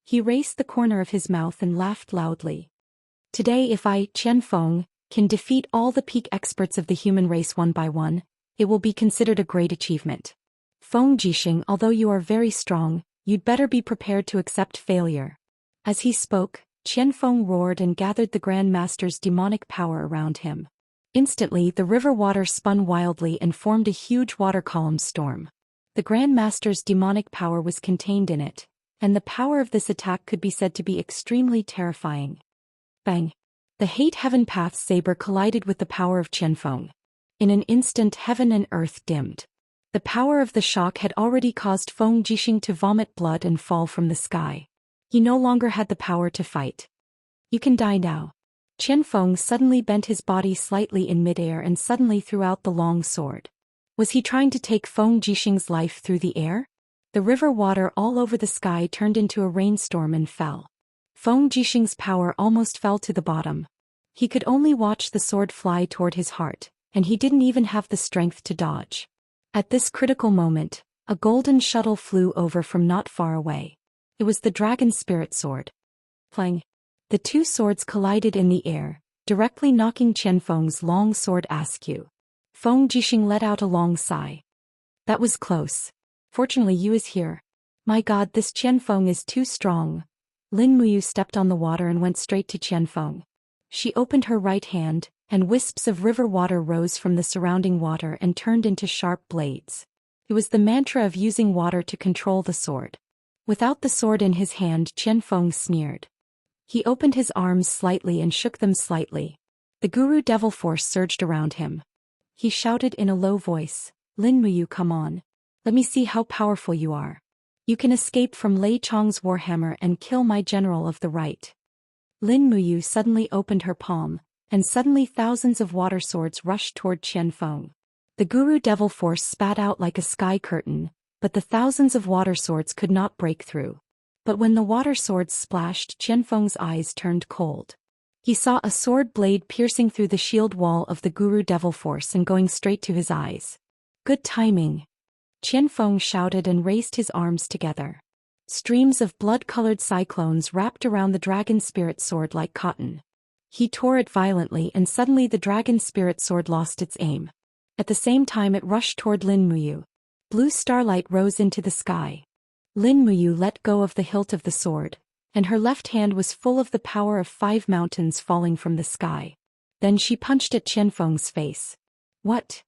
Speaker 1: He raised the corner of his mouth and laughed loudly. Today, if I, Qianfeng, can defeat all the peak experts of the human race one by one, it will be considered a great achievement. Feng Jixing, although you are very strong, you'd better be prepared to accept failure. As he spoke, Qianfeng roared and gathered the Grand Master's demonic power around him. Instantly, the river water spun wildly and formed a huge water column storm. The Grand Master's demonic power was contained in it, and the power of this attack could be said to be extremely terrifying. Bang! The Hate Heaven Path saber collided with the power of Qianfeng. In an instant, heaven and earth dimmed. The power of the shock had already caused Feng Jixing to vomit blood and fall from the sky. He no longer had the power to fight. You can die now. Qianfeng suddenly bent his body slightly in midair and suddenly threw out the long sword. Was he trying to take Feng Jixing's life through the air? The river water all over the sky turned into a rainstorm and fell. Feng Jixing's power almost fell to the bottom. He could only watch the sword fly toward his heart, and he didn't even have the strength to dodge. At this critical moment, a golden shuttle flew over from not far away. It was the dragon spirit sword. Clang! The two swords collided in the air, directly knocking Qianfeng's long sword askew. Feng Jixing let out a long sigh. That was close. Fortunately you is here. My god, this Qianfeng is too strong. Lin Muyu stepped on the water and went straight to Qianfeng. She opened her right hand, and wisps of river water rose from the surrounding water and turned into sharp blades. It was the mantra of using water to control the sword. Without the sword in his hand, Qianfeng sneered. He opened his arms slightly and shook them slightly. The Guru Devil Force surged around him. He shouted in a low voice, Lin Muyu, come on. Let me see how powerful you are. You can escape from Lei Chong's warhammer and kill my general of the right. Lin Muyu suddenly opened her palm, and suddenly thousands of water swords rushed toward Qianfeng. The Guru Devil Force spat out like a sky curtain, but the thousands of water swords could not break through. But when the water swords splashed, Qianfeng's eyes turned cold. He saw a sword blade piercing through the shield wall of the Guru Devil Force and going straight to his eyes. Good timing. Qianfeng shouted and raised his arms together. Streams of blood-colored cyclones wrapped around the dragon spirit sword like cotton. He tore it violently, and suddenly the dragon spirit sword lost its aim. At the same time it rushed toward Lin Muyu. Blue starlight rose into the sky. Lin Muyu let go of the hilt of the sword, and her left hand was full of the power of 5 mountains falling from the sky. Then she punched at Qianfeng's face. What?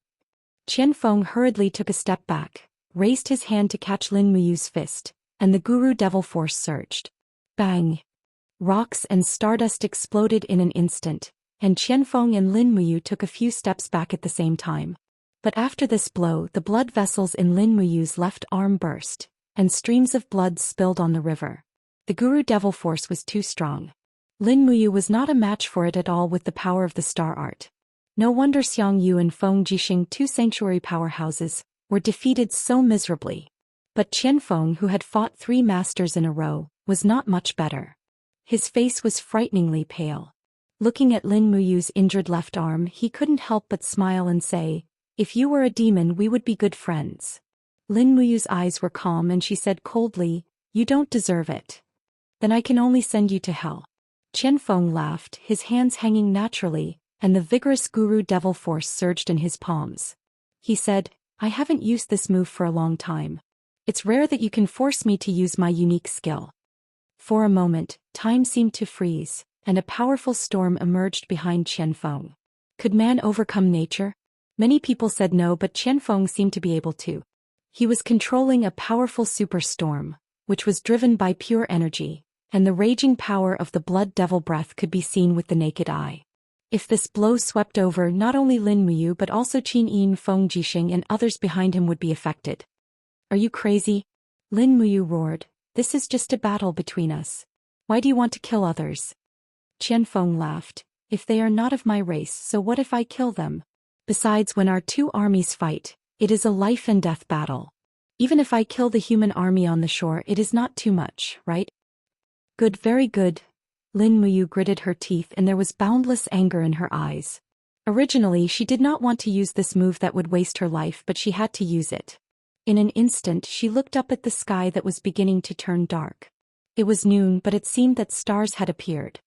Speaker 1: Qianfeng hurriedly took a step back, raised his hand to catch Lin Muyu's fist, and the Guru Devil Force surged. Bang! Rocks and stardust exploded in an instant, and Qianfeng and Lin Muyu took a few steps back at the same time. But after this blow, the blood vessels in Lin Muyu's left arm burst, and streams of blood spilled on the river. The Guru Devil Force was too strong. Lin Muyu was not a match for it at all with the power of the star art. No wonder Xianxia and Feng Jixing, 2 sanctuary powerhouses, were defeated so miserably. But Qianfeng, who had fought 3 masters in a row, was not much better. His face was frighteningly pale. Looking at Lin Muyu's injured left arm, he couldn't help but smile and say, if you were a demon, we would be good friends. Lin Muyu's eyes were calm and she said coldly, you don't deserve it. Then I can only send you to hell. Qianfeng laughed, his hands hanging naturally, and the vigorous Guru Devil Force surged in his palms. He said, I haven't used this move for a long time. It's rare that you can force me to use my unique skill. For a moment, time seemed to freeze, and a powerful storm emerged behind Qianfeng. Could man overcome nature? Many people said no, but Qianfeng seemed to be able to. He was controlling a powerful superstorm, which was driven by pure energy, and the raging power of the blood devil breath could be seen with the naked eye. If this blow swept over, not only Lin Muyu but also Qin Yin, Feng Jixing and others behind him would be affected. Are you crazy? Lin Muyu roared. This is just a battle between us. Why do you want to kill others? Qian Feng laughed. If they are not of my race, so what if I kill them? Besides, when our two armies fight, it is a life and death battle. Even if I kill the human army on the shore, it is not too much, right? Good, very good. Lin Muyu gritted her teeth and there was boundless anger in her eyes. Originally, she did not want to use this move that would waste her life, but she had to use it. In an instant, she looked up at the sky that was beginning to turn dark. It was noon, but it seemed that stars had appeared.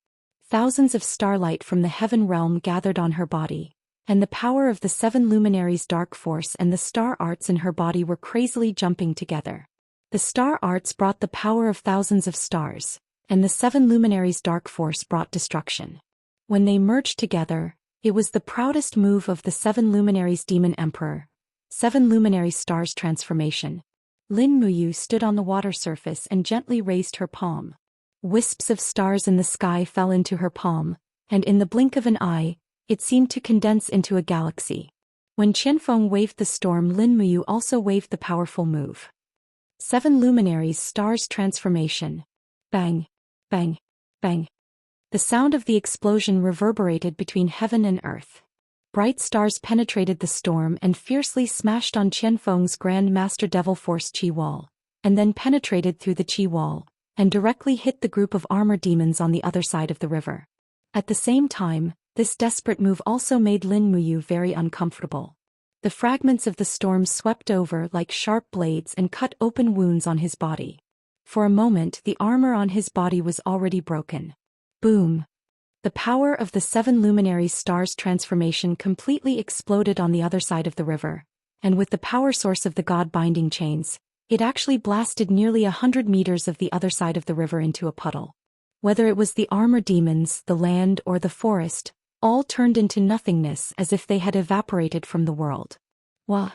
Speaker 1: Thousands of starlight from the heaven realm gathered on her body, and the power of the seven luminaries' dark force and the star arts in her body were crazily jumping together. The star arts brought the power of thousands of stars, and the seven luminaries' dark force brought destruction. When they merged together, it was the proudest move of the seven luminaries' demon emperor, seven luminary stars transformation. Lin Muyu stood on the water surface and gently raised her palm. Wisps of stars in the sky fell into her palm, and in the blink of an eye, it seemed to condense into a galaxy. When Qianfeng waved the storm, Lin Muyu also waved the powerful move. Seven luminaries stars transformation. Bang. Bang, bang. The sound of the explosion reverberated between heaven and earth. Bright stars penetrated the storm and fiercely smashed on Qianfeng's Grand Master Devil Force Qi Wall, and then penetrated through the Qi Wall, and directly hit the group of armor demons on the other side of the river. At the same time, this desperate move also made Lin Muyu very uncomfortable. The fragments of the storm swept over like sharp blades and cut open wounds on his body. For a moment, the armor on his body was already broken. Boom! The power of the seven luminary stars transformation completely exploded on the other side of the river, and with the power source of the god binding chains, it actually blasted nearly 100 meters of the other side of the river into a puddle. Whether it was the armor demons, the land, or the forest, all turned into nothingness as if they had evaporated from the world. Wah!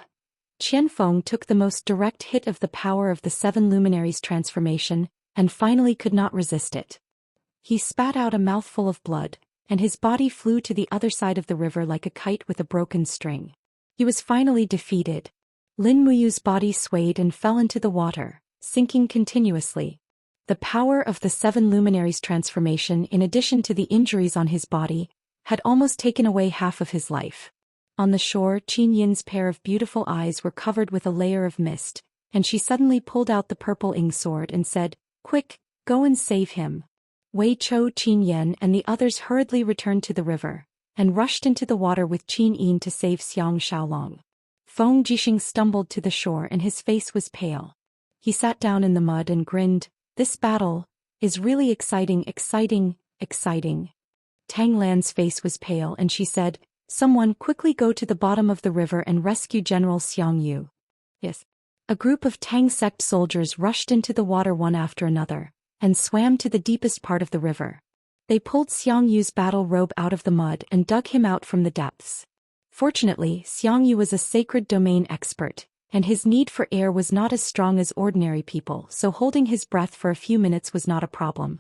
Speaker 1: Qianfeng took the most direct hit of the power of the seven luminaries transformation, and finally could not resist it. He spat out a mouthful of blood, and his body flew to the other side of the river like a kite with a broken string. He was finally defeated. Lin Muyu's body swayed and fell into the water, sinking continuously. The power of the seven luminaries transformation, in addition to the injuries on his body, had almost taken away half of his life. On the shore, Qin Yin's pair of beautiful eyes were covered with a layer of mist, and she suddenly pulled out the purple Ing sword and said, "Quick, go and save him." Wei Chou, Qin Yan and the others hurriedly returned to the river, and rushed into the water with Qin Yin to save Xiang Xiaolong. Feng Jixing stumbled to the shore and his face was pale. He sat down in the mud and grinned. This battle is really exciting. Tang Lan's face was pale and she said, "Someone quickly go to the bottom of the river and rescue General Xiang Yu." Yes. A group of Tang sect soldiers rushed into the water one after another, and swam to the deepest part of the river. They pulled Xiang Yu's battle robe out of the mud and dug him out from the depths. Fortunately, Xiang Yu was a sacred domain expert, and his need for air was not as strong as ordinary people, so holding his breath for a few minutes was not a problem.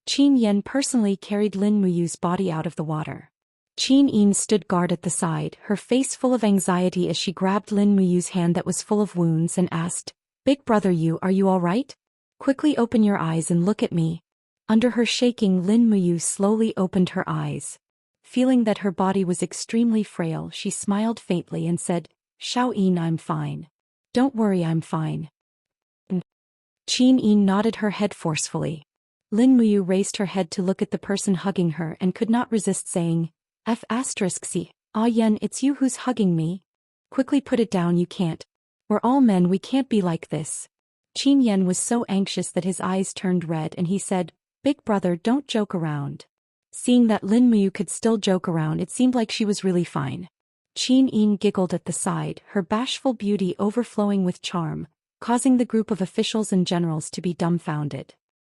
Speaker 1: Qin Yan personally carried Lin Muyu's body out of the water. Qin Yin stood guard at the side, her face full of anxiety as she grabbed Lin Muyu's hand that was full of wounds and asked, "Big brother Yu, are you all right? Quickly open your eyes and look at me." Under her shaking, Lin Muyu slowly opened her eyes. Feeling that her body was extremely frail, she smiled faintly and said, "Xiao Yin, I'm fine. Don't worry, I'm fine." Qin Yin nodded her head forcefully. Lin Muyu raised her head to look at the person hugging her and could not resist saying, "F***C, Ah Yen, it's you who's hugging me. Quickly put it down, you can't. We're all men, we can't be like this." Qin Yan was so anxious that his eyes turned red and he said, "Big brother, don't joke around." Seeing that Lin Muyu could still joke around, it seemed like she was really fine. Qin Yin giggled at the side, her bashful beauty overflowing with charm, causing the group of officials and generals to be dumbfounded.